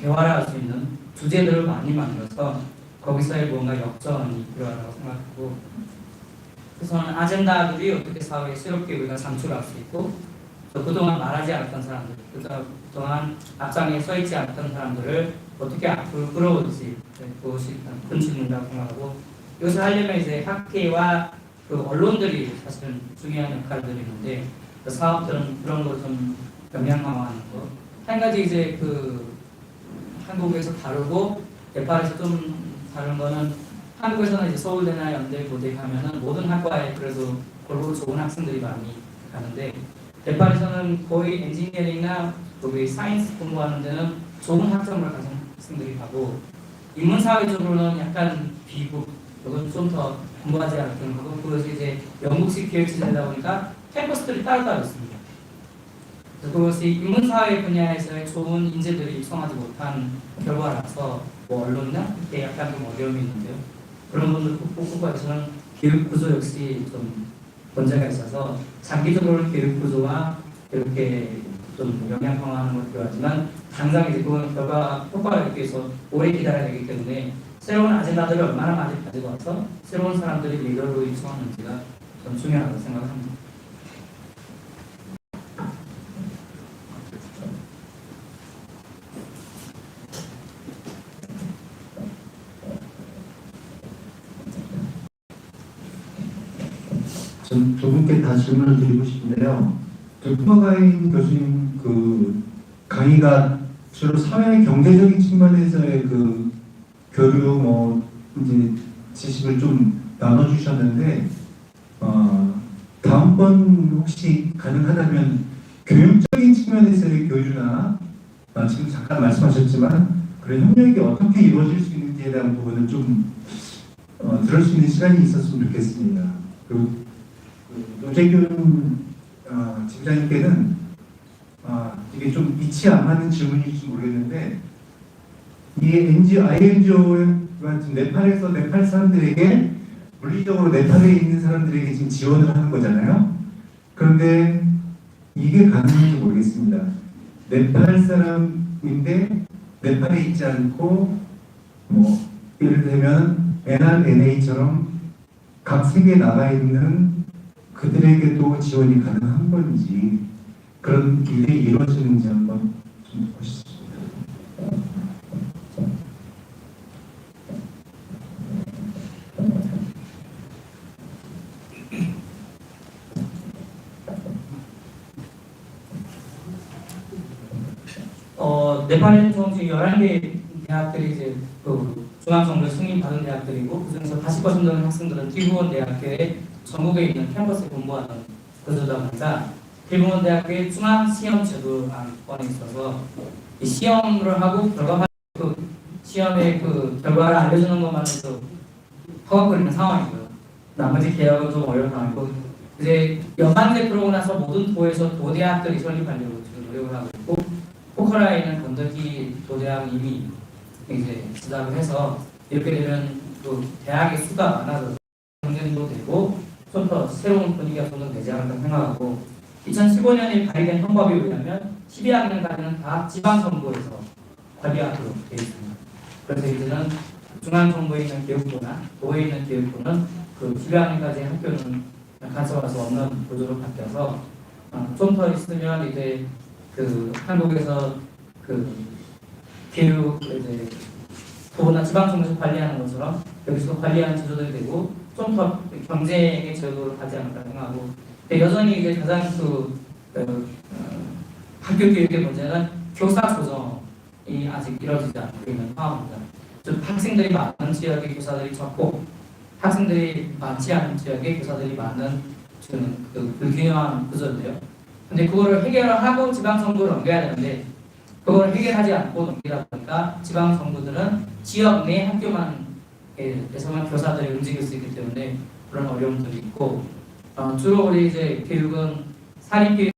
대화를 할 수 있는 주제들을 많이 만들어서 거기서의 뭔가 역전이 필요하다고 생각하고 그래서 아젠다들이 어떻게 사회에 새롭게 우리가 창출할 수 있고 또 그동안 말하지 않았던 사람들 그동안 앞장에 서 있지 않았던 사람들을 어떻게 앞으로 끌어올지 그것이 큰 질문이라고 생각하고 이것을 하려면 이제 학계와 그 언론들이 사실은 중요한 역할들이 있는데 그 사업들은 그런 걸 좀 영향 강화하는 거 한 가지 이제 그 한국에서 다르고 네팔에서 좀 다른 거는 한국에서는 이제 서울대나 연대, 고대 가면은 모든 학과에 그래도 골고루 좋은 학생들이 많이 가는데 네팔에서는 거의 엔지니어링이나 거기 사이언스 공부하는 데는 좋은 학점을 가진 학생들이 가고 인문사회 쪽으로는 약간 비국 이건 좀 더 공부하지 않았던 거고 그것이 이제 영국식 교육제도다 보니까 캠퍼스들이 따로따로 있습니다. 그것이 인문사회 분야에서의 좋은 인재들이 육성하지 못한 결과라서 뭐 언론이나 그때 약간 좀 어려움이 있는데요. 그런 분들 국가에서는 교육 구조 역시 좀 문제가 있어서 장기적으로 교육 구조와 이렇게 좀 영향 강화하는 걸 필요하지만 당장 이제 그건 결과 효과를 얻기 위해서 오래 기다려야 되기 때문에 새로운 아젠다들을 얼마나 많이 가지고 와서 새로운 사람들이 리더로 육성하는지가 좀 중요하다고 생각합니다. 전 두 분께 다 질문을 드리고 싶은데요. 쿠마가인 교수님 그 강의가 주로 사회 경제적인 측면에서의 그 교류 뭐 이제 지식을 좀 나눠주셨는데 다음번 혹시 가능하다면 교육적인 측면에서의 교류나 지금 잠깐 말씀하셨지만 그런 협력이 어떻게 이루어질 수 있는지에 대한 부분을 좀 들을 수 있는 시간이 있었으면 좋겠습니다. 그리고 노재균 집장님께는 이게 좀 이치 안 맞는 질문일지 모르겠는데 이 INGO가 지금 네팔에서 네팔 사람들에게 물리적으로 네팔에 있는 사람들에게 지금 지원을 하는 거잖아요. 그런데 이게 가능한지 모르겠습니다. 네팔 사람인데 네팔에 있지 않고 뭐 예를 들면 NRNA처럼 각 세계에 나가 있는 그들에게도 지원이 가능한 건지 그런 일이 이루어지는지 한번 좀 보시죠. 네팔에는 총 11개 대학들이 이제 그 중앙정부에 승인받은 대학들이고 그중에서 80% 되는 학생들은 필부원 대학교에 전국에 있는 캠퍼스에 공부하는 그러다 보니까 필부원 대학교의 중앙 시험 제도안건이 있어서 이 시험을 하고 결과 그 시험의 그 결과를 알려주는 것만으로도 허걱거리는 상황이고요. 나머지 개혁은 좀 어려운 상황이고 이제 연방제 들어오고 나서 모든 도에서 도대학들이 설립하려고 지금 노력을 하고 있고 포커라에 있는 건더기 도대학 이미 이제 시작을 해서 이렇게 되면 또 대학의 수가 많아져서 경쟁도 되고 좀 더 새로운 분위기가 좀 더 되지 않을까 생각하고 2015년에 발의된 헌법에 의하면 12학년까지는 다 지방정부에서 관리하도록 되어 있습니다. 그래서 이제는 중앙정부에 있는 교육부나 도에 있는 교육부는 그 12학년까지 학교는 간섭할 수 없는 구조로 바뀌어서 좀 더 있으면 이제 그 한국에서 그 교육 이제 도나 지방정부에서 관리하는 것처럼 여기서 관리하는 제도들이 되고 좀 더 경쟁의 제도로 가지 않을까 생각하고 근데 여전히 이제 가장 학교 교육의 문제는 교사 조정이 아직 이루어지지 않고 있는 상황입니다. 좀 학생들이 많은 지역의 교사들이 적고 학생들이 많지 않은 지역의 교사들이 많은 지금 그 불균형한 구조인데요. 근데 그거를 해결을 하고 지방정부로 넘겨야 되는데 그걸 해결하지 않고 넘기다 보니까 지방정부들은 지역 내 학교만에서만 교사들이 움직일 수 있기 때문에 그런 어려움들이 있고 주로 우리 이제 교육은 사립교육을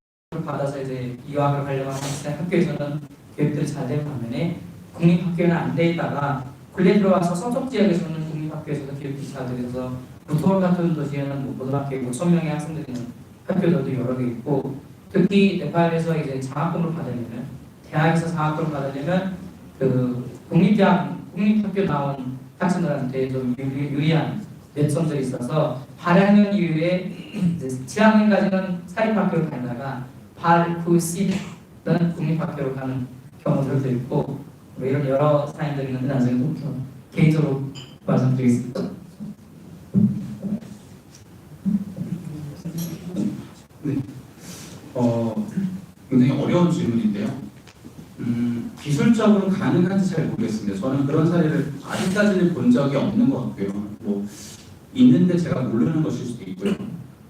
받아서 이제 유학을 가려고 하는 학교에서는 교육들이 잘 되는 반면에 국립학교는 안 돼 있다가 근래 들어와서 서쪽 지역에서는 국립학교에서도 교육이 잘 되어서 서울 같은 도시에는 뭐 고등학교에 5,000명의 학생들이 있는 학교들도 여러 개 있고 특히 네팔에서 이제 장학금을 받으려면 대학에서 장학금을 받으려면 그 국립학교 나온 학생들한테 좀 유리한 매점들이 있어서 발행년 이후에 7학년까지는 사립학교를 가다가 8, 9, 10은 국립학교로 가는 경우들도 있고 뭐 이런 여러 사연들이 있는데 나중에 좀 개인적으로 말씀드리겠습니다. 네. 굉장히 어려운 질문인데요. 가능한지 잘 모르겠습니다. 저는 그런 사례를 아직까지는 본 적이 없는 것 같고요. 뭐 있는데 제가 모르는 것일 수도 있고요.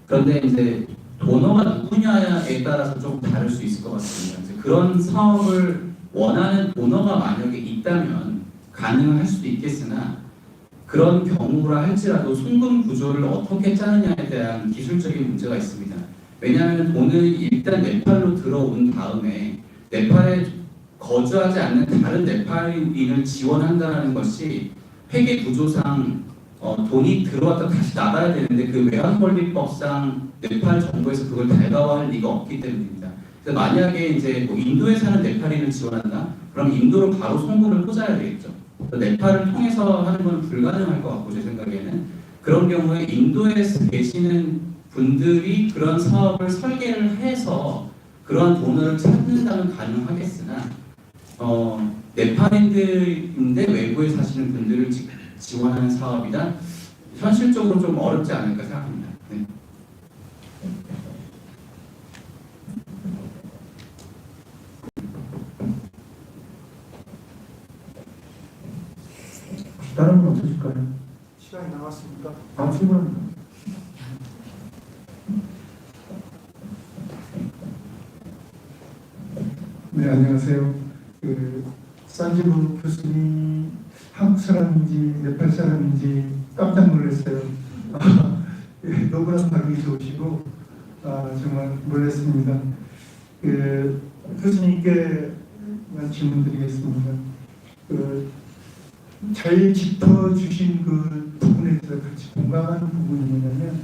그런데 이제 도너가 누구냐에 따라서 좀 다를 수 있을 것 같습니다. 이제 그런 사업을 원하는 도너가 만약에 있다면 가능할 수도 있겠으나 그런 경우라 할지라도 송금 구조를 어떻게 짜느냐에 대한 기술적인 문제가 있습니다. 왜냐하면 돈을 일단 네팔로 들어온 다음에 네팔에 거주하지 않는 다른 네팔인을 지원한다는 것이 회계 구조상 돈이 들어왔다 다시 나가야 되는데 그 외환권리법상 네팔 정부에서 그걸 달가워할 리가 없기 때문입니다. 그래서 만약에 이제 뭐 인도에 사는 네팔인을 지원한다? 그럼 인도로 바로 송금을 꽂아야 되겠죠. 네팔을 통해서 하는 건 불가능할 것 같고 제 생각에는 그런 경우에 인도에 계시는 분들이 그런 사업을 설계를 해서 그러한 돈을 찾는다면 가능하겠으나 네팔인들인데 외부에 사시는 분들을 지원하는 사업이다 현실적으로 좀 어렵지 않을까 생각합니다. 네. 다른 분 없으실까요? 시간이 나갔습니까? 충분합니다. 네, 안녕하세요. 산지부 교수님 한국 사람인지 네팔 사람인지 깜짝 놀랐어요. 너무나 발음이 좋으시고 정말 놀랐습니다. 교수님께 질문드리겠습니다. 잘 짚어주신 그 부분에 대해서 같이 공감하는 부분이 뭐냐면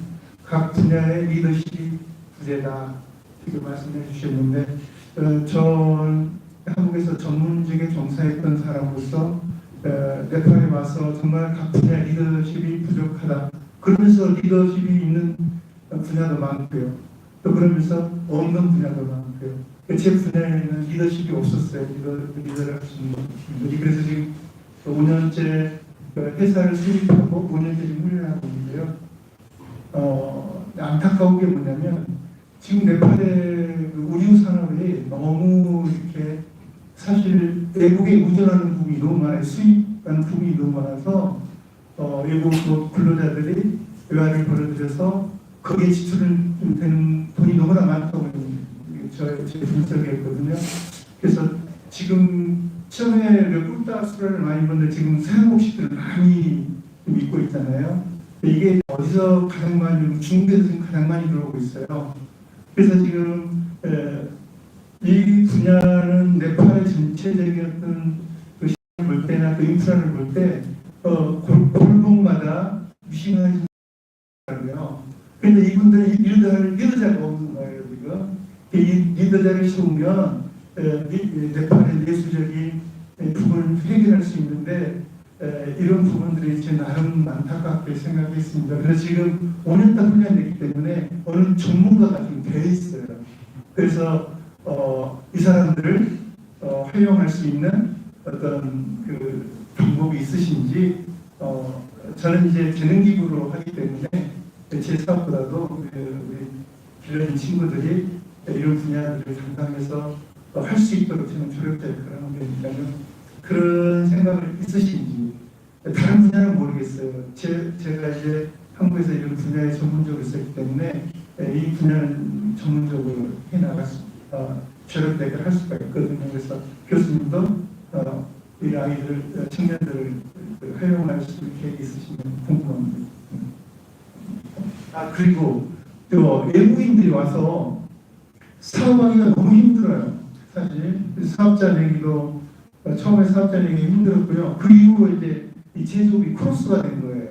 각 분야의 리더십이 부재다 이렇게 말씀해 주셨는데 전 한국에서 전문직에 종사했던 사람으로서 네팔에 와서 정말 각 분야 리더십이 부족하다 그러면서 리더십이 있는 분야도 많고요 또 그러면서 없는 분야도 많고요 제 분야에는 리더십이 없었어요 리더를 할 수 있는 분들이 그래서 지금 5년째 회사를 수립하고 5년째 지금 훈련하고 있는데요. 안타까운 게 뭐냐면 지금 네팔의 의류 산업이 너무 이렇게 사실 외국에 의존하는 부분이 너무 많아요. 수입하는 부분이 너무 많아서 외국 근로자들이 외화를 벌어들여서 거기에 지출되는 돈이 너무나 많다고 제 분석이었거든요. 그래서 지금 처음에 꿀다수를 많이 보는데 지금 서양국식들을 많이 믿고 있잖아요. 이게 어디서 가장 많이 중국에서 지금 가장 많이 들어오고 있어요. 그래서 지금 이 분야는 네팔의 전체적인 어떤 그 시장을 볼 때나 그 인프라를 볼 때 골목마다 유심한 거예요. 그런데 이분들은 리더자가 없는 거예요 지금. 이 리더자를 세우면 네팔의 내수적인 부분을 해결할 수 있는데 이런 부분들이 제 나름 안타깝게 생각했습니다. 그래서 지금 5년 동안 훈련됐기 때문에 어느 전문가가 좀 되어 있어요. 그래서 이 사람들을 활용할 수 있는 어떤 그 방법이 있으신지 저는 이제 재능기부로 하기 때문에 제 사업보다도 우리 빌려준 친구들이 이런 분야들을 담당해서 할 수 있도록 저는 조력자 역할을 하는 거니까요. 그런 생각을 있으신지 다른 분야는 모르겠어요. 제가 이제 한국에서 이런 분야에 전문적으로 있었기 때문에 이 분야는 전문적으로 해나갈 수, 조력 역할을 할 수가 있거든요. 그래서 교수님도 이 아이들, 청년들을 활용할 수 있게 있으시면 궁금합니다. 그리고 또 외국인들이 와서 사업하기가 너무 힘들어요. 사실 사업자 내기도 처음에 사업자 내기 힘들었고요. 그 이후로 이제 이 제조업이 크로스가 된 거예요.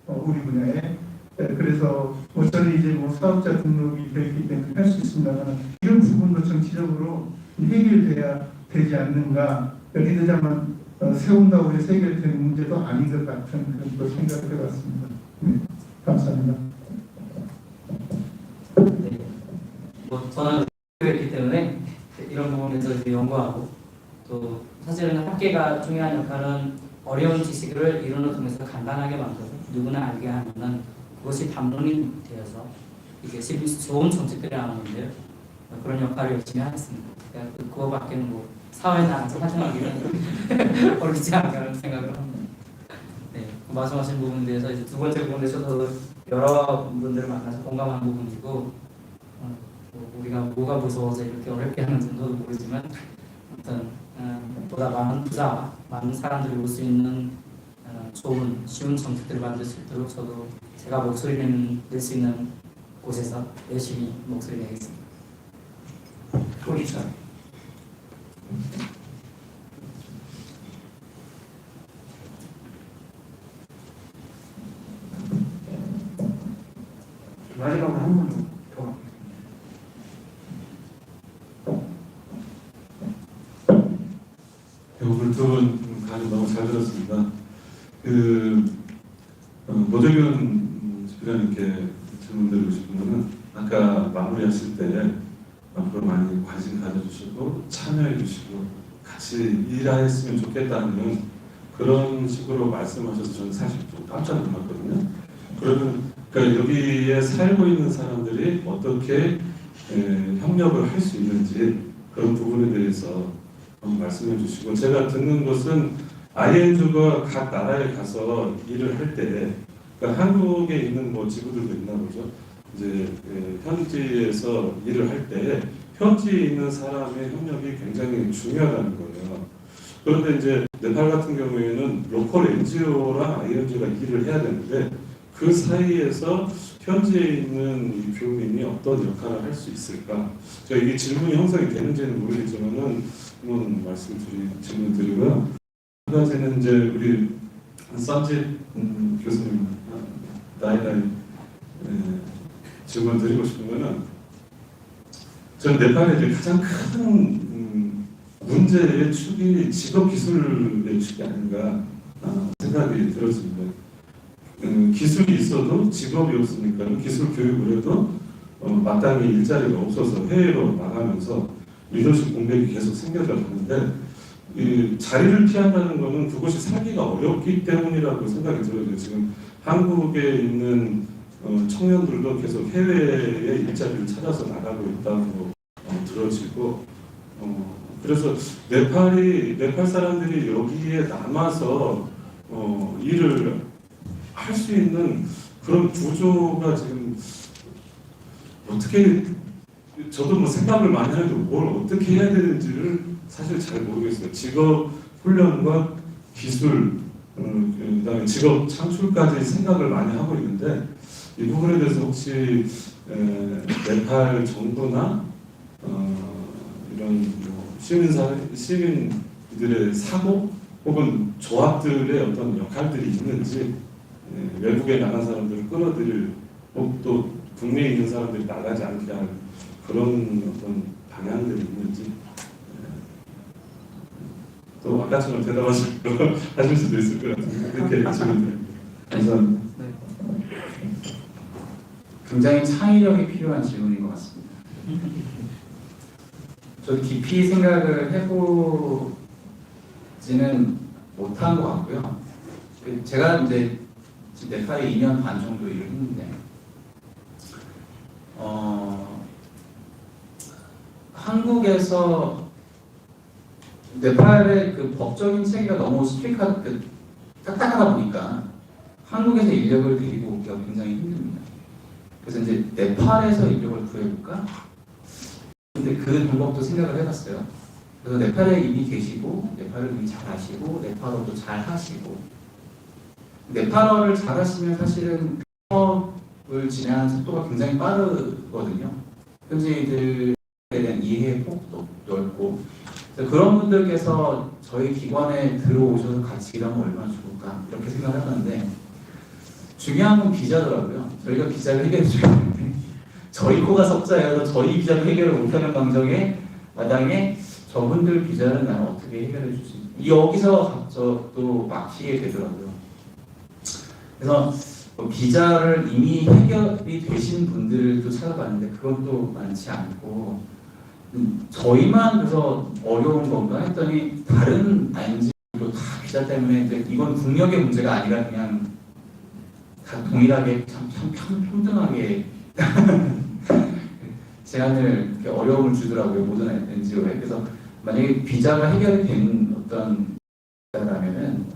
우리 분야에. 그래서 저는 이제 사업자 등록이 되어 있기 때문에 할 수 있습니다만 이런 부분도 정치적으로 해결돼야 되지 않는가. 리더자만 세운다고 해서 해결되는 문제도 아닌 것 같은 그런 걸 생각을 해봤습니다. 네, 감사합니다. 네. 저는 했기 때문에 이런 부분에서 연구하고 또 사실은 학계가 중요한 역할은 어려운 지식을 이론을 통해서 간단하게 만들어서 누구나 알게 하면은 그것이 담론이 되어서 이게 좋은 정책들이 나오는데요. 그런 역할을 열심히 하겠습니다. 그거밖에는 사회에 나가서 활동하기는 어렵지 않을까 생각을 합니다. 네, 말씀하신 부분에 대해서 이제 두 번째 부분에 저도 여러 분들을 만나서 공감한 부분이고 뭐 우리가 뭐가 무서워서 이렇게 어렵게 하는지는 저도 모르지만 아무튼 보다 많은 투자와 많은 사람들이 올 수 있는 좋은 쉬운 정책들을 만들 수 있도록 저도 제가 목소리를 낼 수 있는 곳에서 열심히 목소리 내겠습니다. 그렇죠. 마지막으로 한 번 더. 오늘 두분 강의 너무 잘 들었습니다. 노정현 집회장님께 질문 드리고 싶은 거는 아까 마무리하실 때 앞으로 많이 관심 가져주시고 참여해 주시고 같이 일했으면 좋겠다는 그런 식으로 말씀하셔서 저는 사실 좀 깜짝 놀랐거든요. 그러니까 여기에 살고 있는 사람들이 어떻게 협력을 할 수 있는지 그런 부분에 대해서 한번 말씀해 주시고, 제가 듣는 것은 ING가 각 나라에 가서 일을 할 때, 그러니까 한국에 있는 뭐 지부들도 있나 보죠. 이제 현지에서 일을 할 때 현지에 있는 사람의 협력이 굉장히 중요하다는 거예요. 그런데 이제 네팔 같은 경우에는 로컬 NGO랑 ING가 일을 해야 되는데 그 사이에서 현지에 있는 이 교민이 어떤 역할을 할 수 있을까? 제가 이게 질문이 형성이 되는지는 모르겠지만은 한번 질문 드리고요. 한 가지는 이제 우리 쌈짓 교수님 나이 질문 드리고 싶은 거는, 저는 네팔의 이제 가장 큰 문제의 축이 직업 기술의 축이 아닌가 생각이 들었습니다. 기술이 있어도 직업이 없으니까 기술 교육을 해도 마땅히 일자리가 없어서 해외로 나가면서 리더십 공백이 계속 생겨져 가는데, 이 자리를 피한다는 것은 그것이 살기가 어렵기 때문이라고 생각이 들어요. 지금 한국에 있는 청년들도 계속 해외에 일자리를 찾아서 나가고 있다고 들어지고, 그래서 네팔 사람들이 여기에 남아서 일을 할 수 있는 그런 구조가 지금 어떻게, 저도 뭐 생각을 많이 하는데 뭘 어떻게 해야 되는지를 사실 잘 모르겠어요. 직업 훈련과 기술, 그다음에 직업 창출까지 생각을 많이 하고 있는데, 이 부분에 대해서 혹시 네팔 정부나 이런 뭐 시민들의 사고 혹은 조합들의 어떤 역할들이 있는지, 외국에 나간 사람들을 끌어들일, 또 국내에 있는 사람들이 나가지 않게 할 그런 어떤 방향들이 있는지, 또 아까처럼 대답하실 수도 있을 것 같은데 그렇게 질문드립니다. 감사합니다. 굉장히 창의력이 필요한 질문인 것 같습니다. 저도 깊이 생각을 해보지는 못한 것 같고요. 제가 이제 지금 네팔에 2년 반 정도 일을 했는데, 한국에서 네팔의 그 법적인 체계가 너무 딱딱하다 보니까 한국에서 인력을 데리고 오기가 굉장히 힘듭니다. 그래서 이제 네팔에서 인력을 구해볼까? 근데 그 방법도 생각을 해봤어요. 그래서 네팔에 이미 계시고, 네팔을 이미 잘 아시고, 네팔어도 잘 하시고, 네팔어를 잘 하시면 사실은 사업을 진행하는 속도가 굉장히 빠르거든요. 현지인들에 대한 이해 폭도 넓고, 그런 분들께서 저희 기관에 들어오셔서 같이 일하면 얼마나 좋을까 이렇게 생각을 하는데, 중요한 건 비자더라고요. 저희가 비자를 해결해 줘야 되는데 저희 코가 석자여서 저희 비자도 해결을 못하는 방정에 마당에 저분들 비자는 나는 어떻게 해결해 줄 수 있지? 여기서 또 막히게 되더라고요. 그래서 비자를 이미 해결이 되신 분들도 찾아봤는데 그건 또 많지 않고, 저희만 그래서 어려운 건가 했더니 다른 ING도 다 비자 때문에, 이건 국력의 문제가 아니라 그냥 다 동일하게 참 평등하게 제한을 이렇게 어려움을 주더라고요, 모든 NGO에. 그래서 만약에 비자가 해결이 되는 어떤 라면은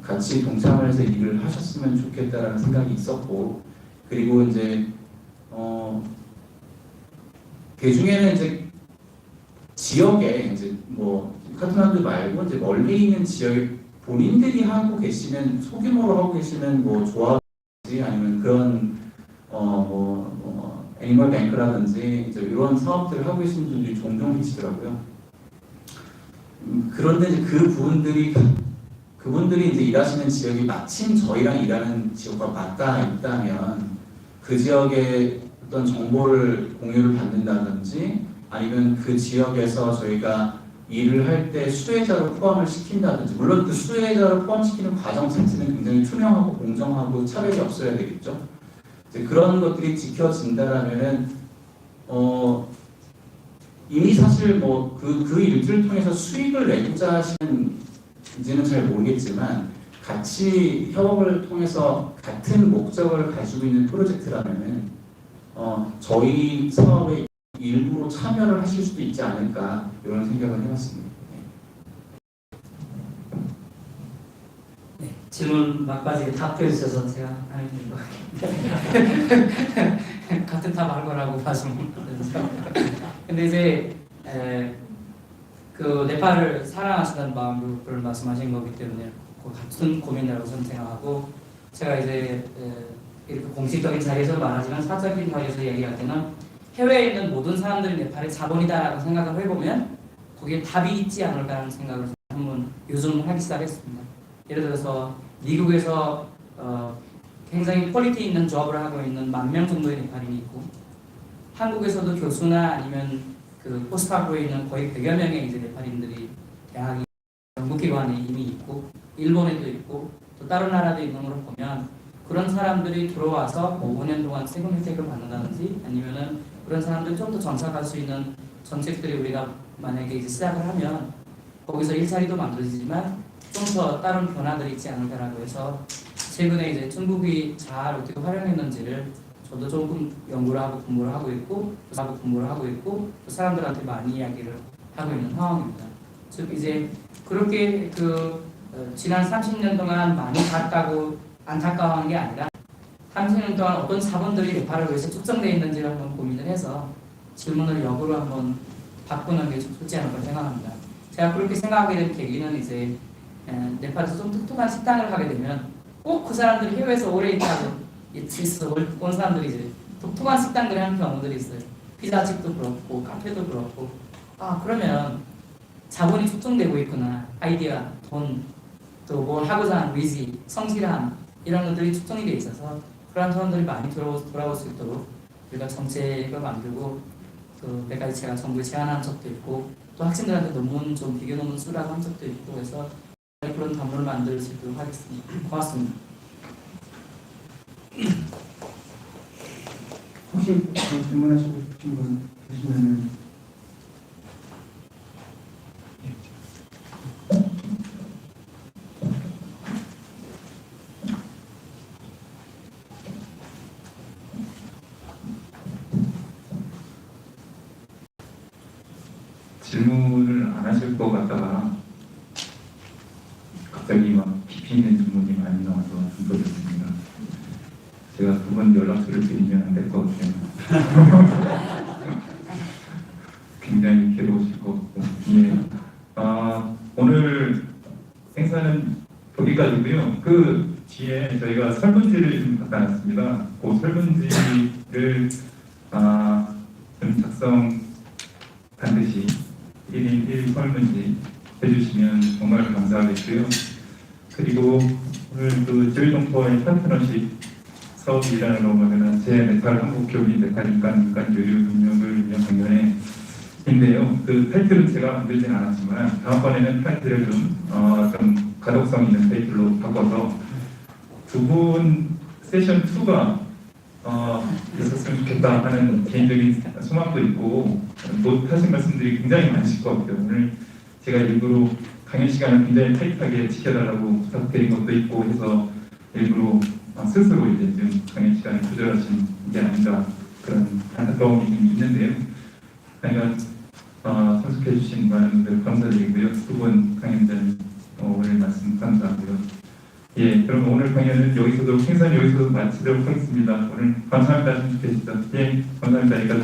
같이 동참을 해서 일을 하셨으면 좋겠다라는 생각이 있었고, 그리고 이제 그 중에는 이제 지역에 이제 뭐 카트만두 말고 이제 멀리 있는 지역에 본인들이 하고 계시는 소규모로 하고 계시는 뭐 조합이지 아니면 그런 애니멀 뱅크라든지 이제 이런 사업들을 하고 계시는 분들이 종종 계시더라고요. 그런데 이제 그분들이 이제 일하시는 지역이 마침 저희랑 일하는 지역과 맞닿아 있다면 그 지역의 어떤 정보를 공유를 받는다든지 아니면 그 지역에서 저희가 일을 할 때 수혜자로 포함을 시킨다든지, 물론 그 수혜자로 포함시키는 과정 자체는 굉장히 투명하고 공정하고 차별이 없어야 되겠죠. 이제 그런 것들이 지켜진다라면은 이미 사실 뭐 그 일들을 통해서 수익을 내고자 하시는지는 잘 모르겠지만 같이 협업을 통해서 같은 목적을 가지고 있는 프로젝트라면은 저희 사업에 일부러 참여를 하실 수도 있지 않을까 이런 생각을 해봤습니다. 네, 질문 막바지에 답해 주셔서 제가 하는 것 같아요. 같은 답 할 거라고 봐서. 근데 이제 그 네팔을 사랑하시는 마음을 말씀하신 거기 때문에 그 같은 고민이라고 저는 생각하고, 제가 이제 이렇게 공식적인 자리에서 말하지만 사적인 자리에서 얘기할 때는 해외에 있는 모든 사람들이 네팔의 자본이다라고 생각을 해보면 거기에 답이 있지 않을까라는 생각을 한번 요즘 하기 시작했습니다. 예를 들어서 미국에서 굉장히 퀄리티 있는 조합을 하고 있는 10,000명 정도의 네팔인이 있고, 한국에서도 교수나 아니면 그 포스트학교에 있는 거의 100여 명의 이제 네팔인들이 대학이 연구기관에 이미 있고, 일본에도 있고 또 다른 나라도 있는 걸 보면 그런 사람들이 들어와서 5년 동안 세금 혜택을 받는다든지 아니면은 그런 사람들이 좀 더 정착할 수 있는 정책들이 우리가 만약에 이제 시작을 하면 거기서 일자리도 만들어지지만 좀 더 다른 변화들이 있지 않을까라고 해서 최근에 이제 중국이 잘 어떻게 활용했는지를 저도 조금 연구를 하고 공부를 하고 있고 또 사람들한테 많이 이야기를 하고 있는 상황입니다. 즉 이제 그렇게 지난 30년 동안 많이 갔다고 안타까워하는 게 아니라 30년 동안 어떤 자본들이 네팔을 위해서 축적되어 있는지를 한번 고민을 해서 질문을 역으로 한번 바꾸는 게 좋지 않을까 생각합니다. 제가 그렇게 생각하게 된 계기는 이제 네팔에서 좀 독특한 식당을 하게 되면 꼭 그 사람들이 해외에서 오래 있다고 온 사람들이 이제 독특한 식당들을 하는 경우들이 있어요. 피자집도 그렇고 카페도 그렇고, 그러면 자본이 축적되고 있구나, 아이디어, 돈, 또 뭘 하고자 하는 의지, 성실함 이런 것들이 축적이 돼 있어서 그런 사람들이 많이 돌아올 수 있도록 우리가 정책을 만들고, 몇 가지 제가 정부에 제안한 적도 있고 또 학생들한테 논문 좀 비교 논문 쓰라고 한 적도 있고 해서 그런 담론을 만들 수 있도록 하겠습니다. 고맙습니다. 혹시 질문하시고 싶으신 분 계시면은 질문을 안 하실 것 같다가 갑자기 막 깊이 있는 질문이 많이 나와서 힘들었습니다. 제가 두 번 연락처를 드리면 안 될 것 같아요. 굉장히 괴로우실 것 같고. 예. 오늘 행사는 여기까지고요. 그 뒤에 저희가 설문지를 좀 갖다 놨습니다. 그 설문지를 좀 작성 반드시 1인 1 설문지 해주시면 정말 감사하겠고요. 그리고 오늘 그 제일동포의 파트너십 사업이 일환으로 보면 제 네팔 한국 교민 네팔 인간 교류 능력을 위한 강연회인데요. 그 타이틀은 제가 만들진 않았지만 다음번에는 타이틀을 좀 가독성 있는 타이틀로 바꿔서 두 분 세션 2가 있었으면 좋겠다 하는 개인적인 소망도 있고 못 하신 말씀들이 굉장히 많으실 것 같아요. 오늘 제가 일부러 강연 시간을 굉장히 타이트하게 지켜달라고 부탁드린 것도 있고 해서 일부러 스스로 이제 좀 강연 시간을 조절하신 게 아닌가 그런 안타까움이 좀 있는데요. 그러니까 참석해주신 많은 분들 감사드리고요. 두 분 강연자님 오늘 말씀 감사하고요. 예, 그럼 오늘 강연은 여기서도 행사는 여기서 마치도록 하겠습니다. 오늘 감사합니다. 참석해 주셔서 예, 감사합니다. 여기까지입니다.